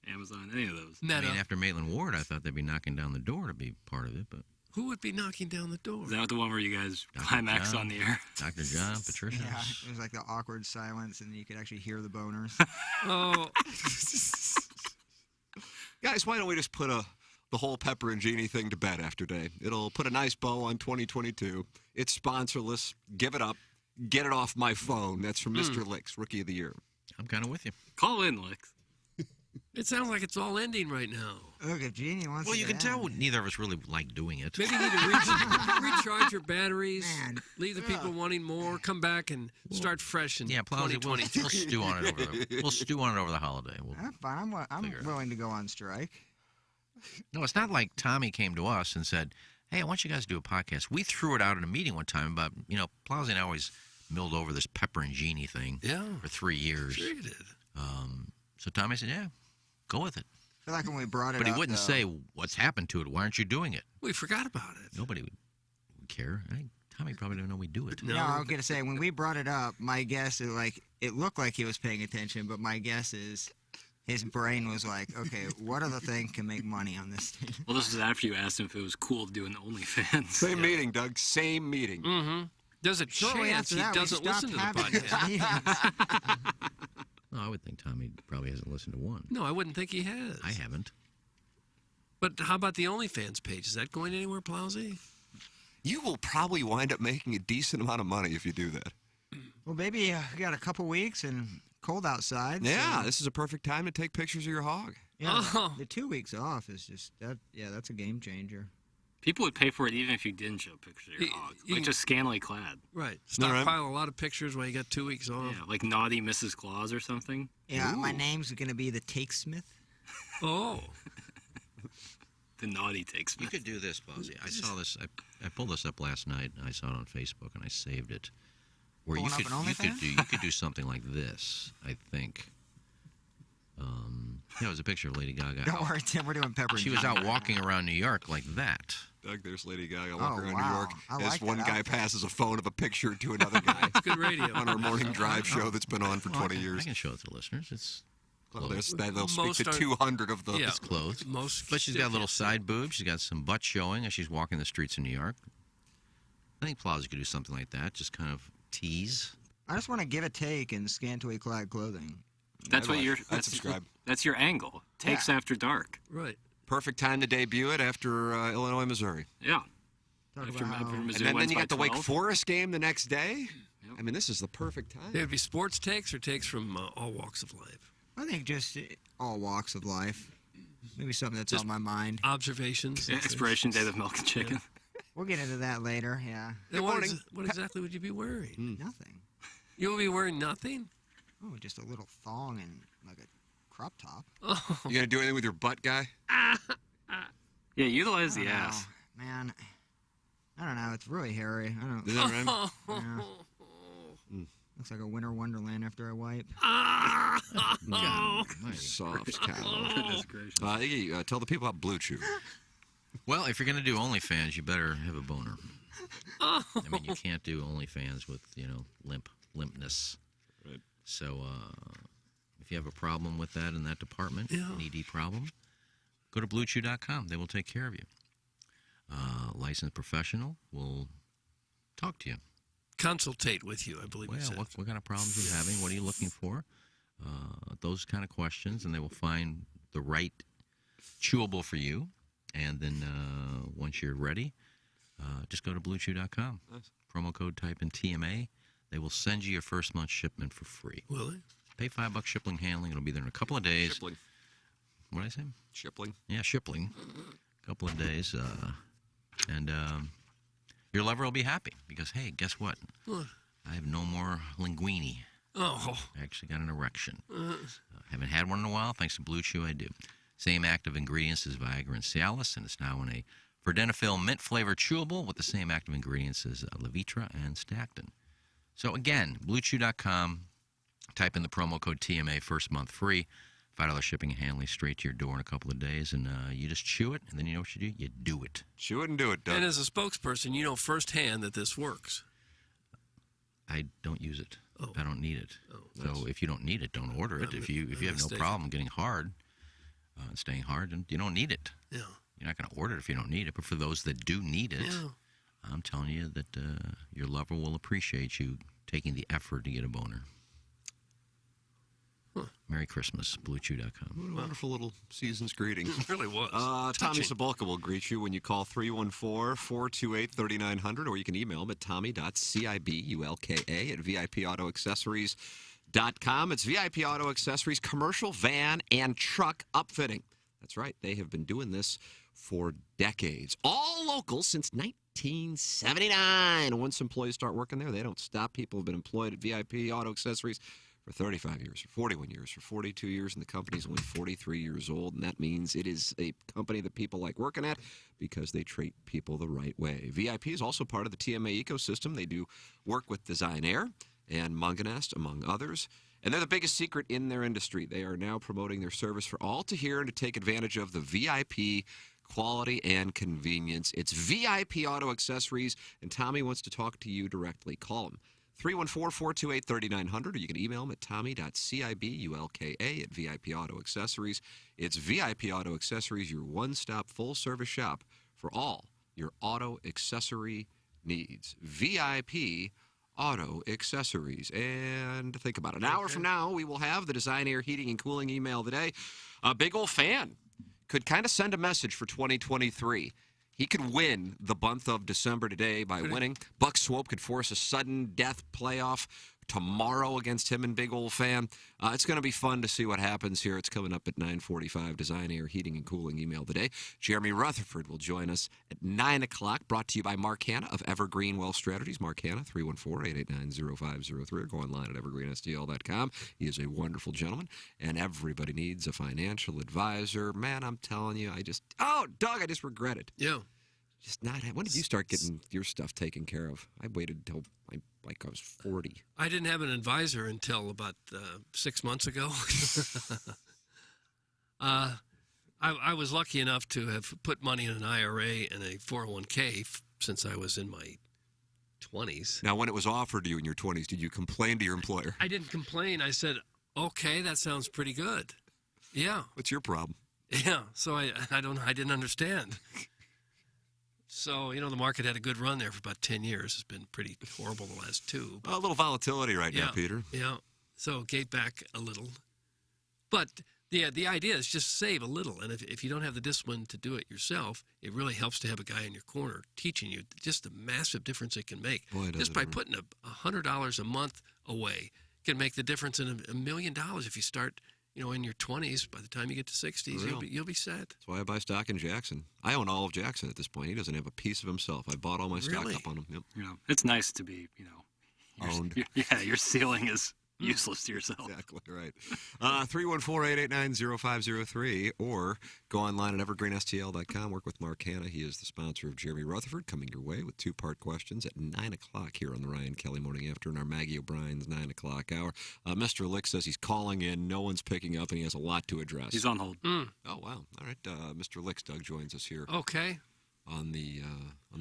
it. Amazon, any of those. I mean, after Maitland Ward, I thought they'd be knocking down the door to be part of it, but... Who would be knocking down the door? Is that the one where you guys climax on the air? Dr. John, Patricia. Yeah, it was like the awkward silence, and you could actually hear the boners. Oh. Guys, why don't we just put the whole Pepper and Genie thing to bed after day? It'll put a nice bow on 2022. It's sponsorless. Give it up. Get it off my phone. That's from Mr. Licks, Rookie of the Year. I'm kind of with you. Call in, Licks. It sounds like it's all ending right now. Look, if Genie wants Well, to you can tell neither of us really like doing it. Maybe you need to recharge your batteries, leave the people wanting more, come back and start fresh in 2023. We'll stew on it we'll stew on it over the holiday. I'm fine. I'm willing to go on strike. No, it's not like Tommy came to us and said, hey, I want you guys to do a podcast. We threw it out in a meeting one time about, Plowsy and I always milled over this Pepper and Genie thing for 3 years. Sure you did. So Tommy said, yeah, go with it. I feel like when we brought it up, But he wouldn't say, what's happened to it? Why aren't you doing it? We forgot about it. Nobody would care. Tommy probably didn't know we do it. No, I was going to say, when we brought it up, my guess is, it looked like he was paying attention, but my guess is his brain was like, okay, what other thing can make money on this thing? Well, this is after you asked him if it was cool doing the OnlyFans. Same meeting, Doug. Same meeting. Mm-hmm. There's a chance he doesn't listen to the podcast. No, I would think Tommy probably hasn't listened to one. No, I wouldn't think he has. I haven't. But how about the OnlyFans page? Is that going anywhere, Plowsy? You will probably wind up making a decent amount of money if you do that. Well, baby, we got a couple weeks and cold outside. Yeah, so this is a perfect time to take pictures of your hog. Yeah, the 2 weeks off is just that. Yeah, that's a game changer. People would pay for it even if you didn't show pictures of your hog. Like just scantily clad. Right. Stockpile a lot of pictures while you got 2 weeks off. Yeah, like naughty Mrs. Claus or something. Yeah, my name's going to be the Takesmith. Oh. The naughty Takesmith. You could do this, Plowsy. I saw this. I pulled this up last night, and I saw it on Facebook, and I saved it. Where you could do something like this, I think. It was a picture of Lady Gaga. Don't worry, Tim. We're doing Pepper. She was out walking around New York like that. Doug, there's Lady Gaga walking around wow. New York I as like one that guy outfit. passes a phone of a picture to another guy. It's good radio. On our morning drive show that's been on for 20 years. I can show it to the listeners. It's Well, clothed. they'll speak to 200 of them. Yeah, it's clothed. But she's got a little side boob. She's got some butt showing as she's walking the streets of New York. I think Plowsy could do something like that. Just kind of tease. I just want to give a take in scantily clad clothing. That's what you're. I'd subscribe. That's your angle. Takes after dark. Right. Perfect time to debut it after Illinois, Missouri. Yeah. After Missouri and then you wins got the by Wake 12. Forest game the next day. I mean, this is the perfect time. It would be sports takes or takes from all walks of life. I think just all walks of life. Maybe something that's Just on my mind. Observations. Inspiration Day with milk and chicken. We'll get into that later. Yeah. And what exactly would you be wearing? Nothing. You will be wearing nothing? Oh, just a little thong and like a crop top. Oh. You gonna do anything with your butt, guy? Yeah, utilize the I don't ass. know, man. I don't know. It's really hairy. I don't. Is that right? Yeah. Looks like a winter wonderland after I wipe. God, soft cow. Goodness gracious. Iggy, tell the people about Blue Chew. Well, if you're going to do OnlyFans, you better have a boner. I mean, you can't do OnlyFans with, limpness. Right. So if you have a problem with that in that department, an ED problem, go to BlueChew.com. They will take care of you. Licensed professional will talk to you. Consultate with you, I believe. Well, what kind of problems are you having? What are you looking for? Those kind of questions, and they will find the right chewable for you. And then once you're ready, just go to BlueChew.com. Nice. Promo code type in TMA. They will send you your first month shipment for free. Will they? Pay $5 shipping handling. It'll be there in a couple of days. Shipling. What did I say? Shipling. Yeah, shipping. A couple of days. And your lover will be happy because, hey, guess what? What? I have no more linguine. Oh. I actually got an erection. Haven't had one in a while. Thanks to Blue Chew, I do. Same active ingredients as Viagra and Cialis, and it's now in a Vardenafil mint-flavored chewable with the same active ingredients as Levitra and Stacton. So again, BlueChew.com, type in the promo code TMA, first month free, $5 shipping and handling straight to your door in a couple of days, and you just chew it, and then you know what you do? You do it. Chew it and do it, Doug. And as a spokesperson, you know firsthand that this works. I don't use it. Oh. I don't need it. Oh, so if you don't need it, don't order it. If you have no problem getting hard and staying hard, then you don't need it. Yeah. You're not going to order it if you don't need it. But for those that do need it, I'm telling you that your lover will appreciate you taking the effort to get a boner. Merry Christmas, BlueChew.com. What a wonderful little season's greeting. It really was. Tommy Sabolka will greet you when you call 314-428-3900, or you can email him at tommy.cibulka@VIPAutoAccessories.com. It's VIP Auto Accessories, commercial, van, and truck upfitting. That's right. They have been doing this for decades. All local since 1979. Once employees start working there, they don't stop. People have been employed at VIP Auto Accessories for 35 years, for 41 years, for 42 years, and the company's only 43 years old, and that means it is a company that people like working at because they treat people the right way. VIP is also part of the TMA ecosystem. They do work with Design Air and Munganest, among others, and they're the biggest secret in their industry. They are now promoting their service for all to hear and to take advantage of the VIP quality and convenience. It's VIP Auto Accessories, and Tommy wants to talk to you directly. Call him. 314-428-3900, or you can email them at tommy.cibulka@VIP Auto Accessories. It's VIP Auto Accessories, your one-stop full-service shop for all your auto accessory needs. VIP Auto Accessories. And think about it. An hour from now, we will have the Design Air Heating and Cooling email of the day. A big old fan could kind of send a message for 2023. He could win the month of December today by winning. Buck Swope could force a sudden death playoff tomorrow against him and Big Old Fan. It's going to be fun to see what happens here. It's coming up at 9:45. Design Air Heating and Cooling email today. Jeremy Rutherford will join us at 9 o'clock. Brought to you by Mark Hanna of Evergreen Wealth Strategies. Mark Hanna, 314-889-0503, or go online at evergreenstl.com. He is a wonderful gentleman, and everybody needs a financial advisor. Man, I'm telling you, Doug, I just regret it. Yeah. Just not. When did you start getting your stuff taken care of? I waited until I was 40. I didn't have an advisor until about 6 months ago. I was lucky enough to have put money in an IRA and a 401k since I was in my 20s. Now, when it was offered to you in your 20s, did you complain to your employer? I didn't complain. I said, okay, that sounds pretty good. Yeah. What's your problem? Yeah. So I didn't understand. So, the market had a good run there for about 10 years. It's been pretty horrible the last two. A little volatility right now, Peter. Yeah. So gave back a little. But the idea is just save a little. And if you don't have the discipline to do it yourself, it really helps to have a guy in your corner teaching you just the massive difference it can make. Boy, just by putting $100 a month away can make the difference in $1 million if you start in your 20s. By the time you get to 60s, you'll be set. That's why I buy stock in Jackson. I own all of Jackson at this point. He doesn't have a piece of himself. I bought all my stock up on him. Yep. It's nice to be, owned. Your ceiling is useless to yourself. Exactly right. 314-889-0503, or go online at evergreenstl.com. Work with Mark Hanna. He is the sponsor of Jeremy Rutherford, coming your way with two-part questions at 9 o'clock here on the Ryan Kelly Morning After in our Maggie O'Brien's 9 o'clock hour. Mr. Lick says he's calling in. No one's picking up, and he has a lot to address. He's on hold. Oh, wow. All right. Mr. Licks, Doug, joins us here. Okay. On the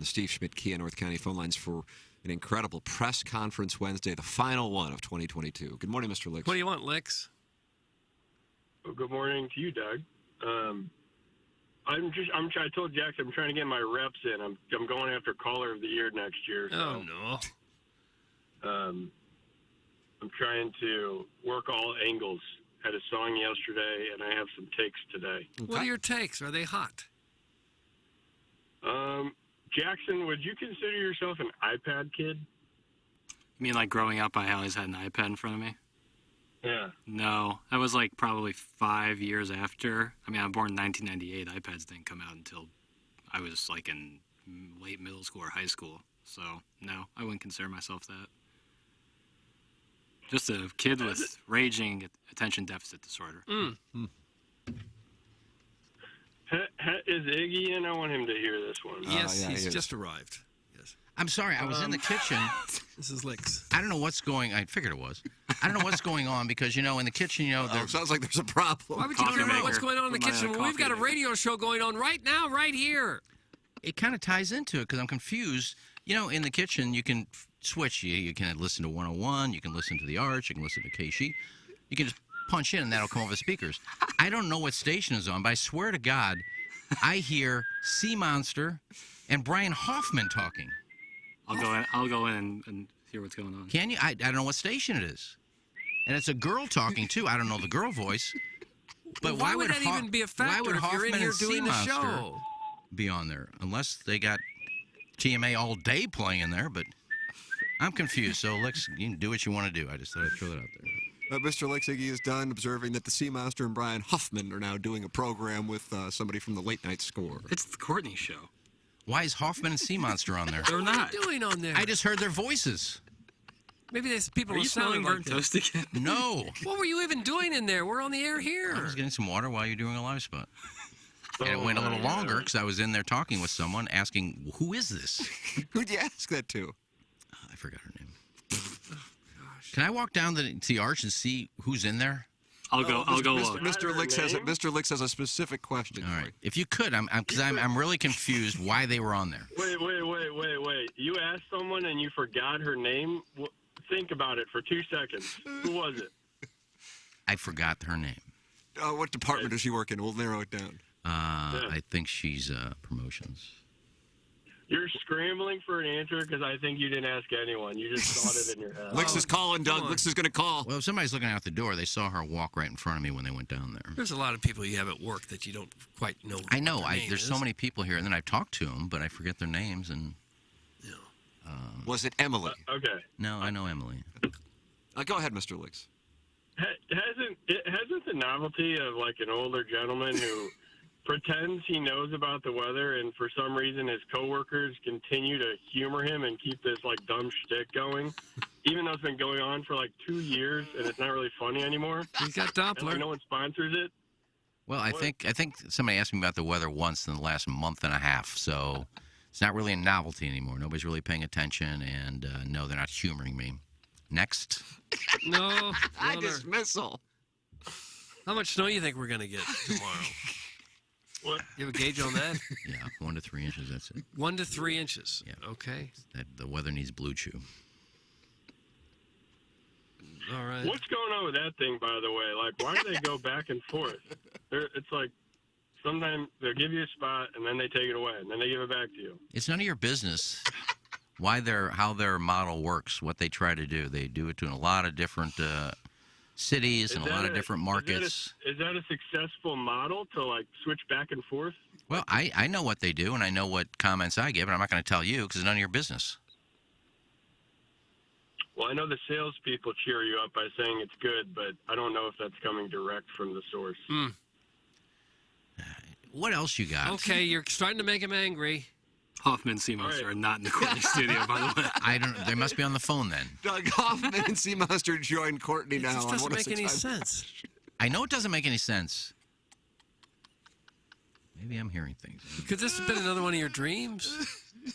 Steve Schmidt Kia North County phone lines for an incredible press conference Wednesday, the final one of 2022. Good morning, Mr. Licks. What do you want, Licks? Well, good morning to you, Doug. I told Jackson I'm trying to get my reps in. I'm going after Caller of the Year next year. So, oh no. I'm trying to work all angles. Had a song yesterday, and I have some takes today. Okay. What are your takes? Are they hot? Jackson, would you consider yourself an iPad kid? You mean like growing up, I always had an iPad in front of me? Yeah. No, that was like probably 5 years after. I mean, I'm born in 1998. iPads didn't come out until I was like in late middle school or high school. So, no, I wouldn't consider myself that. Just a kid with raging attention deficit disorder. Is Iggy in? I want him to hear this one. Yes, he's just arrived. Yes. I'm sorry, I was in the kitchen. This is Licks. I don't know what's going. I figured it was. I don't know what's going on because, in the kitchen, sounds like there's a problem. Why would you care about what's going on in the kitchen when we've got a radio show going on right now, right here? It kind of ties into it because I'm confused. In the kitchen, you can switch. You can listen to 101. You can listen to The Arch. You can listen to Keishi. You can just punch in, and that'll come over the speakers. I don't know what station is on, but I swear to God, I hear Sea Monster and Brian Hoffman talking. I'll go in and hear what's going on. Can you? I don't know what station it is. And it's a girl talking, too. I don't know the girl voice. But why would that even be a factor if you're in here doing the show? Be on there, unless they got TMA all day playing in there, but I'm confused. So, Lex, you can do what you want to do. I just thought I'd throw that out there. Mr. Lex Iggy is done observing that the Sea Monster and Brian Hoffman are now doing a program with somebody from the Late Night Score. It's the Courtney Show. Why is Hoffman and Sea Monster on there? They're not. What are you doing on there? I just heard their voices. Maybe there's people Are you smelling burnt toast again? No. What were you even doing in there? We're on the air here. I was getting some water while you're doing a live spot. And it went a little longer because I was in there talking with someone asking, who is this? Who'd you ask that to? I forgot her name. Can I walk down to the Arch and see who's in there? I'll go look. Mr. Licks has a specific question. All right. If you could, I'm really confused why they were on there. Wait. You asked someone and you forgot her name? Think about it for 2 seconds. Who was it? I forgot her name. What department does she work in? We'll narrow it down. I think she's promotions. You're scrambling for an answer because I think you didn't ask anyone. You just thought it in your head. Licks is calling, Doug. Licks is going to call. Well, if somebody's looking out the door, they saw her walk right in front of me when they went down there. There's a lot of people you have at work that you don't quite know. I know. There's so many people here, and then I've talked to them, but I forget their names. And was it Emily? Okay. No, I know Emily. Go ahead, Mr. Licks. Hasn't the novelty of like an older gentleman who pretends he knows about the weather, and for some reason his coworkers continue to humor him and keep this like dumb shtick going, even though it's been going on for like 2 years and it's not really funny anymore. He's got Doppler. And, like, no one sponsors it. Well, I think somebody asked me about the weather once in the last month and a half, so it's not really a novelty anymore. Nobody's really paying attention, and no, they're not humoring me. Next. No. Dismissal. How much snow you think we're going to get tomorrow? What? You have a gauge on that? Yeah, 1 to 3 inches, that's it. 1 to 3 inches. Yeah. Okay. The weather needs Blue Chew. All right. What's going on with that thing, by the way? Like, why do they go back and forth? It's like sometimes they'll give you a spot, and then they take it away, and then they give it back to you. It's none of your business how their model works, what they try to do. They do it to a lot of different cities and a lot of different markets. Is that a successful model to, like, switch back and forth? Well, I know what they do, and I know what comments I give, and I'm not going to tell you because it's none of your business. Well, I know the salespeople cheer you up by saying it's good, but I don't know if that's coming direct from the source. What else you got? Okay, you're starting to make him angry. Hoffman and Sea Monster are not in the Courtney studio, by the way. I don't. They must be on the phone then. Doug Hoffman and Sea Monster join Courtney now. It doesn't make any sense. I know it doesn't make any sense. Maybe I'm hearing things. Could this have been another one of your dreams?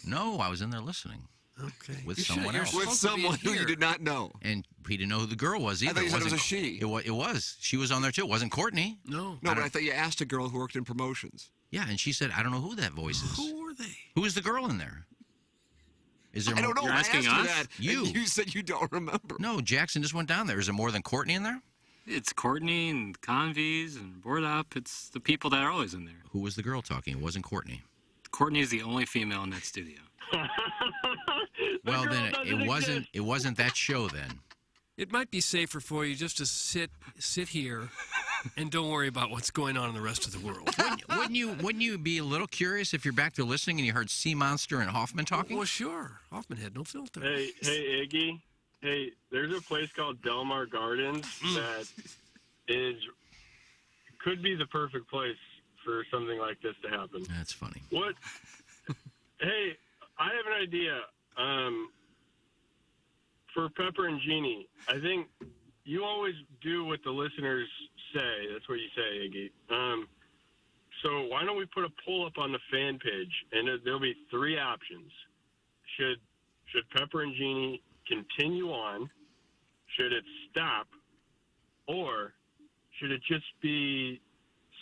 No, I was in there listening. Okay. With someone else. With someone who you did not know. And he didn't know who the girl was either. I thought you said it was a she. It was. She was on there too. It wasn't Courtney. No. No, but I thought you asked a girl who worked in promotions. Yeah, and she said, I don't know who that voice is. Who are they? Who is the girl in there? Is there I don't know. You're I asking asked us? that. You. And you said you don't remember. No, Jackson just went down there. Is there more than Courtney in there? It's Courtney and Convies and Board Up. It's the people that are always in there. Who was the girl talking? It wasn't Courtney. Courtney is the only female in that studio. Well, then it wasn't that show then. It might be safer for you just to sit here and don't worry about what's going on in the rest of the world. Wouldn't you be a little curious if you're back to listening and you heard Sea Monster and Hoffman talking? Well, sure. Hoffman had no filter. Hey, Iggy. Hey, there's a place called Delmar Gardens that could be the perfect place for something like this to happen. That's funny. What? Hey, I have an idea. For Pepper and Jeannie, I think you always do what the listeners say. That's what you say, Iggy. So why don't we put a poll up on the fan page, and there'll be 3 options. Should Pepper and Jeannie continue on? should it stop, or should it just be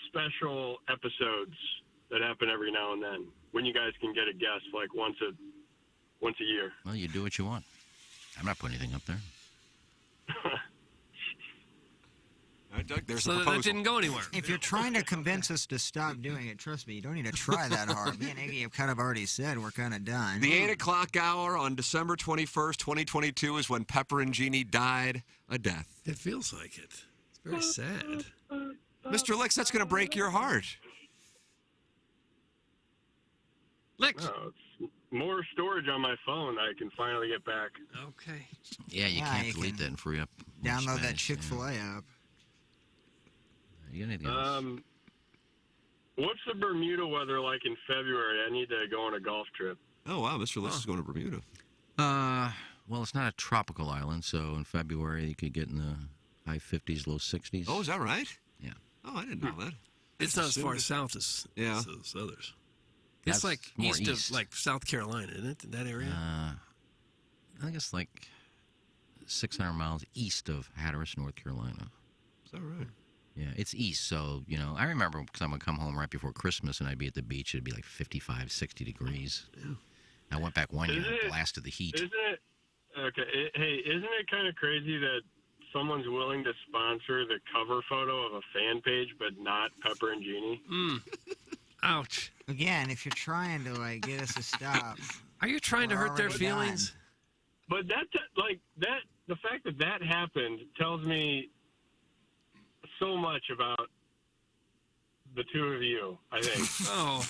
special episodes that happen every now and then when you guys can get a guest like once a year? Well, you do what you want. I'm not putting anything up there. All right, Doug, there's So a that proposal. didn't go anywhere. If you're trying to convince us to stop doing it, trust me, you don't need to try that hard. Me and Iggy have kind of already said we're kind of done. The 8 o'clock hour on December 21st, 2022 is when Pepper and Jeannie died a death. It feels like it. It's very sad. Mr. Licks, that's going to break your heart. Licks. No, it's more storage on my phone I can finally get back. Okay. Yeah, you Yeah, can't you delete can that and free up more Download that space, Chick-fil-A app. You got anything else? What's the Bermuda weather like in February? I need to go on a golf trip. Oh, wow, Mr. Licks is going to Bermuda. Well, it's not a tropical island, so in February you could get in the high 50s, low 60s. Oh, is that right? Yeah. Oh, I didn't know that. It's not as far south as those others. It's That's like more east of like South Carolina, isn't it? In that area? I think it's like 600 miles east of Hatteras, North Carolina. Is that right? Yeah, it's east, so, you know, I remember because I'm going to come home right before Christmas and I'd be at the beach. It'd be like 55, 60 degrees. Yeah. I went back one year and blasted the heat. Isn't it? Okay. Hey, isn't it kind of crazy that someone's willing to sponsor the cover photo of a fan page, but not Pepper and Jeannie? Ouch. Again, if you're trying to like get us to stop, are you trying to we're hurt their already feelings? But the fact that that happened tells me so much about the two of you, I think. Oh.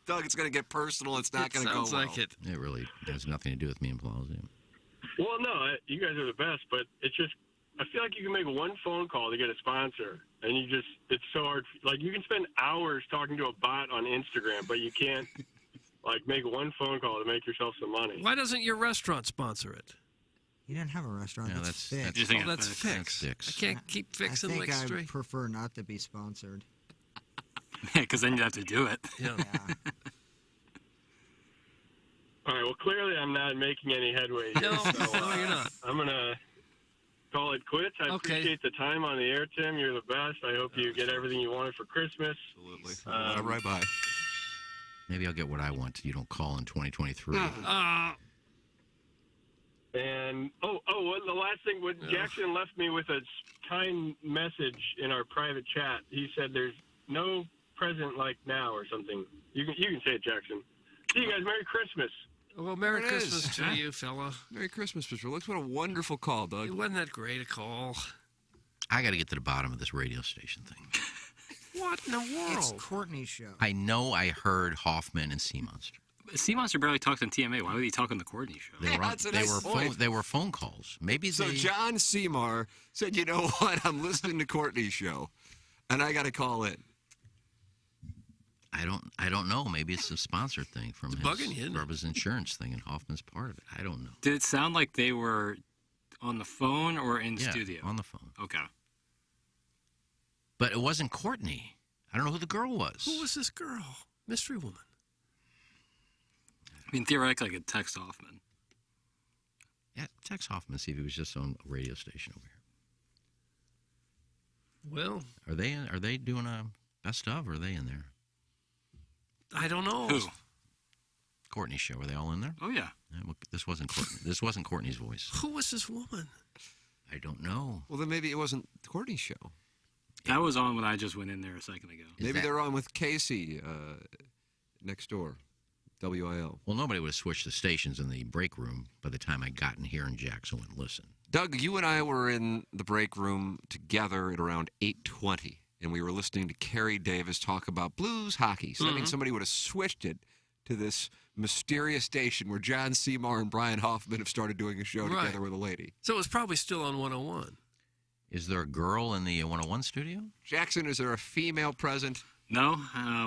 Doug, it's going to get personal. It's not going to go well. Sounds like it. It really has nothing to do with me and Plaza. Well, no, you guys are the best, but it's just, I feel like you can make one phone call to get a sponsor, and it's so hard. Like, you can spend hours talking to a bot on Instagram, but you can't, like, make one phone call to make yourself some money. Why doesn't your restaurant sponsor it? you didn't have a restaurant. Yeah, that's that's- fixed. that's- Oh, that's That's fixed. fixed. I can't keep fixing I think like I straight. prefer not to be sponsored. Yeah, because then you have to do it. Yeah. All right, well, clearly I'm not making any headway here, No, so, no, you're not. I'm going to call it quits. I Okay. appreciate the time on the air, Tim. You're the best. I hope you get everything you wanted for Christmas. Absolutely. Right by. Maybe I'll get what I want. You don't call in 2023. And the last thing, when Jackson left me with a kind message in our private chat. He said, "There's no present like now," or something. You can say it, Jackson. See you guys. Merry Christmas. Well, Merry There it is. Christmas to you, fella. Merry Christmas, Mr. Licks. What a wonderful call, Doug. It wasn't that great a call. I got to get to the bottom of this radio station thing. What in the world? It's Courtney's show. I know I heard Hoffman and Sea Monster. Sea Monster barely talks on TMA. Why would he talk on the Courtney show? They were, That's a nice point. they were phone calls. Maybe So they... John Seymour said, "You know what? I'm listening to Courtney's show, and I got to call in." I don't know. Maybe it's a sponsor thing from bugging you, isn't it? his insurance thing, and Hoffman's part of it. I don't know. Did it sound like they were on the phone or in Yeah, studio? on the phone. Okay. But it wasn't Courtney. I don't know who the girl was. Who was this girl? Mystery woman. I mean, theoretically, I could text Hoffman. Yeah, text Hoffman, see if he was just on a radio station over here. Well, Are they doing a best of, or are they in there? I don't know. Who? Courtney's show. Are they all in there? Oh, yeah. Well, this wasn't Courtney. This wasn't Courtney's voice. Who was this woman? I don't know. Well, then maybe it wasn't Courtney's show. That was on when I just went in there a second ago. Maybe they're on with Casey next door, WIL. Well, nobody would have switched the stations in the break room by the time I got in here and Jackson went listen. Doug, you and I were in the break room together at around 8:20, and we were listening to Kerry Davis talk about blues hockey. So that means somebody would have switched it to this mysterious station where John Seymour and Brian Hoffman have started doing a show together with a lady. So it was probably still on 101. Is there a girl in the 101 studio? Jackson, is there a female present? No.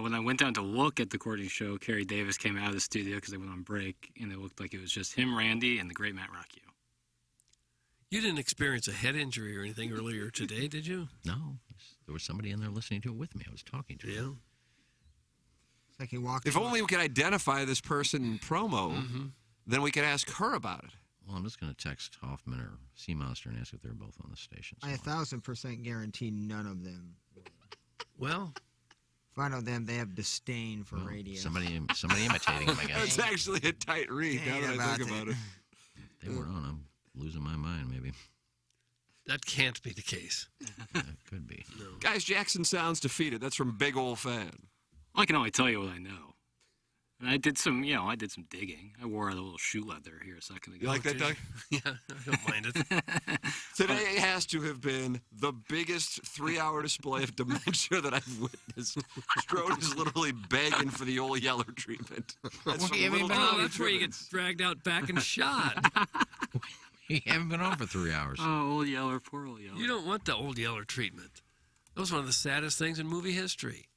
When I went down to look at the Courtney show, Kerry Davis came out of the studio because they went on break, and it looked like it was just him, Randy, and the great Matt Rocchio. You didn't experience a head injury or anything earlier today, did you? No. There was somebody in there listening to it with me. I was talking to Yeah. It's like he walked. If only we could identify this person in promo, then we could ask her about it. Well, I'm just going to text Hoffman or Sea Monster and ask if they're both on the station. I 1,000% guarantee none of them. Well, if I know them, they have disdain for radio. Somebody imitating them, I guess. That's actually a tight read, now that I think about it. They were on. I'm losing my mind, maybe. That can't be the case. That could be. No. Guys, Jackson sounds defeated. That's from Big Ol' Fan. I can only tell you what I know. And I did some digging. I wore a little shoe leather here a second ago. You like that, Doug? Yeah, I don't mind it. Today has to have been the biggest 3-hour display of dementia that I've witnessed. Strode is literally begging for the old Yeller treatment. That's that's where you get dragged out back and shot. You haven't been on for 3 hours. Oh, Old Yeller, poor Old Yeller. You don't want the Old Yeller treatment. That was one of the saddest things in movie history.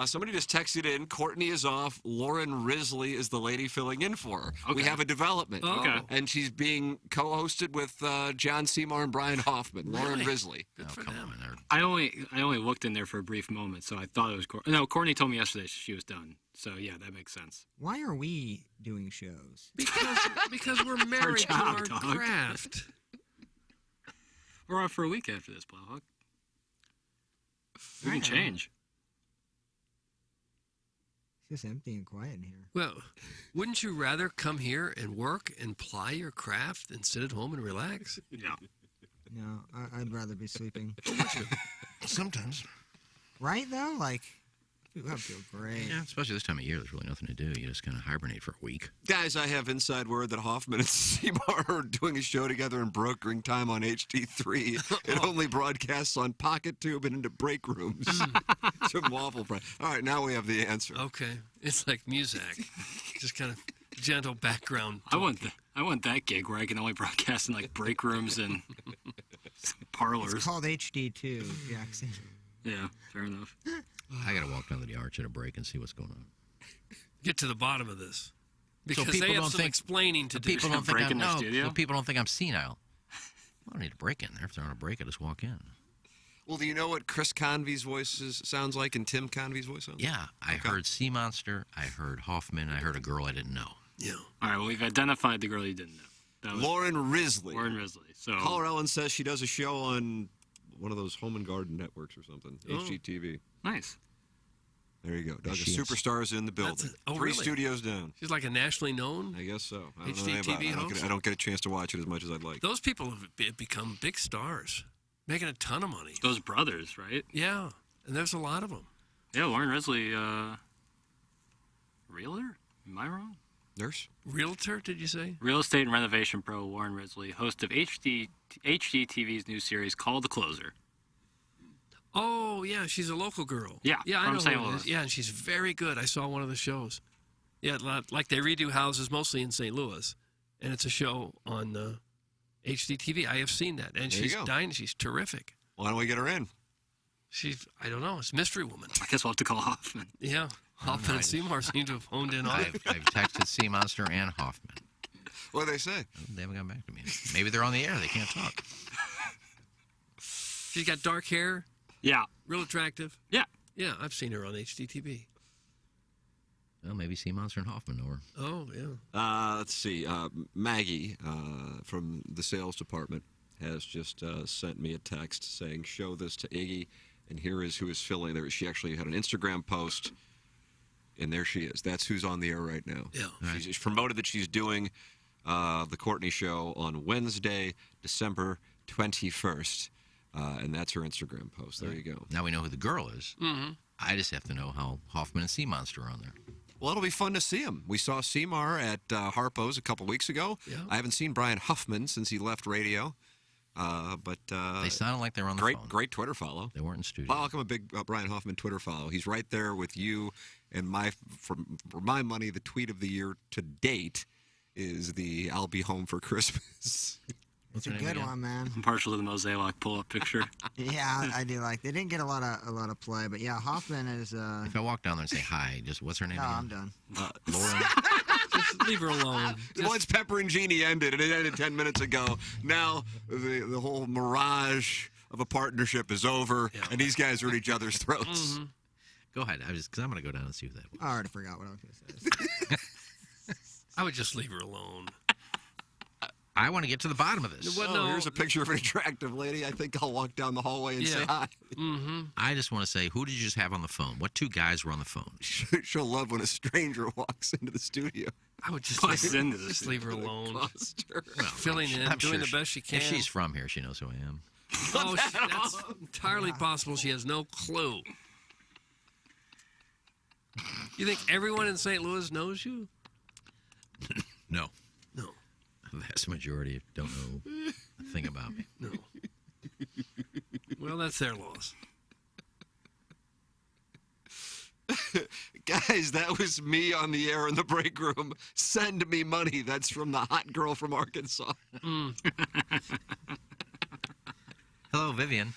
Somebody just texted in, Courtney is off, Lauren Risley is the lady filling in for her. Okay. We have a development. Oh. Okay. And she's being co-hosted with John Seymour and Brian Hoffman. Lauren Risley. Good for them. I only looked in there for a brief moment, so I thought it was Courtney. No, Courtney told me yesterday she was done. So, yeah, that makes sense. Why are we doing shows? Because we're married to our craft. We're off for a week after this, Plowhawk. We can change. It's just empty and quiet in here. Well, wouldn't you rather come here and work and ply your craft than sit at home and relax? Yeah. No, I'd rather be sleeping. Sometimes. Right, though? Like, I feel great. Yeah, especially this time of year, there's really nothing to do. You just kind of hibernate for a week. Guys, I have inside word that Hoffman and Seymour are doing a show together and brokering time on HD3. It only broadcasts on Pocket Tube and into break rooms. Some waffle fry. All right, now we have the answer. Okay. It's like music. Just kind of gentle background. I want that gig where I can only broadcast in like break rooms and parlors. It's called HD2, Jackson. Yeah, fair enough. I got to walk down to the arch at a break and see what's going on. Get to the bottom of this. Because people they have don't some think, explaining to do. People don't think break in the no, studio? so people don't think I'm senile. I don't need to break in there. If they're on a break, I just walk in. Well, do you know what Chris Convey's voice sounds like and Tim Convey's voice sounds like? Yeah, I heard Sea Monster, I heard Hoffman, I heard a girl I didn't know. Yeah. All right, well, we've identified the girl you didn't know. That was Lauren Risley. Lauren Risley. So Caller Ellen says she does a show on one of those home and garden networks or something. Oh. HGTV. Nice. There you go. Doug, a She is. superstar is in the building. Really? 3 studios down. She's like a nationally known. I guess so. I don't know anything HGTV about it. host? I don't get a chance to watch it as much as I'd like. Those people have become big stars, making a ton of money. Those brothers, right? Yeah, and there's a lot of them. Yeah, Lauren Risley, realtor? Am I wrong? Nurse? Realtor, did you say? Real estate and renovation pro Lauren Risley, host of HGTV's new series called The Closer. Oh, yeah, she's a local girl. Yeah, I from know St. who it is. Louis. Yeah, and she's very good. I saw one of the shows. Yeah, like they redo houses mostly in St. Louis, and it's a show on HGTV. I have seen that, and There you she's go. dying. She's terrific. Why don't we get her in? I don't know, it's Mystery Woman. I guess we'll have to call Hoffman. Yeah, Hoffman and Seymour seem to have honed in on it. I've texted Sea Monster and Hoffman. What do they say? They haven't gotten back to me. Maybe they're on the air. They can't talk. She's got dark hair. Yeah. Real attractive. Yeah. Yeah, I've seen her on HGTV. Well, maybe Sea Monster and Hoffman know her. Oh, yeah. Let's see. Maggie from the sales department has just sent me a text saying, show this to Iggy, and here is who is filling there. She actually had an Instagram post, and there she is. That's who's on the air right now. Yeah. She's promoted that she's doing the Courtney Show on Wednesday, December 21st. And that's her Instagram post. There you go. Now we know who the girl is. Mm-hmm. I just have to know how Hoffman and Sea Monster are on there. Well, it'll be fun to see him. We saw Seymour at Harpo's a couple weeks ago. Yeah. I haven't seen Brian Huffman since he left radio. But They sounded like they were on the phone. Great Twitter follow. They weren't in studio. Well, I'm a big Brian Hoffman Twitter follow. He's right there with you. And for my money, the tweet of the year to date is the "I'll be home for Christmas." It's a good one, man. I'm partial to the mosaic pull-up picture. Yeah, I do like. They didn't get a lot of play, but yeah, Hoffman is. If I walk down there and say hi, just what's her name? No, again? I'm done. Lauren. Just leave her alone. Once Pepper and Jeannie ended, and it ended 10 minutes ago. Now the whole mirage of a partnership is over, and these guys are at each other's throats. Mm-hmm. Go ahead. Because I'm going to go down and see who that was. I already forgot what I was going to say. I would just leave her alone. I want to get to the bottom of this. Well, no. Here's a picture of an attractive lady. I think I'll walk down the hallway and say hi. Mm-hmm. I just want to say, who did you just have on the phone? What two guys were on the phone? She'll love when a stranger walks into the studio. I would just leave her alone. Well, Filling in, I'm doing sure the best she can. If she's from here, she knows who I am. Oh, that's entirely possible. She has no clue. You think everyone in St. Louis knows you? No. No. The vast majority don't know a thing about me. No. Well, that's their loss. Guys, that was me on the air in the break room. Send me money. That's from the hot girl from Arkansas. Hello, Vivian.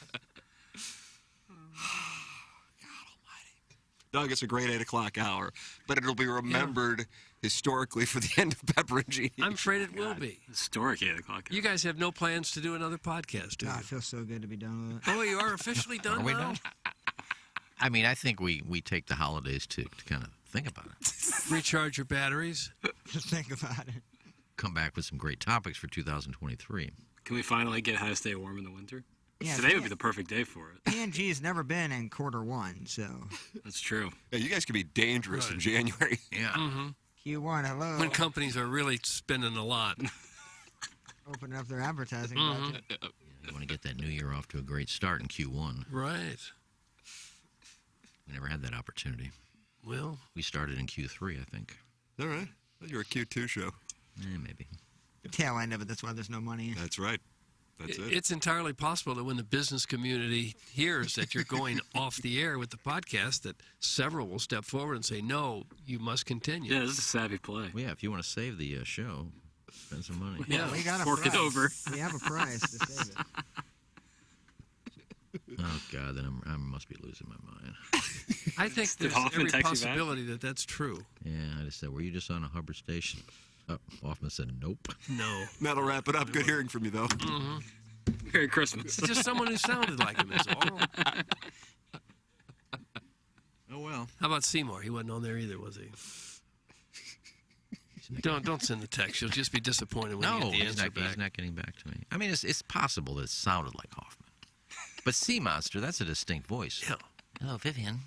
Doug, it's a great 8 o'clock hour, but it'll be remembered historically for the end of Pepper and Genie. I'm afraid it will be. Historic 8 o'clock. You guys have no plans to do another podcast, do you? I feel so good to be done with it. Oh, you are officially done Are we now? done? I mean, I think we take the holidays to kind of think about it. Recharge your batteries. Think about it. Come back with some great topics for 2023. Can we finally get how to stay warm in the winter? Yeah, Today would be the perfect day for it. P&G's never been in Q1, so. That's true. Yeah, you guys can be dangerous in January. Yeah. Mm-hmm. Q1, hello. When companies are really spending a lot. Opening up their advertising Mm-hmm. budget. You want to get that new year off to a great start in Q1. Right. We never had that opportunity. Well, we started in Q3, I think. All right. Well, you're a Q2 show. Maybe. Tail end of it, that's why there's no money. That's right. That's it. It's entirely possible that when the business community hears that you're going off the air with the podcast, that several will step forward and say, no, you must continue. Yeah, this is a savvy play. Well, yeah, if you want to save the show, spend some money. Yeah, we got a fork price. it over. We have a price to save it. Oh, God, then I must be losing my mind. I think Did there's Hoffman every text you back? possibility that that's true. Yeah, I just said, were you just on a Hubbard station? Oh, Hoffman said, nope. No. That'll wrap it up. Good hearing from you, though. Mm-hmm. Merry Christmas. Just someone who sounded like him is all. Oh, well. How about Seymour? He wasn't on there either, was he? Don't send the text. You'll just be disappointed when you get the answer back. He's not getting back to me. I mean, it's possible that it sounded like Hoffman. But Sea Monster, that's a distinct voice. Yeah. Hello, Vivian.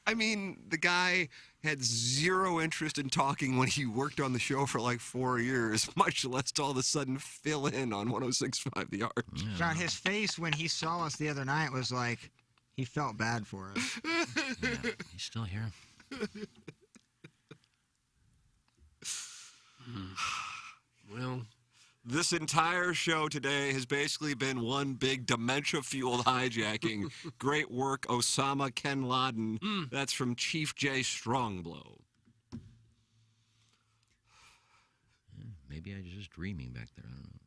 I mean, the guy had zero interest in talking when he worked on the show for like 4 years, much less to all of a sudden fill in on 106.5 The Art. Yeah. John, his face when he saw us the other night was like he felt bad for us. Yeah, he's still here. Well, this entire show today has basically been one big dementia-fueled hijacking. Great work, Osama Ken Laden. That's from Chief J. Strongblow. Maybe I was just dreaming back there. I don't know.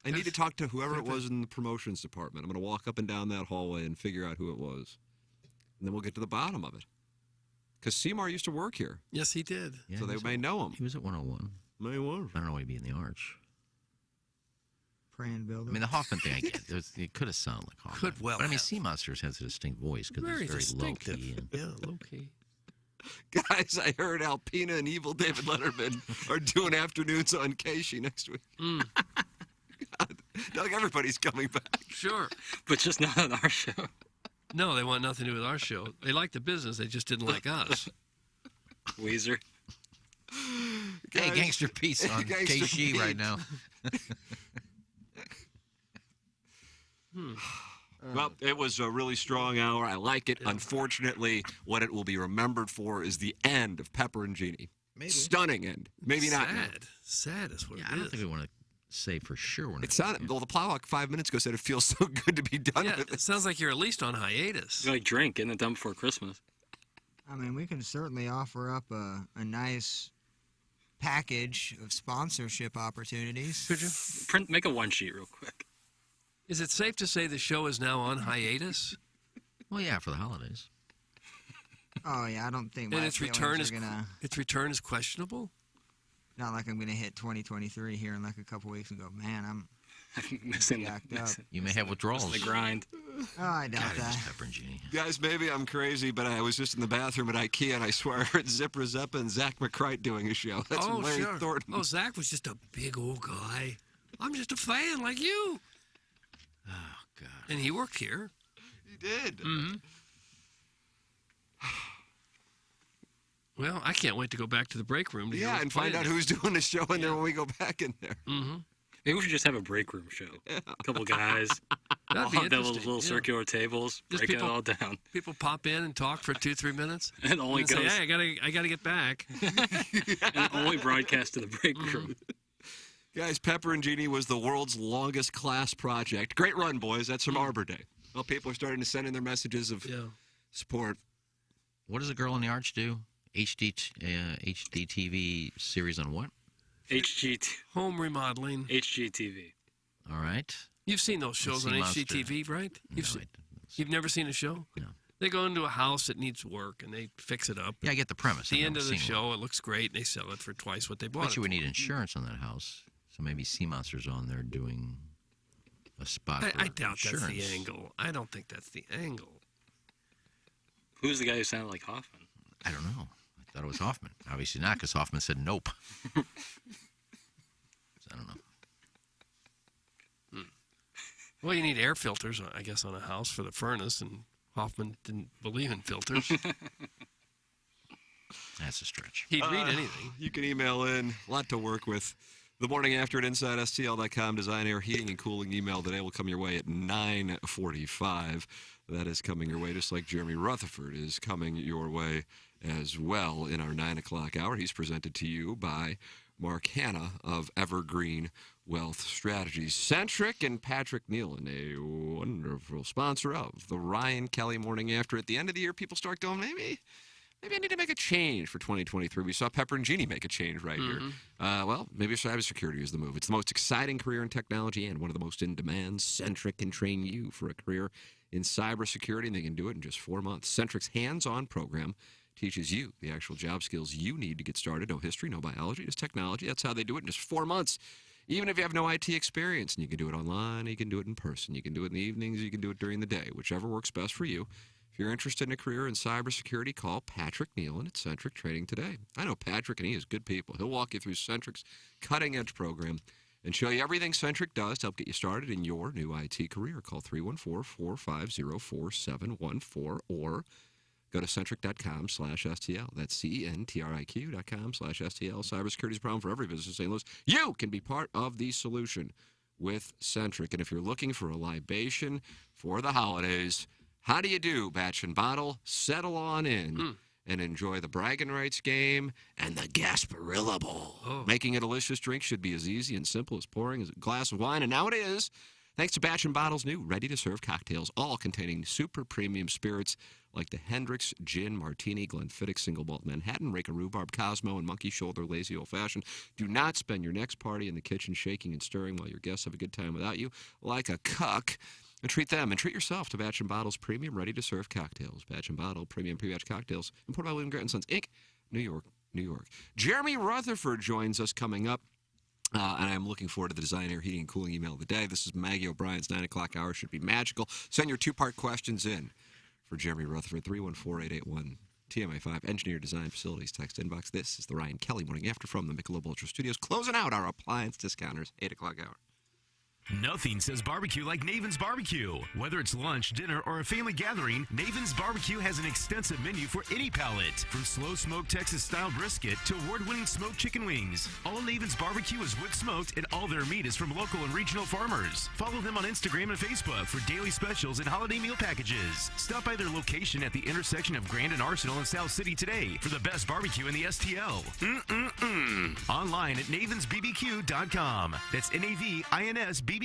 I need to talk to whoever it was in the promotions department. I'm going to walk up and down that hallway and figure out who it was. And then we'll get to the bottom of it. Because Seymour used to work here. yes, he did. Yeah, So they may know him. He was at 101. May was. I don't know why he'd be in the Arch. Praying I builder. mean, the Hoffman thing, I get. It could have sounded like Hoffman. Could well But I mean, have. Sea Monsters has a distinct voice because Very it's very distinctive. low-key. And, Yeah, low key. Guys, I heard Alpina and Evil David Letterman are doing afternoons on Casey next week. God, Doug, everybody's coming back. Sure. But just not on our show. No, they want nothing to do with our show. They like the business. They just didn't like us. Weezer. hey, Gangster Peace on Gangster KC right Pete. now. Well, it was a really strong hour. I like it. Unfortunately, what it will be remembered for is the end of Pepper and Genie. Maybe. Stunning end. Maybe not. Sad. Sad is what Yeah, it I don't is. think we want to say for sure. When It sounded, well, the Plowhawk 5 minutes ago said it feels so good to be done Yeah, with it sounds like you're at least on hiatus. You like drink, getting it done before Christmas. I mean, we can certainly offer up a nice package of sponsorship opportunities. Could you? Make a one sheet real quick. Is it safe to say the show is now on hiatus? Well, yeah, for the holidays. Oh yeah, I don't think my And its feelings return are is gonna. its return is questionable. Not like I'm gonna hit 2023 here in like a couple weeks and go, man, missing Jacked up. You may have withdrawals. the grind. Oh, I doubt that. Pepperoncini. Guys, maybe I'm crazy, but I was just in the bathroom at IKEA, and I swear I heard Zip Zeppa and Zach McCrite doing a show. That's Oh, Larry sure. Thornton. Oh, Zach was just a big old guy. I'm just a fan like you. Oh, God. And he worked here. He did. Mm-hmm. Well, I can't wait to go back to the break room. To hear Yeah, what's and find playing out who's doing the show in there when we go back in there. Mm-hmm. Maybe we should just have a break room show. A couple guys. That'd be all have those interesting, little circular tables, Just break it people- all down. People pop in and talk for 2-3 minutes. And only say, goes- hey, I gotta get back. And only broadcast to the break room. Guys, Pepperoncini was the world's longest class project. Great run, boys. That's from Arbor Day. Well, people are starting to send in their messages of support. What does a girl in the arch do? HDTV series on what? Home remodeling. HGTV. All right. You've seen those shows on Sea Monster. HGTV, right? You've never seen a show? No. They go into a house that needs work and they fix it up. Yeah, I get the premise. At the I've end never of the seen show, it looks great, and they sell it for twice what they bought Bet you it would for. need insurance on that house. So maybe Sea Monster's on there doing a spot for I doubt insurance. that's the angle. I don't think that's the angle. Who's the guy who sounded like Hoffman? I don't know. I thought it was Hoffman. Obviously not, because Hoffman said nope. So I don't know. Well, you need air filters, I guess, on a house for the furnace, and Hoffman didn't believe in filters. That's a stretch. He'd read anything. You can email in. A lot to work with. The morning after at InsideSTL.com. Design, Air, Heating, and Cooling email today will come your way at 9:45. That is coming your way, just like Jeremy Rutherford is coming your way as well in our 9 o'clock hour. He's presented to you by Mark Hanna of Evergreen Wealth Strategies. Centric and Patrick Nealon, a wonderful sponsor of the Ryan Kelly Morning After. At the end of the year, people start going, maybe I need to make a change for 2023. We saw Pepperoncini make a change right here. Well, maybe cybersecurity is the move. It's the most exciting career in technology and one of the most in-demand. Centric can train you for a career in cybersecurity, and they can do it in just 4 months. Centric's hands-on program teaches you the actual job skills you need to get started. No history, no biology, just technology. That's how they do it in just 4 months. Even if you have no IT experience, and you can do it online, you can do it in person, you can do it in the evenings, you can do it during the day, whichever works best for you. If you're interested in a career in cybersecurity, call Patrick Nealon at Centric Training today. I know Patrick, and he is good people. He'll walk you through Centric's cutting-edge program and show you everything Centric does to help get you started in your new IT career. Call 314-450-4714 or go to centric.com/STL. That's CENTRIQ.com/STL. Cybersecurity is a problem for every business in St. Louis. You can be part of the solution with Centric. And if you're looking for a libation for the holidays, how do you do? Batch and bottle, settle on in and enjoy the bragging rights game and the Gasparilla Bowl. Making a delicious drink should be as easy and simple as pouring a glass of wine, and now it is. Thanks to Batch and Bottle's new ready-to-serve cocktails, all containing super premium spirits like the Hendrick's Gin Martini, Glenfiddich Single Malt Manhattan, Raisin Rhubarb Cosmo, and Monkey Shoulder Lazy Old Fashioned. Do not spend your next party in the kitchen shaking and stirring while your guests have a good time without you like a cuck. And treat them and treat yourself to Batch and Bottle's premium ready-to-serve cocktails. Batch and Bottle premium pre-batch cocktails, imported by William Grant & Sons, Inc., New York, New York. Jeremy Rutherford joins us coming up. And I'm looking forward to the Design, Air, Heating, and Cooling email of the day. This is Maggie O'Brien's 9 o'clock hour. Should be magical. Send your two-part questions in for Jeremy Rutherford, 314-881-TMA5. Engineer Design Facilities text inbox. This is the Ryan Kelly Morning After from the Michelob Ultra Studios. Closing out our appliance discounters, 8 o'clock hour. Nothing says barbecue like Naven's Barbecue. Whether it's lunch, dinner, or a family gathering, Naven's Barbecue has an extensive menu for any palate. From slow-smoked Texas-style brisket to award-winning smoked chicken wings. All Naven's Barbecue is wood-smoked, and all their meat is from local and regional farmers. Follow them on Instagram and Facebook for daily specials and holiday meal packages. Stop by their location at the intersection of Grand and Arsenal in South City today for the best barbecue in the STL. Online at navensbbq.com. That's NAVINSBBQ.com.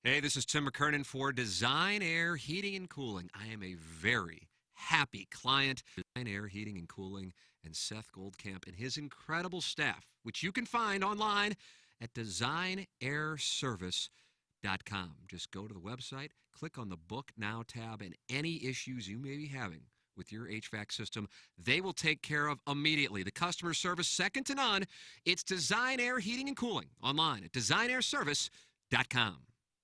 Hey, this is Tim McKernan for Design, Air, Heating, and Cooling. I am a very happy client. Design, Air, Heating, and Cooling, and Seth Goldcamp and his incredible staff, which you can find online at designairservice.com. Just go to the website, click on the Book Now tab, and any issues you may be having with your HVAC system, they will take care of immediately. The customer service, second to none. It's Design Air Heating and Cooling. Online at designairservice.com.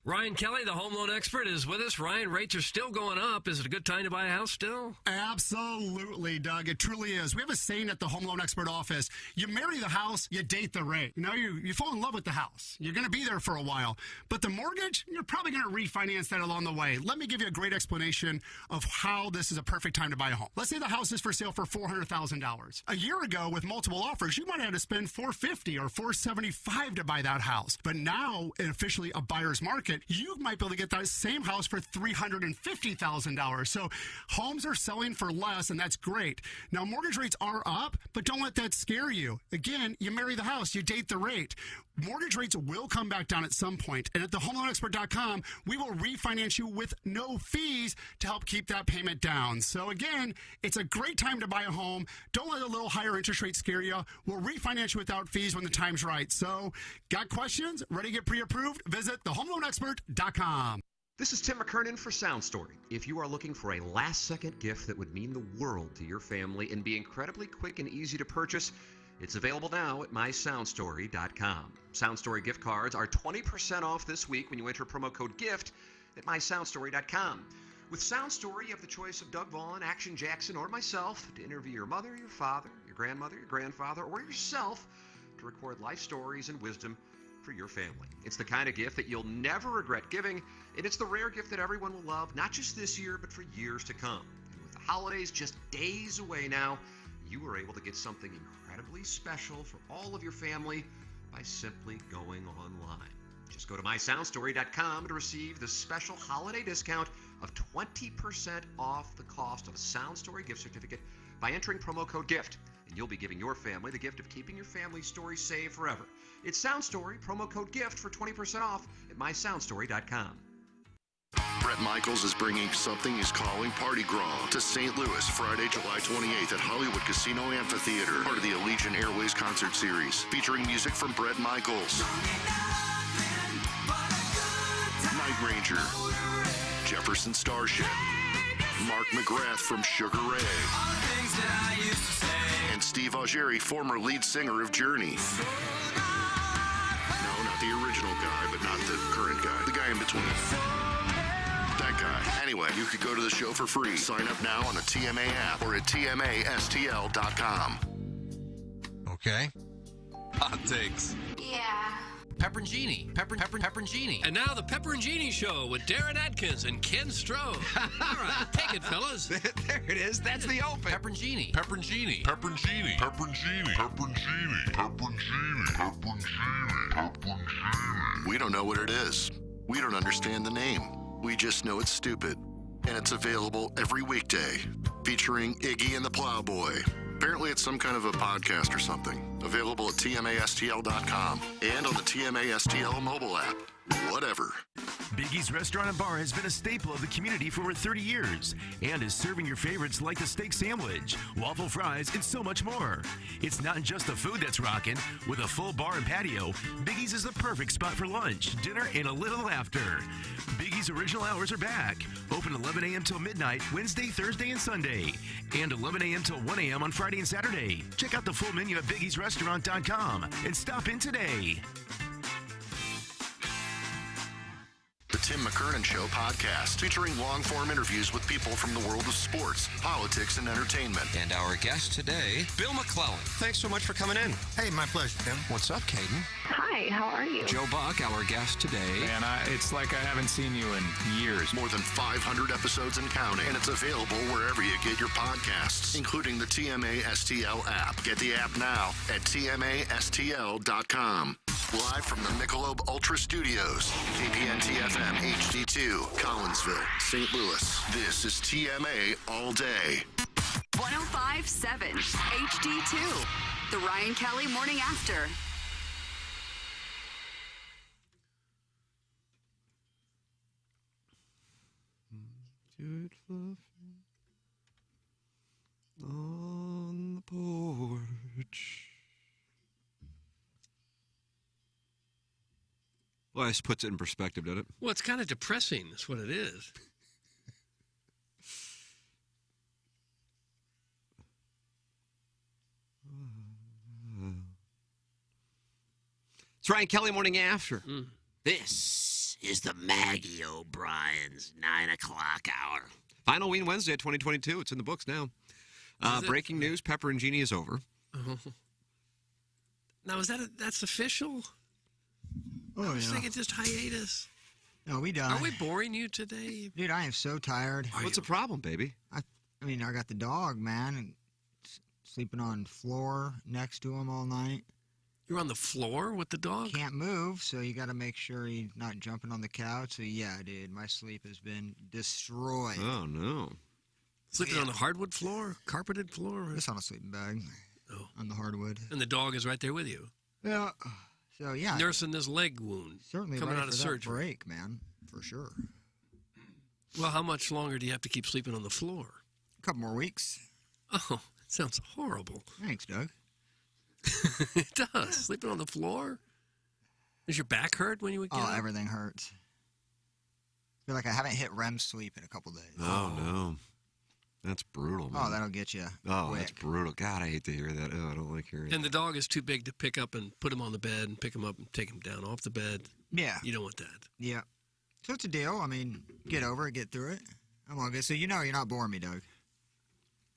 Ryan Kelly, the home loan expert, is with us. Ryan, rates are still going up. Is it a good time to buy a house still? Absolutely, Doug. It truly is. We have a saying at the home loan expert office. You marry the house, you date the rate. You know, you fall in love with the house. You're going to be there for a while. But the mortgage, you're probably going to refinance that along the way. Let me give you a great explanation of how this is a perfect time to buy a home. Let's say the house is for sale for $400,000. A year ago, with multiple offers, you might have had to spend $450,000 or $475,000 to buy that house. But now, in officially a buyer's market, you might be able to get that same house for $350,000. So homes are selling for less, and that's great. Now, mortgage rates are up, but don't let that scare you. Again, you marry the house, you date the rate. Mortgage rates will come back down at some point, and at thehomeloanexpert.com, we will refinance you with no fees to help keep that payment down. So again, it's a great time to buy a home. Don't let a little higher interest rate scare you. We'll refinance you without fees when the time's right. So, got questions? Ready to get pre-approved? Visit thehomeloanexpert.com. This is Tim McKernan for Sound Story. If you are looking for a last-second gift that would mean the world to your family and be incredibly quick and easy to purchase, it's available now at mysoundstory.com. Sound Story gift cards are 20% off this week when you enter promo code GIFT at mysoundstory.com. With Sound Story, you have the choice of Doug Vaughn, Action Jackson, or myself to interview your mother, your father, your grandmother, your grandfather, or yourself to record life stories and wisdom for your family. It's the kind of gift that you'll never regret giving, and it's the rare gift that everyone will love, not just this year, but for years to come. And with the holidays just days away now, you are able to get something incredibly special for all of your family by simply going online. Just go to mysoundstory.com to receive the special holiday discount of 20% off the cost of a Sound Story gift certificate by entering promo code GIFT. And you'll be giving your family the gift of keeping your family's story saved forever. It's Sound Story, promo code GIFT for 20% off at mysoundstory.com. Bret Michaels is bringing something he's calling Party Gras to St. Louis Friday, July 28th at Hollywood Casino Amphitheater, part of the Allegiant Airways concert series, featuring music from Bret Michaels, Night Ranger, Jefferson Starship, Mark McGrath from Sugar Ray, and Steve Augeri, former lead singer of Journey. No, not the original guy, but not the current guy. The guy in between. That guy. Anyway, you could go to the show for free. Sign up now on the TMA app or at tmastl.com. Okay. Hot takes. Yeah. Pepperoncini. Pepperoncini. And now the Pepperoncini Show with Darren Atkins and Ken Strode. All right, take it, fellas. There it is. That's the open. Pepperoncini. Pepperoncini. Pepperoncini. Pepperoncini. Pepperoncini. Pepperoncini. Pepperoncini. Pepperoncini. We don't know what it is. We don't understand the name. We just know it's stupid. And it's available every weekday, featuring Iggy and the Plowboy. Apparently it's some kind of a podcast or something. Available at tmastl.com and on the TMASTL mobile app. Whatever. Biggie's Restaurant and Bar has been a staple of the community for over 30 years and is serving your favorites like the steak sandwich, waffle fries, and so much more. It's not just the food that's rocking. With a full bar and patio, Biggie's is the perfect spot for lunch, dinner, and a little laughter. Biggie's original hours are back. Open 11 a.m. till midnight, Wednesday, Thursday, and Sunday. And 11 a.m. till 1 a.m. on Friday and Saturday. Check out the full menu at biggiesrestaurant.com and stop in today. The Tim McKernan Show podcast, featuring long-form interviews with people from the world of sports, politics, and entertainment. And our guest today, Bill McClellan. Thanks so much for coming in. Hey, my pleasure, Tim. What's up, Caden? Hi, how are you? Joe Buck, our guest today. Man, it's like I haven't seen you in years. More than 500 episodes and counting, and it's available wherever you get your podcasts, including the TMA STL app. Get the app now at tmastl.com. Live from the Michelob Ultra Studios, KPNT FM HD2, Collinsville, St. Louis. This is TMA All Day. 105.7 HD2, the Ryan Kelly Morning After. Do it fluffy on the porch. Well, this puts it in perspective, doesn't it? Well, it's kind of depressing. That's what it is. It's Ryan Kelly Morning After. This is the Maggie O'Brien's 9 o'clock hour. Final Ween Wednesday 2022. It's in the books now. Breaking news, Pepper and Genie is over. Now, that's official? I was thinking just hiatus. No, we done. Are we boring you today? Dude, I am so tired. What's the problem, baby? I mean, I got the dog, man, and sleeping on the floor next to him all night. You're on the floor with the dog? Can't move, so you got to make sure he's not jumping on the couch. So, yeah, dude, my sleep has been destroyed. Oh, no. Sleeping on the hardwood floor? Carpeted floor? Just on a sleeping bag. Oh. On the hardwood. And the dog is right there with you? Yeah. So, yeah. Nursing this leg wound. Certainly coming ready out of for surgery. that break, man. For sure. Well, how much longer do you have to keep sleeping on the floor? A couple more weeks. Oh, it sounds horrible. Thanks, Doug. It does. Sleeping on the floor? Does your back hurt when you would get up? Everything hurts. I feel like I haven't hit REM sleep in a couple days. Oh, no. That's brutal, man. Oh, that'll get you. Oh, quick. that's brutal. God, I hate to hear that. Oh, I don't like hearing And the dog is too big to pick up and put him on the bed and pick him up and take him down off the bed. Yeah. You don't want that. Yeah. So it's a deal. I mean, get over it, get through it. I'm all good. So you're not boring me, Doug.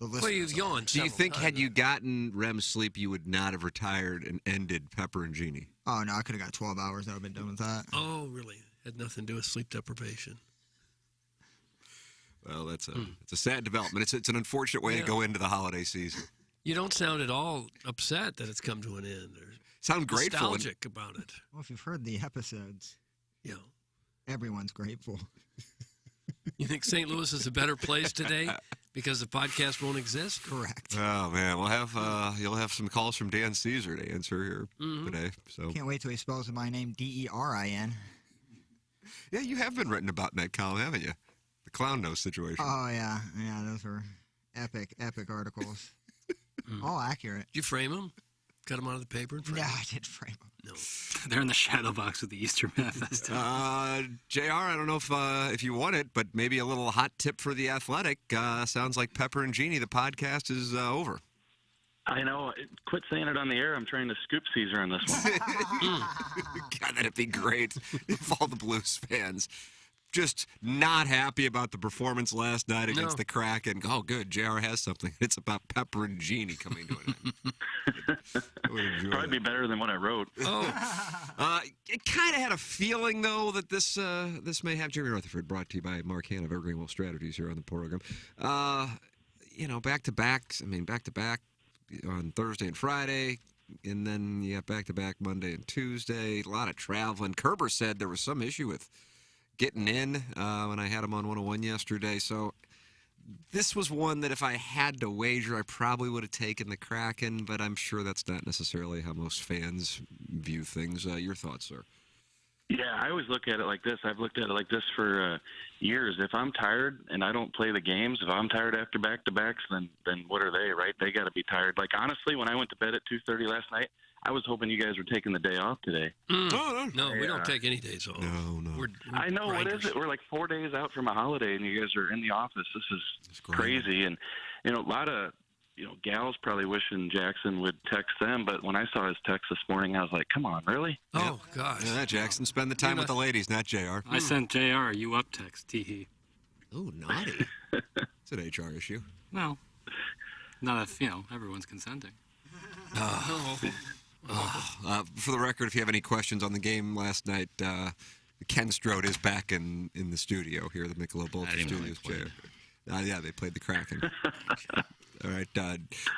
Well, you've yawned. Do you think had you gotten REM sleep, you would not have retired and ended Pepper and Genie? Oh, no, I could have got 12 hours. I would have been done with that. Oh, really? Had nothing to do with sleep deprivation. Well, it's a sad development. It's an unfortunate way to go into the holiday season. You don't sound at all upset that it's come to an end. Or sound grateful. Nostalgic about it. Well, if you've heard the episodes, yeah, everyone's grateful. You think St. Louis is a better place today because the podcast won't exist? Correct. Oh man, we'll have you'll have some calls from Dan Caesar to answer here today. So can't wait till he spells my name DERIN. Yeah, you have been written about in that column, haven't you? The clown nose situation. Oh yeah, those were epic articles. All accurate. Did you frame them? Cut them out of the paper and frame them? I did frame them. No. They're in the shadow box with the Easter manifest. JR, I don't know if you want it, but maybe a little hot tip for the Athletic. Sounds like Pepper and Genie, the podcast is over. I know. Quit saying it on the air. I'm trying to scoop Caesar on this one. God, that'd be great if all the Blues fans just not happy about the performance last night against the Kraken. Oh, good. JR has something. It's about Pepper and Genie coming to an end. Probably be better than what I wrote. Oh. It kind of had a feeling, though, that this may have Jeremy Rutherford, brought to you by Mark Hanna of Evergreen Wealth Strategies here on the program. Back-to-backs. I mean, back-to-back on Thursday and Friday, and then you got back-to-back Monday and Tuesday. A lot of traveling. Kerber said there was some issue with getting in when I had him on 101 yesterday. So this was one that if I had to wager, I probably would have taken the Kraken, but I'm sure that's not necessarily how most fans view things. Your thoughts, sir? Yeah, I always look at it like this. I've looked at it like this for years. If I'm tired and I don't play the games, if I'm tired after back-to-backs, then what are they, right? They got to be tired. Like, honestly, when I went to bed at 2:30 last night, I was hoping you guys were taking the day off today. No, we don't take any days off. No. We're I know. What is it? We're like 4 days out from a holiday, and you guys are in the office. This is crazy. And, a lot of, gals probably wishing Jackson would text them. But when I saw his text this morning, I was like, come on, really? Oh, gosh. Yeah, Jackson, spend the time with the ladies, not JR. I sent JR a you up text, tee-hee. Oh, naughty. It's an HR issue. No. Not if, everyone's consenting. For the record, if you have any questions on the game last night, Ken Strode is back in the studio here at the Michelob Ultra Studios. Yeah, they played the Kraken. All right,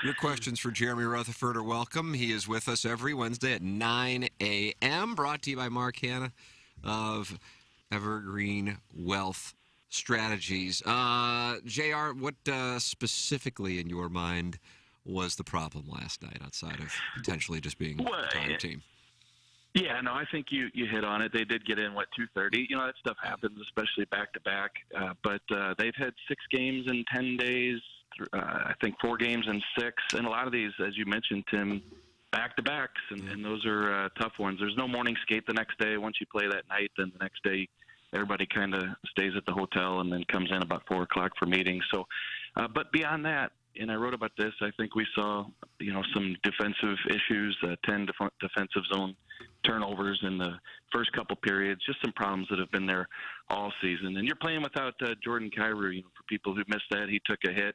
your questions for Jeremy Rutherford are welcome. He is with us every Wednesday at 9 a.m., brought to you by Mark Hanna of Evergreen Wealth Strategies. JR, what specifically in your mind was the problem last night outside of potentially just being a tired team? Yeah, no, I think you hit on it. They did get in, 2:30. That stuff happens, especially back-to-back. But they've had 6 games in 10 days, I think 4 games in 6. And a lot of these, as you mentioned, Tim, back-to-backs, and those are tough ones. There's no morning skate the next day. Once you play that night, then the next day everybody kind of stays at the hotel and then comes in about 4 o'clock for meetings. So, but beyond that, and I wrote about this, I think we saw, some defensive issues, 10 defensive zone turnovers in the first couple periods, just some problems that have been there all season. And you're playing without Jordan Kyrou. You know, for people who missed that, he took a hit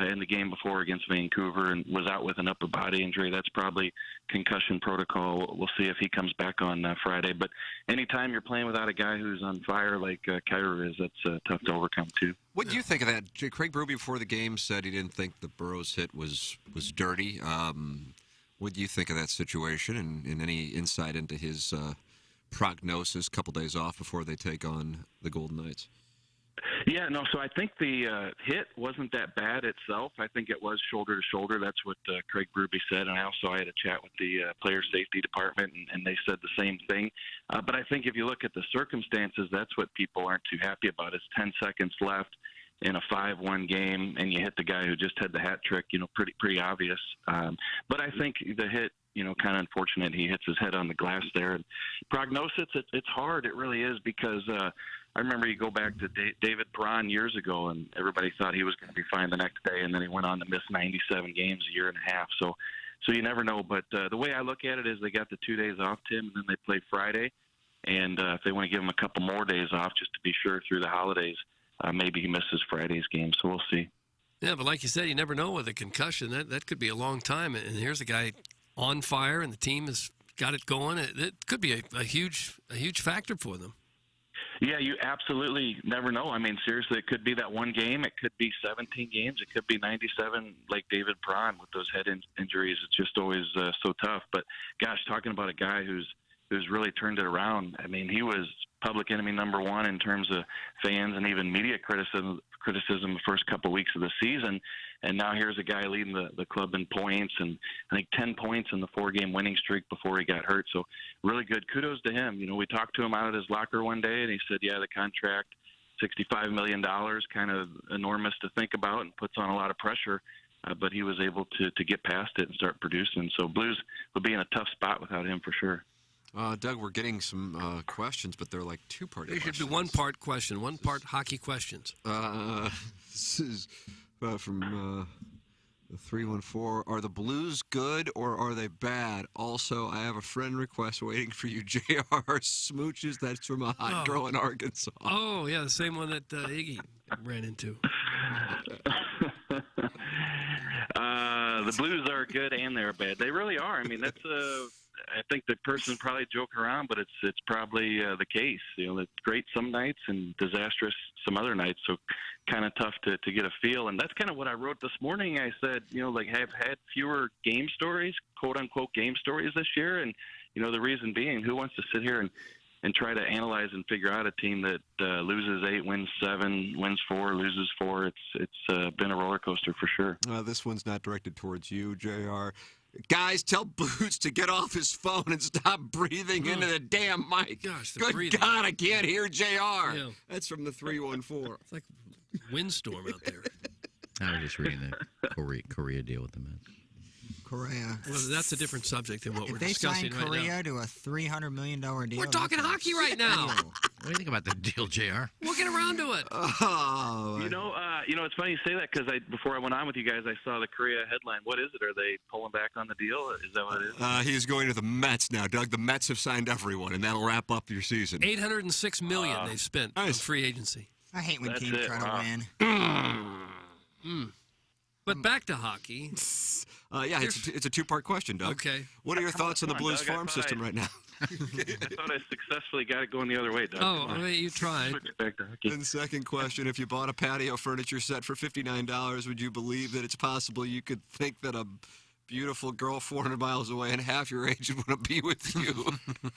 in the game before against Vancouver and was out with an upper body injury. That's probably concussion protocol. We'll see if he comes back on Friday. But anytime you're playing without a guy who's on fire like Kyrou is, that's tough to overcome too. What do you think of that? Craig Berube before the game said he didn't think the Burrows hit was dirty. What do you think of that situation and any insight into his prognosis a couple days off before they take on the Golden Knights? Yeah, no, so I think the hit wasn't that bad itself. I think it was shoulder to shoulder. That's what Craig Berube said. And I had a chat with the player safety department, and they said the same thing. But I think if you look at the circumstances, that's what people aren't too happy about. It's 10 seconds left in a 5-1 game, and you hit the guy who just had the hat trick, you know, pretty obvious. But I think the hit, you know, kind of unfortunate. He hits his head on the glass there. And prognosis, it's hard. It really is, because I remember you go back to David Perron years ago, and everybody thought he was going to be fine the next day, and then he went on to miss 97 games a year and a half. So you never know. But the way I look at it is they got the 2 days off, Tim, and then they play Friday. And if they want to give him a couple more days off just to be sure through the holidays, maybe he misses Friday's game. So we'll see. Yeah, but like you said, you never know with a concussion. That could be a long time. And here's a guy on fire, and the team has got it going. It could be a huge factor for them. Yeah, you absolutely never know. I mean, seriously, it could be that one game. It could be 17 games. It could be 97, like David Perron with those head injuries. It's just always so tough. But, gosh, talking about a guy who's really turned it around. I mean, he was public enemy number one in terms of fans and even media criticism the first couple of weeks of the season. And now here's a guy leading the club in points, and I think 10 points in the 4-game winning streak before he got hurt. So really good. Kudos to him. You know, we talked to him out at his locker one day, and he said, yeah, the contract, $65 million, kind of enormous to think about and puts on a lot of pressure. But he was able to get past it and start producing. So Blues will be in a tough spot without him for sure. Doug, we're getting some questions, but they're like two-part questions. They should be one-part question, one-part hockey questions. This is from the 314. Are the Blues good or are they bad? Also, I have a friend request waiting for you, JR Smooches. That's from a hot girl in Arkansas. Oh, yeah, the same one that Iggy ran into. The Blues are good and they're bad. They really are. I mean, that's I think the person's probably joking around, but it's probably the case. You know, it's great some nights and disastrous some other nights. So kind of tough to get a feel. And that's kind of what I wrote this morning. I said, you know, like, I've had fewer game stories, quote unquote game stories this year. And, you know, the reason being, who wants to sit here and try to analyze and figure out a team that loses 8, wins 7, wins 4, loses 4. It's been a roller coaster for sure. This one's not directed towards you, JR. Guys, tell Boots to get off his phone and stop breathing into the damn mic. Gosh, the Good breathing. God, I can't hear JR. Yeah. That's from the 314. It's like windstorm out there. I was just reading the Korea deal with the Mets. Korea. Well, that's a different subject than what we're If they discussing sign right Korea now. to a $300 million deal, We're talking that's a hockey right now. steal. What do you think about the deal, JR? We'll get around to it. Oh, You know, it's funny you say that because before I went on with you guys, I saw the Korea headline. What is it? Are they pulling back on the deal? Is that what it is? He's going to the Mets now, Doug. The Mets have signed everyone, and that'll wrap up your season. $806 million they've spent on free agency. I hate when That's teams it. try to Wow. win. But back to hockey. Yeah, it's a two-part question, Doug. Okay. What are your thoughts on the on, Blues Doug. I farm thought system right now? I thought I successfully got it going the other way, Doug. Oh, I mean, you tried. Switch it back to hockey. And second question, if you bought a patio furniture set for $59, would you believe that it's possible you could think that a beautiful girl 400 miles away and half your age would want to be with you?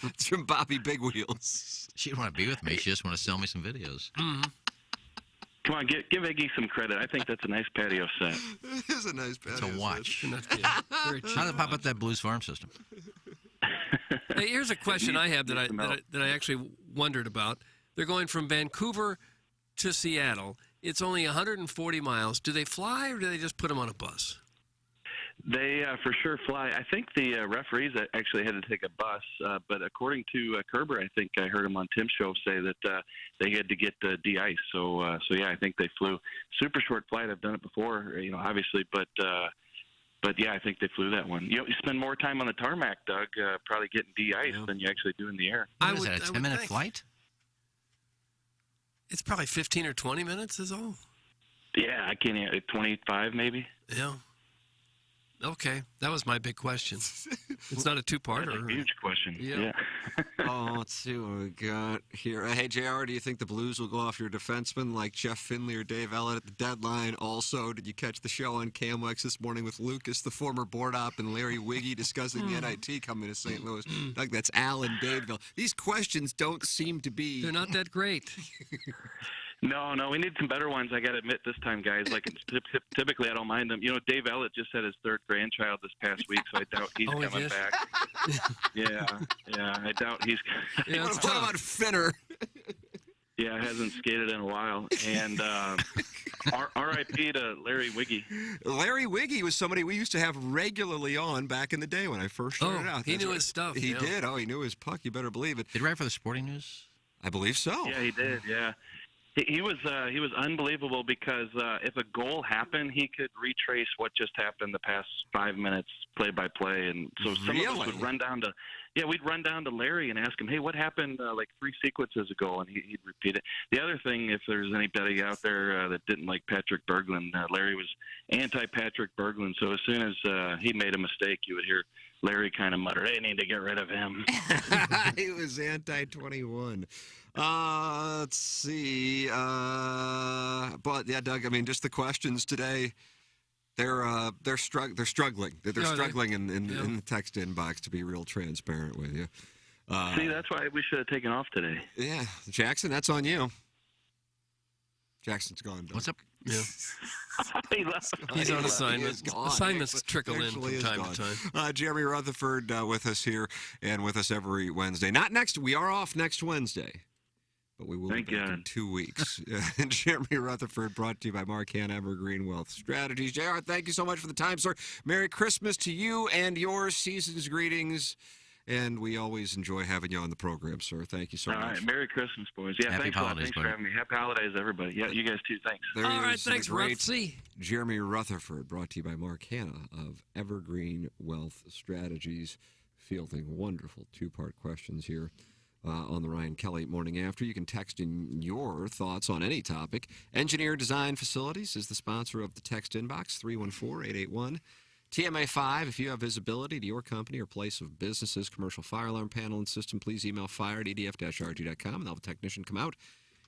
It's from Bobby Big Wheels. She'd want to be with me. She just want to sell me some videos. Mm-hmm. Come on, give Iggy some credit. I think that's a nice patio set. It is a nice patio It's a watch. Very cheap. How about that Blues farm system? Hey, here's a question I have that I actually wondered about. They're going from Vancouver to Seattle. It's only 140 miles. Do they fly or do they just put them on a bus? They for sure fly. I think the referees actually had to take a bus, but according to Kerber, I think I heard him on Tim's show say that they had to get de-ice. So yeah, I think they flew. Super short flight. I've done it before, you know, obviously, but But yeah, I think they flew that one. You spend more time on the tarmac, Doug, probably getting de-iced than you actually do in the air. What is that, a 10-minute flight? It's probably 15 or 20 minutes is all. Yeah, I can't. 25 maybe. Yeah. Okay, that was my big question. It's not a two-parter. That's a huge question. Yeah. Oh, let's see what we got here. Hey, JR, do you think the Blues will go off your defenseman like Jeff Finley or Dave Ellett at the deadline? Also, did you catch the show on CamWex this morning with Lucas, the former board op, and Larry Wiggy discussing the NIT coming to St. Louis? Doug, that's Al in Dadeville. These questions don't seem to be... They're not that great. No, we need some better ones. I got to admit this time, guys. Like typically, I don't mind them. Dave Ellett just had his third grandchild this past week, so I doubt he's coming back. Yeah, I doubt he's. Yeah, what about Finner? Yeah, hasn't skated in a while. And R.I.P. to Larry Wiggy. Larry Wiggy was somebody we used to have regularly on back in the day when I first started out. He knew his stuff. He did. Oh, he knew his puck. You better believe it. Did he write for the Sporting News? I believe so. Yeah, he did. Yeah. He was unbelievable because if a goal happened, he could retrace what just happened the past 5 minutes, play by play, and so some of us would run down to Larry and ask him, hey, what happened like 3 sequences ago, and he'd repeat it. The other thing, if there's anybody out there that didn't like Patrick Berglund, Larry was anti-Patrick Berglund, so as soon as he made a mistake, you would hear Larry kind of mutter, they need to get rid of him. He was anti-21. Let's see. But yeah, Doug, I mean, just the questions today, they're struggling. They're struggling in the text inbox, to be real transparent with you. See, that's why we should have taken off today. Yeah, Jackson, that's on you. Jackson's gone, Doug. What's up? Yeah. He's on assignment. Assignments trickle in from time to time. Jeremy Rutherford with us here and with us every Wednesday. Not next. We are off next Wednesday, but we will be back in 2 weeks. Jeremy Rutherford, brought to you by Mark Hanna, Evergreen Wealth Strategies. JR, thank you so much for the time, sir. Merry Christmas to you and your season's greetings. And we always enjoy having you on the program, sir. Thank you so much. All right. Merry Christmas, boys. Yeah, Happy thanks holidays, a lot. Thanks buddy. for having me. Happy holidays, everybody. Yeah, you guys too. Thanks. There he All right, is, thanks, the great Rutsy. Jeremy Rutherford, brought to you by Mark Hanna of Evergreen Wealth Strategies, fielding wonderful 2-part questions here on the Ryan Kelly Morning After. You can text in your thoughts on any topic. Engineer Design Facilities is the sponsor of the text inbox, 314-881. TMA5, if you have visibility to your company or place of business's commercial fire alarm panel and system, please email fire@edf-rg.com, and they'll have a technician come out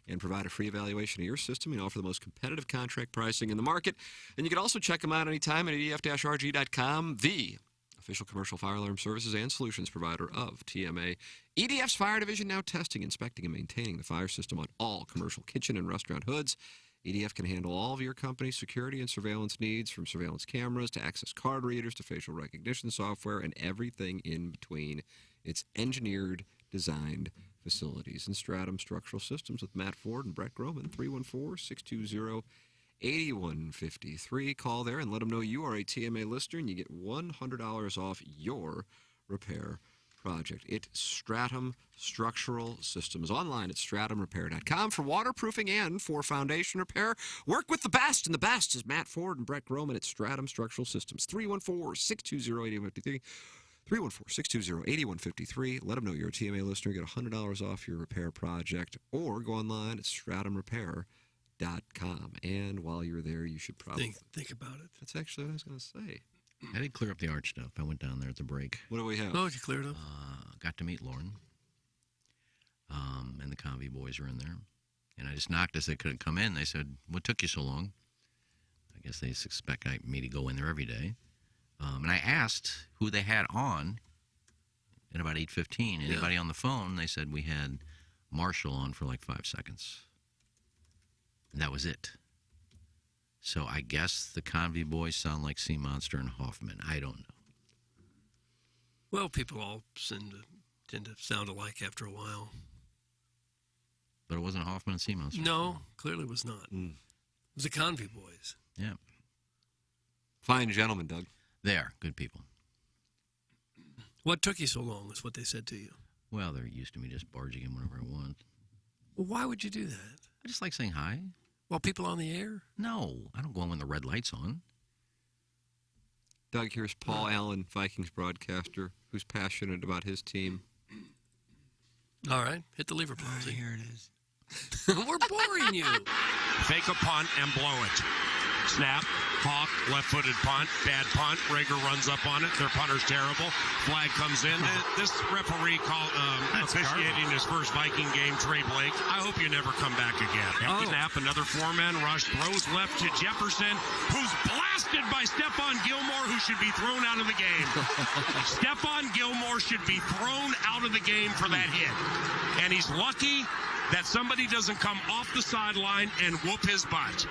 and provide a free evaluation of your system and offer the most competitive contract pricing in the market. And you can also check them out anytime at edf-rg.com, the official commercial fire alarm services and solutions provider of TMA. EDF's Fire Division now testing, inspecting, and maintaining the fire system on all commercial kitchen and restaurant hoods. EDF can handle all of your company's security and surveillance needs, from surveillance cameras to access card readers to facial recognition software and everything in between. It's engineered, designed facilities. And Stratum Structural Systems with Matt Ford and Brett Groman, 314-620-8153. Call there and let them know you are a TMA listener, and you get $100 off your repair project. It's Stratum Structural Systems. Online at stratumrepair.com for waterproofing and for foundation repair. Work with the best, and the best is Matt Ford and Brett Groman at Stratum Structural Systems. 314-620-8153. 314-620-8153. Let them know you're a TMA listener. Get $100 off your repair project, or go online at stratumrepair.com. And while you're there, you should probably think about it. That's actually what I was going to say. I did clear up the art stuff. I went down there at the break. What do we have? Oh, you cleared up? Got to meet Lauren. And the Convy boys were in there. And I just knocked as they couldn't come in. They said, what took you so long? I guess they expect me to go in there every day. And I asked who they had on at about 8:15. Anybody on the phone? They said we had Marshall on for like 5 seconds. And that was it. So I guess the Convy boys sound like Sea Monster and Hoffman. I don't know. Well, people all tend to sound alike after a while. But it wasn't Hoffman and Sea Monster. No, clearly was not. It was the Convy boys. Yeah. Fine gentlemen, Doug. They are good people. What took you so long is what they said to you. Well, they're used to me just barging in whenever I want. Well, why would you do that? I just like saying hi. While people on the air? No, I don't go in when the red light's on. Doug, here's Paul Allen, Vikings broadcaster, who's passionate about his team. All right, hit the lever, Palsy. Here it is. We're boring you. Fake a punt and blow it. Snap, hawk, left-footed punt, bad punt. Rager runs up on it. Their punter's terrible. Flag comes in. This referee officiating his first Viking game, Trey Blake. I hope you never come back again. Snap, another four-man rush, throws left to Jefferson, who's blasted by Stephon Gilmore, who should be thrown out of the game. Stephon Gilmore should be thrown out of the game for that hit. And he's lucky that somebody doesn't come off the sideline and whoop his butt.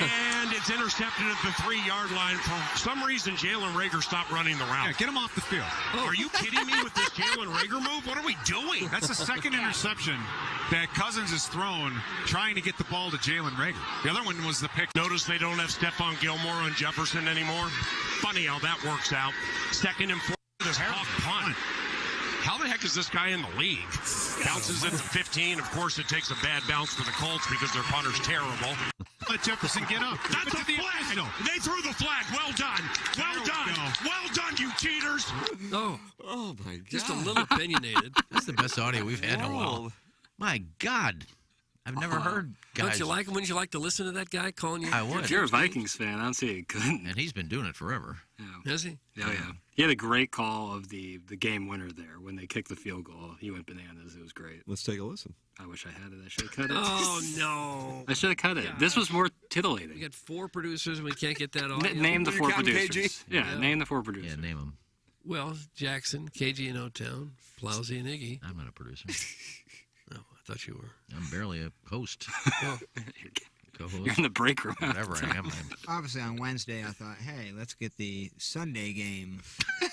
And it's intercepted at the 3-yard line. For some reason, Jalen Rager stopped running the route. Yeah, get him off the field. Are you kidding me with this Jalen Rager move? What are we doing? That's the second interception that Cousins has thrown trying to get the ball to Jalen Rager. The other one was the pick. Notice they don't have Stephon Gilmore on Jefferson anymore. Funny how that works out. Second and 4. This hawk punt. How the heck is this guy in the league? Bounces at the 15. Of course, it takes a bad bounce for the Colts because their punter's terrible. Let Jefferson get up. That's a flag. They threw the flag. Well done. Well done. Well done, you cheaters. Oh my God. Just a little opinionated. That's the best audio we've had in a while. My God. I've never heard guys. Don't you like him? Wouldn't you like to listen to that guy calling you? I would. If you're a Vikings fan, I don't see it couldn't. And he's been doing it forever. Yeah. Has he? Yeah, yeah. He had a great call of the game winner there when they kicked the field goal. He went bananas. It was great. Let's take a listen. I wish I had it. I should have cut it. Oh, no. I should have cut it. Gosh. This was more tittillating. We got 4 producers and we can't get that all. Name the 4 producers. KG? Yeah, name the 4 producers. Yeah, name them. Well, Jackson, KG in O-Town, Plowsy and Iggy. I'm not a producer. Oh, I thought you were. I'm barely a host. Well, Co-host. You're in the break room. Whatever I am. Obviously, on Wednesday, I thought, hey, let's get the Sunday game.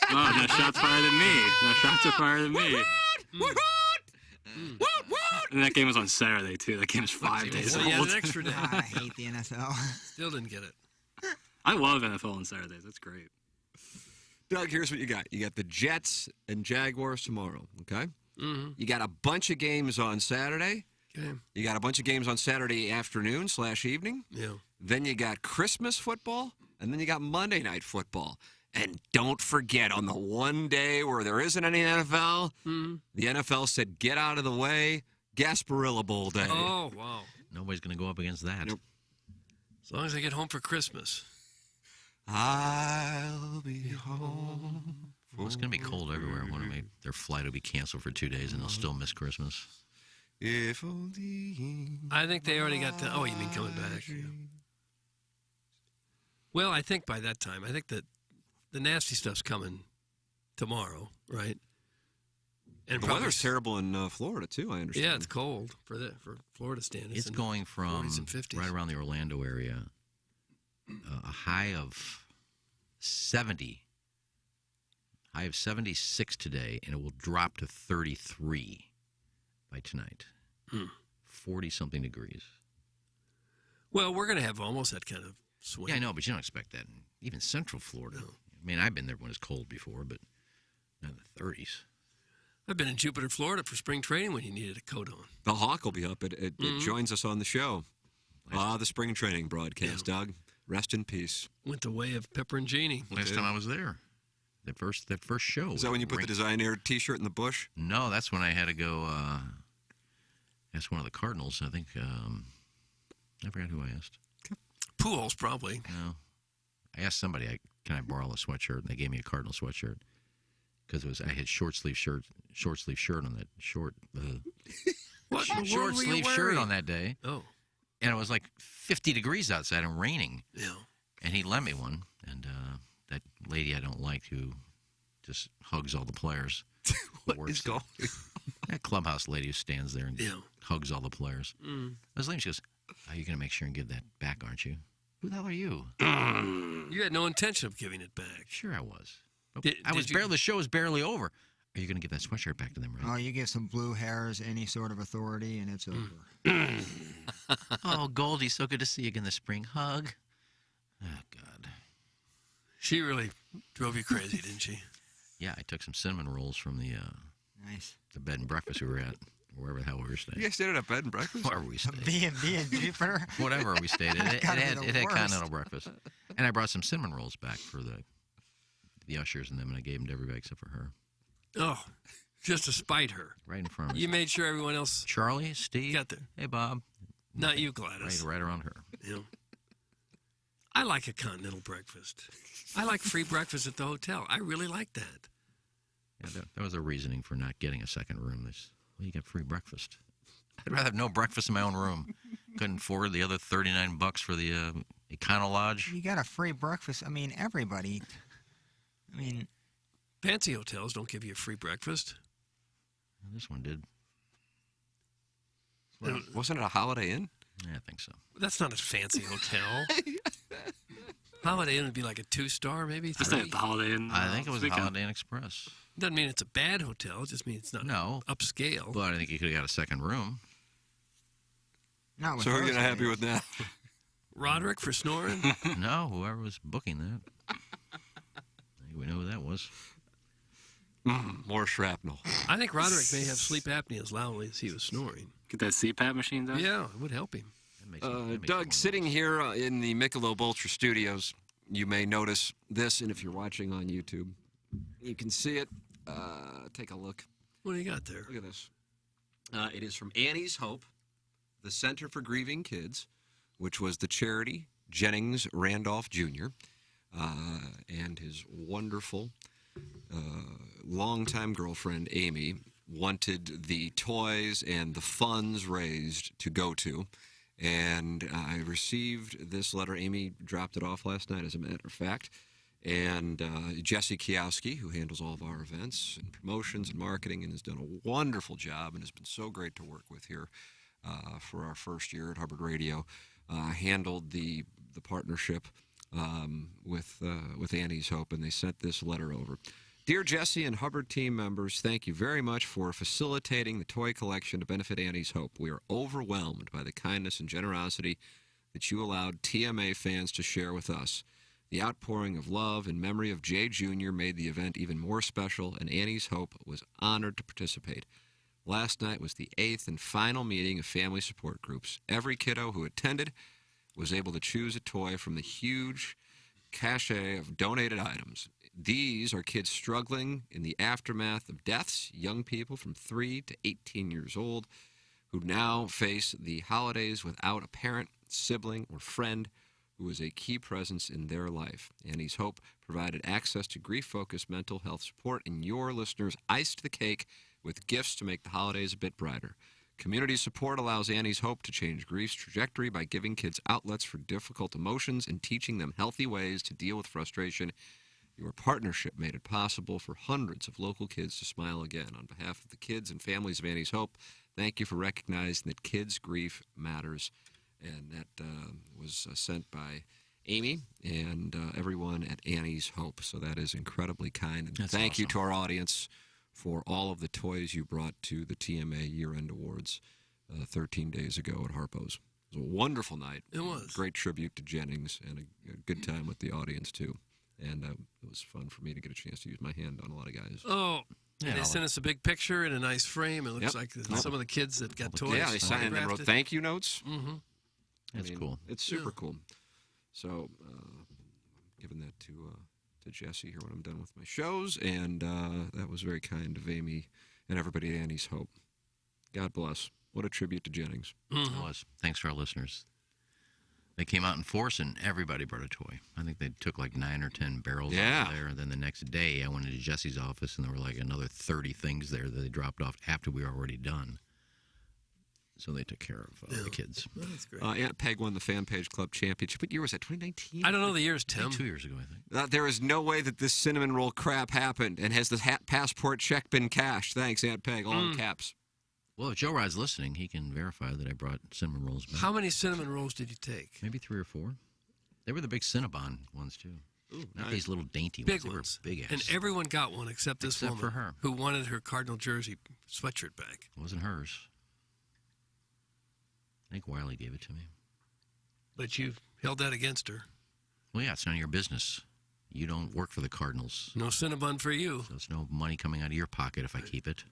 Oh, no shots fired at me. No shots are fired at me. And that game was on Saturday, too. That game was 5 days well, old. you had an extra day. I hate the NFL. Still didn't get it. I love NFL on Saturdays. That's great. Doug, here's what you got. You got the Jets and Jaguars tomorrow, okay? Mm-hmm. You got a bunch of games on Saturday. Okay. You got a bunch of games on Saturday afternoon / evening. Yeah. Then you got Christmas football, and then you got Monday night football. And don't forget, on the one day where there isn't any NFL, the NFL said, get out of the way, Gasparilla Bowl day. Oh, wow. Nobody's going to go up against that. Nope. As long as I get home for Christmas. I'll be home. Well, it's going to be cold everywhere. Their flight will be canceled for 2 days, and they'll still miss Christmas. If only. I think they already got oh, you mean coming back? Yeah. Well, I think by that time, I think that the nasty stuff's coming tomorrow, right? And the weather's terrible in Florida, too, I understand. Yeah, it's cold for Florida standards. It's going from 40s and 50s. right around the Orlando area, a high of 70. High of 76 today, and it will drop to 33 by tonight. 40-something degrees. Well, we're going to have almost that kind of swing. Yeah, I know, but you don't expect that in even Central Florida. No. I mean, I've been there when it's cold before, but not in the 30s. I've been in Jupiter, Florida for spring training when you needed a coat on. The Hawk will be up. It joins us on the show. The spring training broadcast, Doug. Rest in peace. Went the way of Pepper and Jeannie. Last time I was there. That first show. Is that when you put the designer T-shirt in the bush? No, that's when I had to go ask one of the Cardinals. I think, I forgot who I asked. Pujols, probably. No. I asked somebody, can I borrow a sweatshirt? And they gave me a Cardinal sweatshirt. Because I had short sleeve shirt on that short sleeve shirt on that day. Oh. And it was like 50 degrees outside and raining. Yeah. And he lent me one. And that lady I don't like who just hugs all the players. What is going on? That clubhouse lady who stands there and hugs all the players. I was leaving, she goes, "Oh, you're going to make sure and give that back, aren't you?" Who the hell are you? You had no intention of giving it back. Sure I was. The show was barely over. Are you going to give that sweatshirt back to them, right? Oh, you get some blue hairs, any sort of authority, and it's over. Oh, Goldie, so good to see you again this spring. Hug. Oh, God. She really drove you crazy, didn't she? Yeah, I took some cinnamon rolls from the bed and breakfast we were at, wherever the hell we were staying. You guys stayed at a bed and breakfast? Wherever we stayed. B&B in Jupiter? Whatever we stayed at. It had continental breakfast. And I brought some cinnamon rolls back for the the ushers and them, and I gave them to everybody except for her. Oh, just to spite her. Right in front of her. You made sure everyone else. Charlie, Steve. Got there. Hey, Bob. Not you, Gladys. Right around her. Yeah. I like a continental breakfast. I like free breakfast at the hotel. I really like that. Yeah, that was a reasoning for not getting a second room. Well, you get free breakfast. I'd rather have no breakfast in my own room. Couldn't afford the other $39 for the Econo Lodge. You got a free breakfast. I mean, everybody. I mean, fancy hotels don't give you a free breakfast. This one did. Well, wasn't it a Holiday Inn? Yeah, I think so. That's not a fancy hotel. Holiday Inn would be like a 2-star, maybe 3. That's not the Holiday Inn. I think it was a Holiday Inn Express. Doesn't mean it's a bad hotel. It just means it's not upscale. But I think you could have got a second room. Not So who are you not happy with now? Roderick for snoring? No, whoever was booking that. I think we know who that was. More shrapnel. I think Roderick may have sleep apnea as loudly as he was snoring. Get that CPAP machine done? Yeah, it would help him. Doug, sitting here in the Michelob Ultra Studios, you may notice this, and if you're watching on YouTube, you can see it. Take a look. What do you got there? Look at this. It is from Annie's Hope, the Center for Grieving Kids, which was the charity Jennings Randolph Jr. And his wonderful longtime girlfriend, Amy, wanted the toys and the funds raised to go to. And I received this letter. Amy dropped it off last night, as a matter of fact. And Jesse Kiowski, who handles all of our events and promotions and marketing and has done a wonderful job and has been so great to work with here for our first year at Hubbard Radio, handled the partnership with Annie's Hope, and they sent this letter over. Dear Jesse and Hubbard team members, thank you very much for facilitating the toy collection to benefit Annie's Hope. We are overwhelmed by the kindness and generosity that you allowed TMA fans to share with us. The outpouring of love in memory of Jay Jr. made the event even more special, and Annie's Hope was honored to participate. Last night was the 8th and final meeting of family support groups. Every kiddo who attended was able to choose a toy from the huge cachet of donated items. These are kids struggling in the aftermath of deaths, young people from 3 to 18 years old who now face the holidays without a parent, sibling, or friend who is a key presence in their life. Annie's Hope provided access to grief-focused mental health support, and your listeners iced the cake with gifts to make the holidays a bit brighter. Community support allows Annie's Hope to change grief's trajectory by giving kids outlets for difficult emotions and teaching them healthy ways to deal with frustration. Your partnership made it possible for hundreds of local kids to smile again. On behalf of the kids and families of Annie's Hope, thank you for recognizing that kids' grief matters. And that was sent by Amy and everyone at Annie's Hope. So that is incredibly kind. And thank you to our audience for all of the toys you brought to the TMA Year-End Awards 13 days ago at Harpo's. It was a wonderful night. It was. Great tribute to Jennings and a good time with the audience, too. And it was fun for me to get a chance to use my hand on a lot of guys. Oh, and they sent us a big picture in a nice frame. It looks like some of the kids that got toys. Yeah, they signed and wrote thank you notes. Mm-hmm. That's cool. It's super cool. So, giving that to Jesse here when I'm done with my shows, and that was very kind of Amy and everybody at Annie's Hope. God bless. What a tribute to Jennings. Mm-hmm. It was. Thanks to our listeners. They came out in force, and everybody brought a toy. I think they took like 9 or 10 barrels out of there, and then the next day I went into Jesse's office, and there were like another 30 things there that they dropped off after we were already done. So they took care of the kids. That's great. Aunt Peg won the Fan Page Club Championship. What year was that, 2019? I don't know the years, Tim. 2 years ago, I think. There is no way that this cinnamon roll crap happened. And has the passport check been cashed? Thanks, Aunt Peg. All in caps. Well, if Joe Rod's listening, he can verify that I brought cinnamon rolls back. How many cinnamon rolls did you take? Maybe 3 or 4. They were the big Cinnabon ones, too. Ooh, Not these little dainty big ones. They were big ass. And everyone got one except this woman for her. who wanted her Cardinal jersey sweatshirt back. It wasn't hers. I think Wiley gave it to me. But you held that against her. Well, yeah, it's none of your business. You don't work for the Cardinals. No Cinnabon for you. So there's no money coming out of your pocket if I keep it.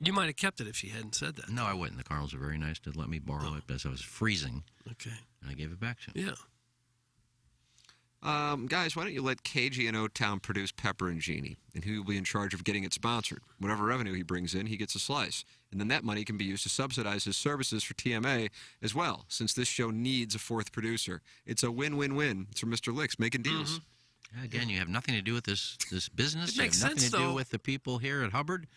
You might have kept it if she hadn't said that. No, I wouldn't. The Cardinals are very nice to let me borrow it as I was freezing. Okay. And I gave it back to him. Yeah. Guys, why don't you let KG and O-Town produce Pepper and Genie, and he will be in charge of getting it sponsored. Whatever revenue he brings in, he gets a slice. And then that money can be used to subsidize his services for TMA as well, since this show needs a fourth producer. It's a win-win-win. It's from Mr. Licks making deals. Again, you have nothing to do with this business. It You have makes nothing sense, to do though. with the people here at Hubbard.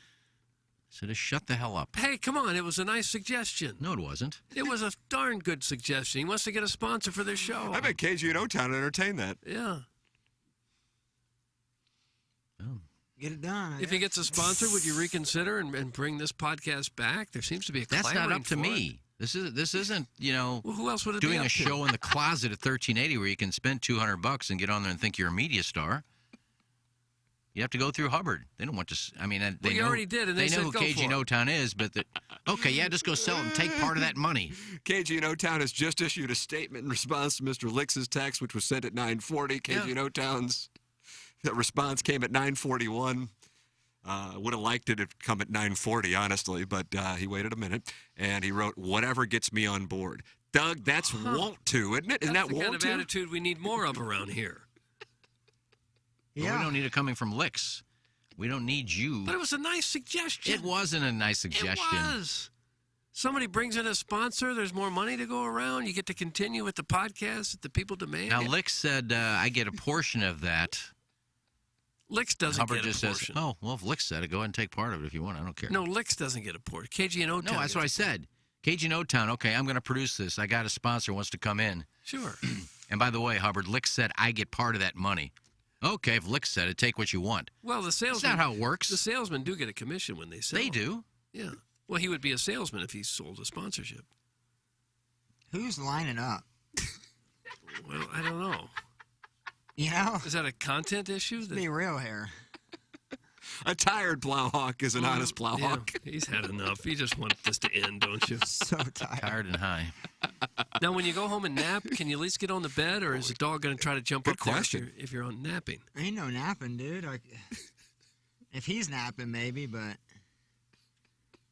So just shut the hell up. Hey, come on. It was a nice suggestion. No, it wasn't. It was a darn good suggestion. He wants to get a sponsor for their show. I bet KG and O-Town entertain that. Yeah. Get it done. If he gets a sponsor, would you reconsider and bring this podcast back? There seems to be a That's not clamoring up to for me. This isn't, Well, who else would it be doing up a to? show in the closet at 1380 where you can spend $200 and get on there and think you're a media star. You have to go through Hubbard. They don't want to. They you know, already did, and they know said who go KG for and it. O-Town is, but okay, yeah, just go sell it and take part of that money. KG and O-Town has just issued a statement in response to Mr. Licks' text, which was sent at 9:40. KG and O-Town's response came at 9:41. Would have liked it to come at 9:40, honestly, but he waited a minute, and he wrote, "Whatever gets me on board." Doug, that's want to, isn't it? Isn't That's that the kind want of to? attitude we need more of around here. But we don't need it coming from Licks. We don't need you. But it was a nice suggestion. It wasn't a nice suggestion. It was. Somebody brings in a sponsor. There's more money to go around. You get to continue with the podcast that the people demand. Now, Licks said, I get a portion of that. Licks doesn't Hubbard get a just portion. says, oh, well, if Licks said it, go ahead and take part of it if you want. I don't care. No, Licks doesn't get a portion. KG and O-Town. No, that's what I said. KG and O-Town, okay, I'm going to produce this. I got a sponsor who wants to come in. Sure. And by the way, Hubbard, Licks said I get part of that money. Okay, if Licks said it, take what you want. Well, the salesman. That's not how it works. The salesmen do get a commission when they sell. They do. Yeah. Well, he would be a salesman if he sold a sponsorship. Who's lining up? Well, I don't know. You know? Is that a content issue? Let's be real here. A tired plowhawk is an honest Yeah, plowhawk. he's had enough. You just want this to end, don't you? So tired. Tired and high. Now, when you go home and nap, can you at least get on the bed, or is the dog going to try to jump up there question. if you're on napping? Ain't no napping, dude. If he's napping, maybe, but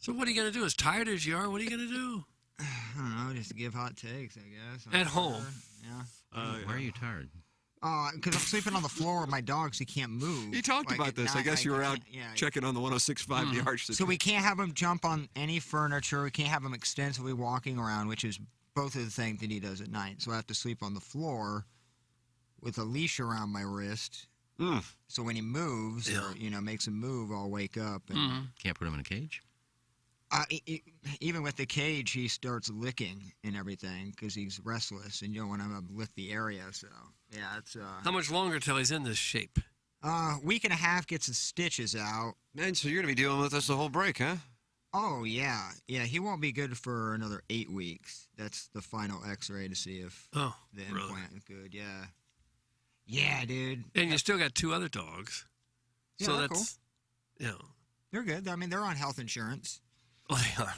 So what are you going to do? As tired as you are, what are you going to do? I don't know. Just give hot takes, I guess. At home? Yeah. Why are you tired? Because I'm sleeping on the floor with my dog, so he can't move. You talked about this. I guess you were out yeah. checking on the 106.5 yards. So we can't have him jump on any furniture. We can't have him extensively walking around, which is both of the things that he does at night. So I have to sleep on the floor with a leash around my wrist. So when he moves, or makes a move, I'll wake up. And Can't put him in a cage? even with the cage, he starts licking and everything because he's restless, and you don't want him to lick the area. So yeah, it's How much longer till he's in this shape? Week and a half, gets his stitches out. Man, so you're gonna be dealing with this the whole break, huh? Oh yeah. He won't be good for another 8 weeks. That's the final X-ray to see if the implant is good. Yeah, dude. And you still got 2 other dogs. Yeah, So they're that's They're good. I mean, they're on health insurance. Oh, they are.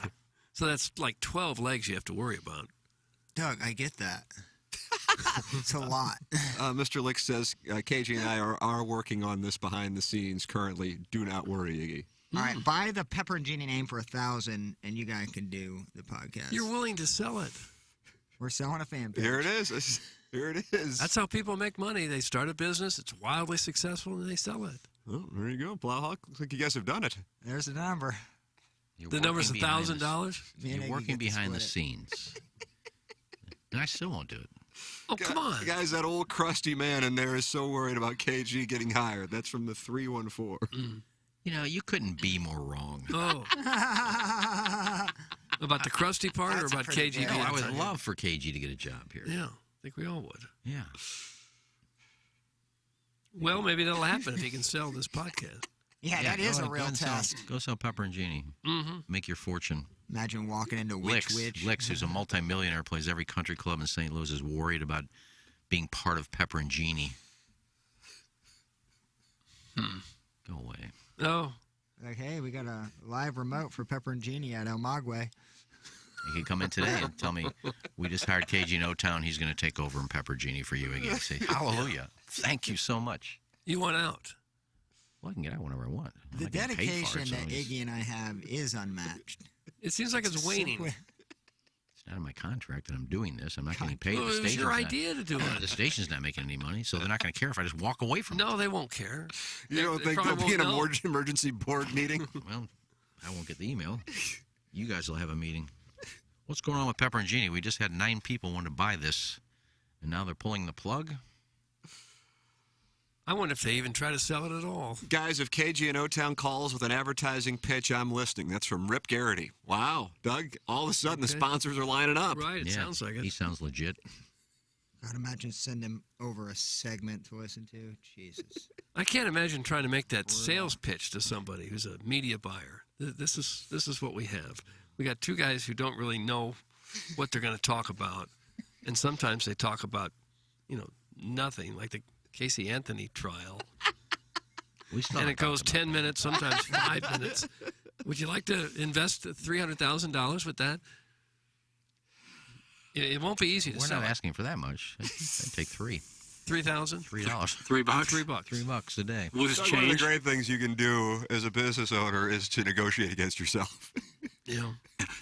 So that's like 12 legs you have to worry about. Doug, I get that. It's a lot. Mr. Lick says KG and I are working on this behind the scenes currently. Do not worry, Iggy. All right, buy the Pepper and Genie name for $1,000, and you guys can do the podcast. You're willing to sell it. We're selling a fan page. Here it is. Here it is. That's how people make money. They start a business, it's wildly successful, and they sell it. Oh, there you go, Plowhawk. Looks like you guys have done it. There's the number. The number's $1,000. You're working behind the scenes. And I still won't do it. Oh, come on. Guys, that old crusty man in there is so worried about KG getting hired. That's from the 314. You know, you couldn't be more wrong. Oh. About the crusty part or about KG? No, I would love for KG to get a job here. Yeah, I think we all would. Yeah. Well, maybe that'll happen if he can sell this podcast. Yeah, that is a real test. Go sell Pepper and Genie. Mm-hmm. Make your fortune. Imagine walking into Witch. Licks, who's a multimillionaire, plays every country club in St. Louis, is worried about being part of Pepper and Genie. Go away. Oh. Like, hey, we got a live remote for Pepper and Genie at El Magwe. You can come in today and tell me, we just hired KG in O-Town. He's going to take over in Pepper Genie for you again. Say, hallelujah. Thank you so much. You want out. Well, I can get out whenever I want. I'm The not getting paid for dedication it, so that Iggy and I have is unmatched. It seems like it's waning. It's It's not in my contract that I'm doing this. I'm not getting paid. Well, The it was your station's idea to do it. The station's not making any money, so they're not going to care if I just walk away from it. No, they won't care. You don't think there'll be an emergency board meeting? Well, I won't get the email. You guys will have a meeting. What's going on with Pepper and Genie? We just had 9 people want to buy this, and now they're pulling the plug? I wonder if they even try to sell it at all. Guys, if KG and O-Town calls with an advertising pitch, I'm listening. That's from Rip Garrity. Wow, Doug, all of a sudden the sponsors are lining up. Right, it sounds like it. He sounds legit. I'd imagine send him over a segment to listen to. Jesus. I can't imagine trying to make that sales pitch to somebody who's a media buyer. This is what we have. We got 2 guys who don't really know what they're going to talk about, and sometimes they talk about, nothing, like the Casey Anthony trial. And it goes 10 minutes, sometimes 5 minutes. Would you like to invest $300,000 with that? It won't be easy to sell. We're not asking for that much. I'd take 3. $3,000? $3. $3? $3 a day. One of the great things you can do as a business owner is to negotiate against yourself. Yeah.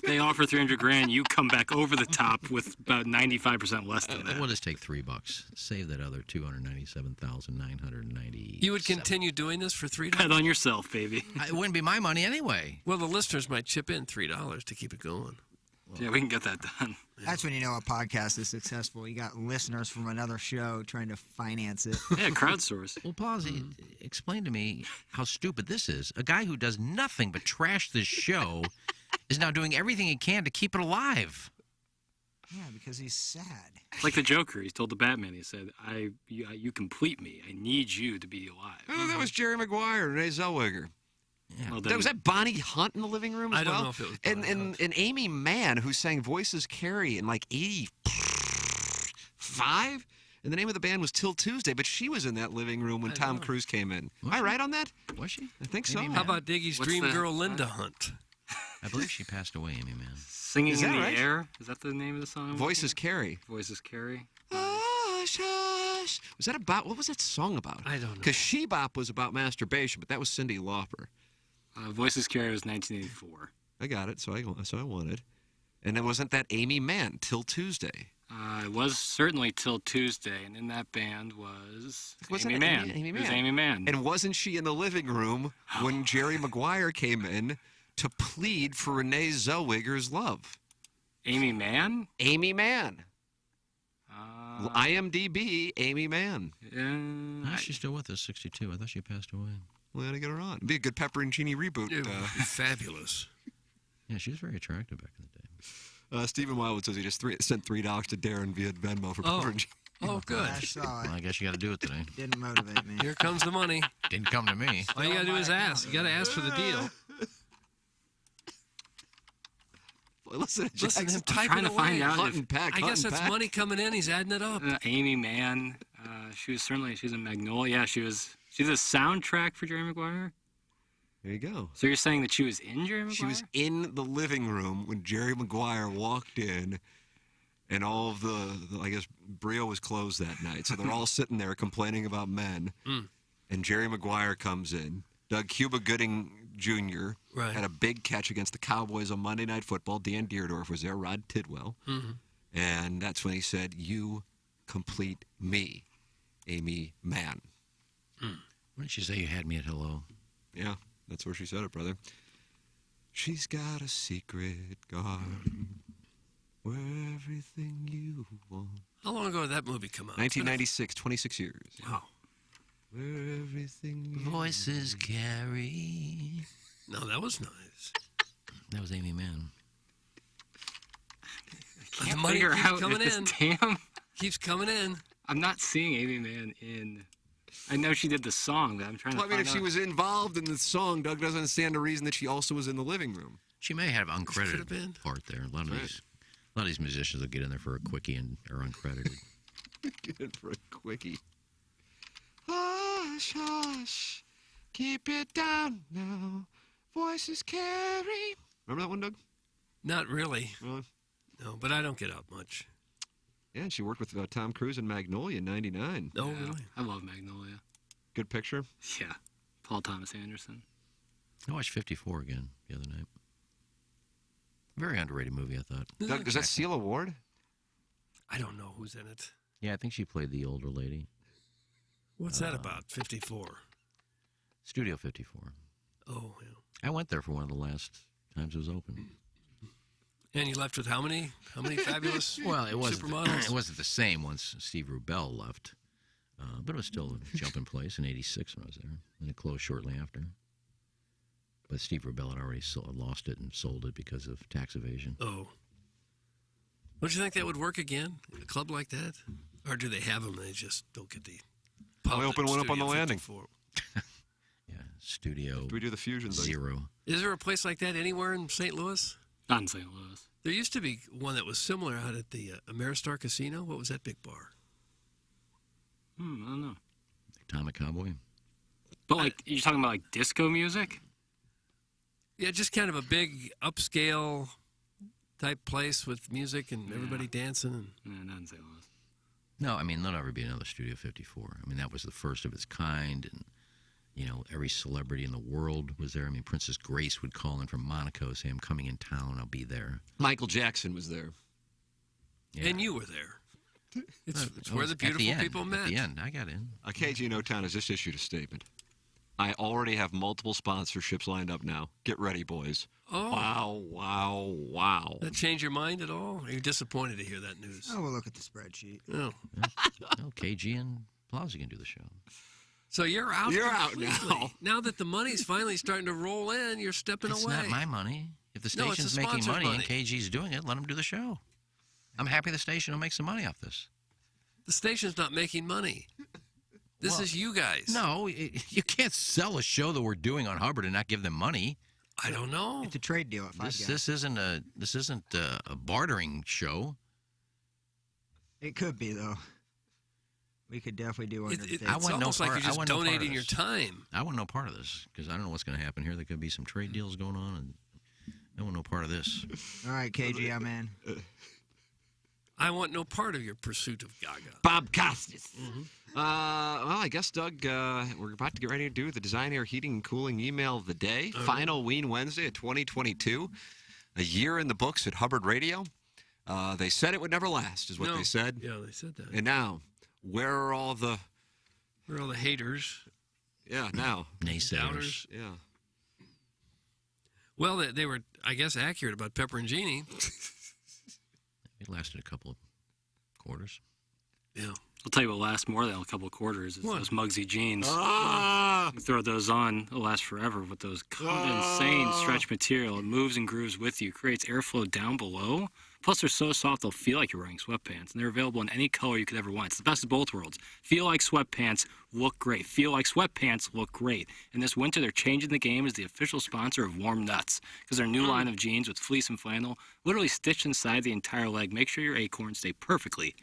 They offer $300,000. You come back over the top with about 95% less than that. We'll just take $3. Save that other $297,990. You would continue doing this for $3? Bet on yourself, baby. It wouldn't be my money anyway. Well, the listeners might chip in $3 to keep it going. Yeah, we can get that done. That's when you know a podcast is successful. You got listeners from another show trying to finance it. Yeah, crowdsource. Well, Plazzi, explain to me how stupid this is. A guy who does nothing but trash this show is now doing everything he can to keep it alive. Yeah, because he's sad. Like the Joker. He told the Batman, he said, you complete me. I need you to be alive. Oh, that was Jerry Maguire, Renee Zellweger. Yeah. Well, was that Bonnie Hunt in the living room as I don't well? know if it was and Amy Mann, who sang Voices Carry in like 85? And the name of the band was Till Tuesday, but she was in that living room when Tom Cruise came in. Am I right on that? Was she? I think so. How about Diggy's dream girl, Linda Hunt? I believe she passed away, Amy Mann. Singing in the right? Air? Is that the name of the song? Voices Carry. Voices Carry. Hush, hush. Was that about, what was that song about? I don't know. Because She Bop was about masturbation, but that was Cyndi Lauper. Voices Carry was 1984. I got it, so I wanted. And it wasn't that Amy Mann, Till Tuesday. It was certainly Till Tuesday, and in that band was Wasn't Amy it Mann. Amy It was Mann? Amy Mann. And wasn't she in the living room when Jerry Maguire came in to plead for Renee Zellweger's love? Amy Mann? Amy Mann. IMDb, Amy Mann. She's still with us, 62. I thought she passed away. We got to get her on. It'd be a good Pepper and Genie reboot. Fabulous. Yeah, she was very attractive back in the day. Stephen Wildwood says he just sent $3 to Darren via Venmo for Pepper and Genie. Oh, good. I saw it. Well, I guess you got to do it today. Didn't motivate me. Here comes the money. Didn't come to me. All you got to do is ask. You got to ask for the deal. Listen to Listen to him I'm typing trying to away. find out Hunt if and pack, I hunt guess and that's pack. money coming in. He's adding it up. Amy Mann. She's in Magnolia. Yeah, she's a soundtrack for Jerry Maguire. There you go. So you're saying that she was in Jerry Maguire? She was in the living room when Jerry Maguire walked in, and all of the I guess, Brio was closed that night. So they're all sitting there complaining about men. And Jerry Maguire comes in. Doug Cuba Gooding Jr. had a big catch against the Cowboys on Monday Night Football. Dan Deerdorf was there, Rod Tidwell. And that's when he said, "You complete me, Amy Mann." Why didn't you say you had me at hello? Yeah, that's where she said it, brother. She's got a secret garden where everything you want. How long ago did that movie come out? 1996, 26 years. Wow. Where everything you Voices carry. No, that was nice. That was Amy Mann. I can't The money figure keeps out coming if in. this damn. Keeps coming in. I'm not seeing Amy Mann in. I know she did the song, but I'm trying Well, to I mean, find if she out. was involved in the song, Doug doesn't understand the reason that she also was in the living room. She may have Could've uncredited been. part there. A lot of these musicians will get in there for a quickie and are uncredited. Get it for a quickie. Hush, hush, keep it down now. Voices carry. Remember that one, Doug? Not really. Really? No, but I don't get out much. Yeah, and she worked with Tom Cruise in Magnolia in '99. No, Yeah, really. I love Magnolia. Good picture. Yeah. Paul Thomas Anderson. I watched 54 again the other night. Very underrated movie, I thought. Doug, does that seal award? I don't know who's in it. Yeah, I think she played the older lady. What's that about? 54. Studio 54. Oh, yeah. I went there for one of the last times it was open. And you left with how many? How many fabulous Well, it supermodels? it wasn't the same once Steve Rubell left, but it was still a jumping place in '86 when I was there, and it closed shortly after. But Steve Rubell had already lost it and sold it because of tax evasion. Oh. Don't you think that would work again? A club like that? Or do they have them and they just don't get the pub? They open one up on the Studio landing. 54? Studio. Do we do the fusion thing? 0. Is there a place like that anywhere in St. Louis? Not in St. Louis. There used to be one that was similar out at the Ameristar Casino. What was that big bar? I don't know. Atomic Cowboy. But like, you're talking about like disco music? Yeah, just kind of a big upscale type place with music and everybody dancing. And not in St. Louis. No, I mean, there'll never be another Studio 54. I mean, that was the first of its kind, and, you know, every celebrity in the world was there. I mean, Princess Grace would call in from Monaco, say, I'm coming in town, I'll be there. Michael Jackson was there. Yeah. And you were there. It's I where was the at the beautiful end. people met. At the end, I got in. KG No Town has just issued a statement. I already have multiple sponsorships lined up now. Get ready, boys. Oh. Wow. That change your mind at all? Are you disappointed to hear that news? Oh, we'll look at the spreadsheet. Oh. Well, KG and Plowsy can do the show. So you're out. You're out completely. now. Now that the money's finally starting to roll in, you're stepping It's away. not my money. If the No, it's station's the making sponsor's money and KG's doing it, let them do the show. I'm happy the station will make some money off this. The station's not making money. This is you guys. No, you can't sell a show that we're doing on Hubbard and not give them money. I don't know. It's a trade deal. This isn't a bartering show. It could be though. We could definitely do one. It's almost like you're just donating your time. I want no part of this because I don't know what's going to happen here. There could be some trade deals going on, and I want no part of this. All right, KG, I'm in. I want no part of your pursuit of Gaga. Bob Costas. Well, I guess, Doug, we're about to get ready to do the Design, Air, Heating, and Cooling email of the day. Final Ween Wednesday of 2022. A year in the books at Hubbard Radio. They said it would never last, is what they said. Yeah, they said that. And now, where are all the... Where are all the haters? Yeah, now. Naysayers. Doubters. Yeah. Well, they were, I guess, accurate about Pepper and Genie. It lasted a couple of quarters. Yeah. I'll tell you what lasts more than a couple of quarters is those Muggsy jeans. Ah! You throw those on, it'll last forever with those insane stretch material. It moves and grooves with you, creates airflow down below. Plus, they're so soft they'll feel like you're wearing sweatpants. And they're available in any color you could ever want. It's the best of both worlds. Feel like sweatpants, look great. Feel like sweatpants, look great. And this winter, they're changing the game as the official sponsor of Warm Nuts. Because their new line of jeans with fleece and flannel, literally stitched inside the entire leg, make sure your acorns stay perfectly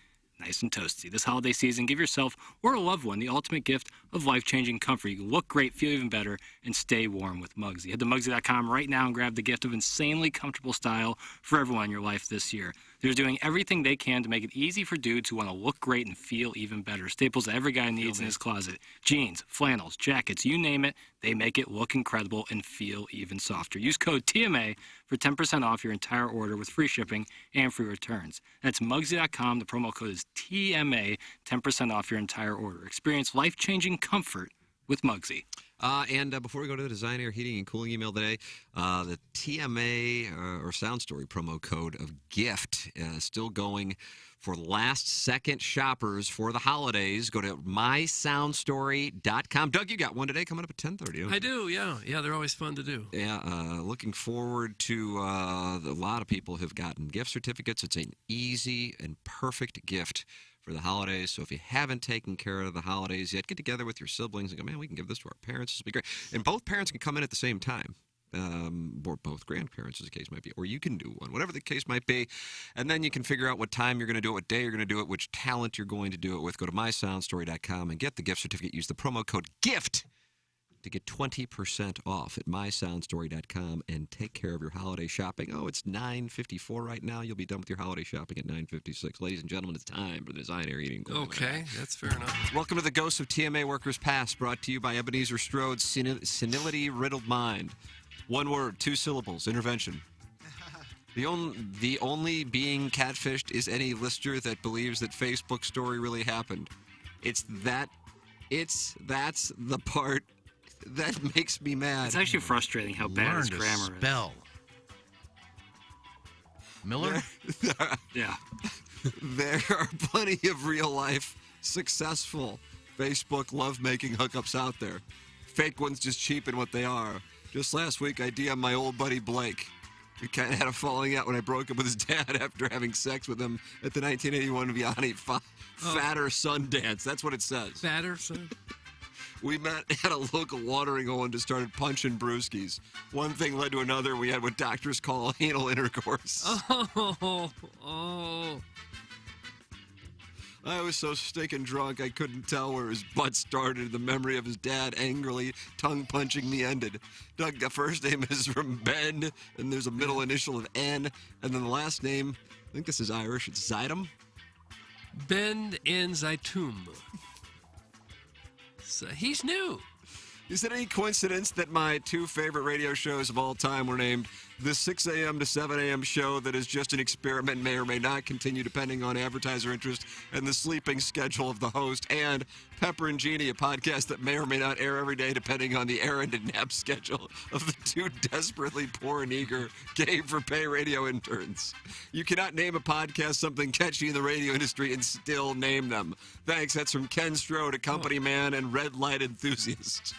nice and toasty. This holiday season, give yourself or a loved one the ultimate gift of life-changing comfort. You can look great, feel even better, and stay warm with Muggsy. Head to Muggsy.com right now and grab the gift of insanely comfortable style for everyone in your life this year. They're doing everything they can to make it easy for dudes who want to look great and feel even better. Staples that every guy needs in his closet. Jeans, flannels, jackets, you name it, they make it look incredible and feel even softer. Use code TMA for 10% off your entire order with free shipping and free returns. That's Muggsy.com. The promo code is TMA, 10% off your entire order. Experience life-changing comfort with Muggsy. And before we go to the Design, Air, Heating, and Cooling email today, the TMA or Sound Story promo code of GIFT is still going for last-second shoppers for the holidays. Go to mysoundstory.com. Doug, you got one today coming up at 10:30. I do, yeah. Yeah, they're always fun to do. Yeah, looking forward to a lot of people have gotten gift certificates. It's an easy and perfect gift for the holidays. So if you haven't taken care of the holidays yet, get together with your siblings and go, man, we can give this to our parents. This will be great. And both parents can come in at the same time. Or both grandparents, as the case might be. Or you can do one, whatever the case might be. And then you can figure out what time you're going to do it, what day you're going to do it, which talent you're going to do it with. Go to mysoundstory.com and get the gift certificate. Use the promo code GIFT to get 20% off at mysoundstory.com and take care of your holiday shopping. Oh, it's 9:54 right now. You'll be done with your holiday shopping at 9:56. Ladies and gentlemen, it's time for the Design, Air, Heating. Okay, that's fair enough. Welcome to the Ghosts of TMA Workers Past, brought to you by Ebenezer Strode's Senility-Riddled Mind. One word, 2 syllables, intervention. The only being catfished is any listener that believes that Facebook story really happened. That's the part that makes me mad. It's actually frustrating how bad his grammar is. Spell. Miller? Yeah. There are plenty of real-life, successful Facebook love-making hookups out there. Fake ones just cheapen what they are. Just last week, I DM'd my old buddy Blake. We kind of had a falling out when I broke up with his dad after having sex with him at the 1981 Vianney Fatter Sundance. That's what it says. Fatter Son? We met at a local watering hole and just started punching brewskis. One thing led to another. We had what doctors call anal intercourse. Oh. I was so stinking drunk I couldn't tell where his butt started. The memory of his dad angrily tongue-punching me ended. Doug, the first name is from Ben, and there's a middle initial of N, and then the last name, I think this is Irish, it's Zidum. Ben en Zaitum. So he's new. Is it any coincidence that my two favorite radio shows of all time were named the 6 a.m. to 7 a.m. show that is just an experiment, may or may not continue depending on advertiser interest and the sleeping schedule of the host, and Pepper and Jeannie, a podcast that may or may not air every day depending on the errand and nap schedule of the two desperately poor and eager gay-for-pay radio interns. You cannot name a podcast something catchy in the radio industry and still name them. Thanks. That's from Ken Strode, a company man and red light enthusiast.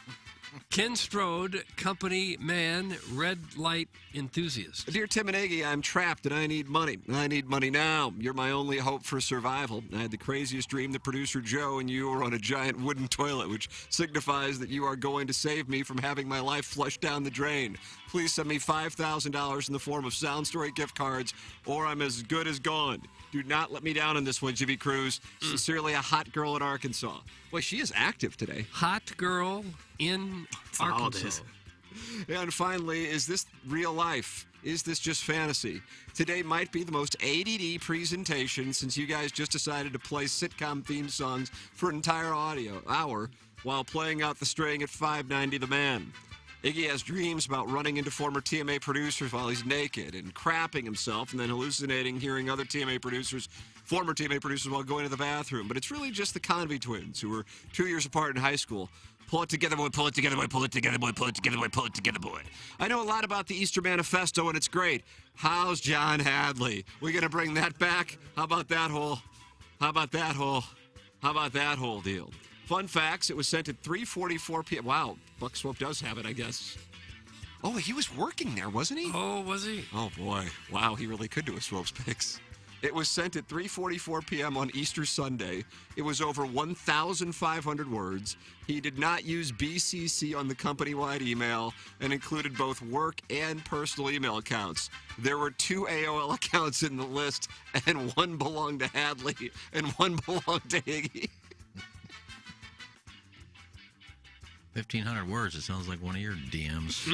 Ken Strode, company man, red light enthusiast. Dear Tim and Iggy, I'm trapped and I need money. I need money now. You're my only hope for survival. I had the craziest dream that producer Joe and you are on a giant wooden toilet, which signifies that you are going to save me from having my life flushed down the drain. Please send me $5,000 in the form of Sound Story gift cards, or I'm as good as gone. Do not let me down on this one, Jimmy Cruz. Sincerely, a hot girl in Arkansas. Boy, she is active today. Hot girl in Arkansas. And finally, is this real life? Is this just fantasy? Today might be the most ADD presentation since you guys just decided to play sitcom theme songs for an entire hour while playing out the string at 590 The Man. Iggy has dreams about running into former TMA producers while he's naked and crapping himself and then hallucinating hearing other former TMA producers while going to the bathroom. But it's really just the Convy twins who were 2 years apart in high school. Pull it together, boy, pull it together, boy, pull it together, boy, pull it together, boy, pull it together, boy. I know a lot about the Easter Manifesto, and it's great. How's John Hadley? We going to bring that back? How about that whole deal? Fun facts, it was sent at 3:44 p.m. Wow, Buck Swope does have it, I guess. Oh, he was working there, wasn't he? Oh, was he? Oh, boy. Wow, he really could do a Swope's Picks. It was sent at 3:44 p.m. on Easter Sunday. It was over 1,500 words. He did not use BCC on the company-wide email and included both work and personal email accounts. There were 2 AOL accounts in the list, and one belonged to Hadley and one belonged to Iggy. 1,500 words. It sounds like one of your DMs.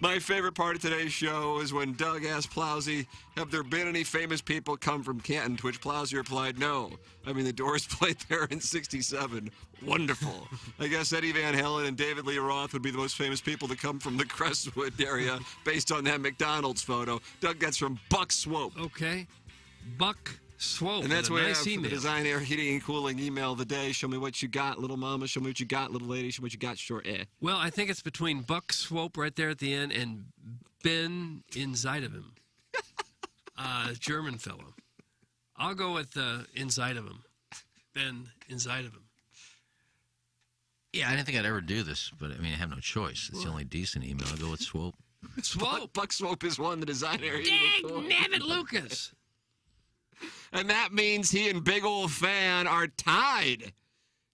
My favorite part of today's show is when Doug asked Plowsy, have there been any famous people come from Canton? To which Plowsy replied, no. I mean, the Doors played there in '67. Wonderful. I guess Eddie Van Halen and David Lee Roth would be the most famous people to come from the Crestwood area based on that McDonald's photo. Doug, that's from Buck Swope. Okay. Buck Swope. And that's what I have for email. the Design Air Heating and Cooling email of the day. Show me what you got, little mama. Show me what you got, little lady. Show me what you got, short eh. Well, I think it's between Buck Swope right there at the end and Ben inside of him. German fellow. I'll go with inside of him. Ben inside of him. Yeah, I didn't think I'd ever do this, but I mean, I have no choice. It's the only decent email. I'll go with Swope. Swope. Buck Swope is one, the Design Air Heating and Cooling. Nabbit Lucas. And that means he and Big Ol' Fan are tied.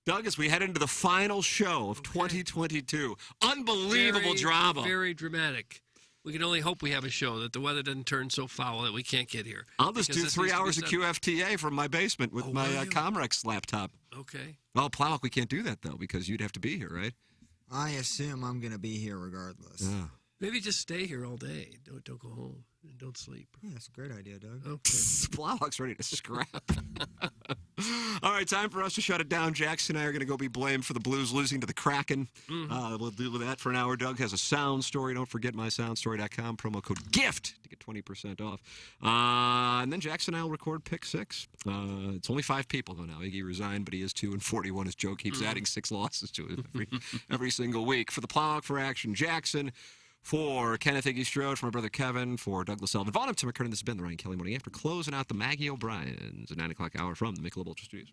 Doug, as we head into the final show of 2022. Unbelievable drama. Very dramatic. We can only hope we have a show that the weather doesn't turn so foul that we can't get here. I'll just do 3 hours of QFTA from my basement with my Comrex laptop. Okay. Well, Plowhawk, we can't do that, though, because you'd have to be here, right? I assume I'm going to be here regardless. Yeah. Maybe just stay here all day. Don't go home and don't sleep. Yeah, that's a great idea, Doug. Okay. Plowhawk's ready to scrap. All right. right, time for us to shut it down. Jackson and I are going to go be blamed for the Blues losing to the Kraken. We'll do that for an hour. Doug has a sound story. Don't forget mysoundstory.com. Promo code GIFT to get 20% off. And then Jackson and I will record Pick 6. It's only 5 people, though, now. Iggy resigned, but he is 2-41. As Joe keeps adding 6 losses to it every single week. For the Plowhawk for Action, Jackson. For Kenneth Iggy Strode, for my brother Kevin, for Douglas Elvin, Vaughn, Tim McKernan, this has been the Ryan Kelly Morning After, closing out the Maggie O'Brien's at 9 o'clock hour from the Michelob Ultra Studios.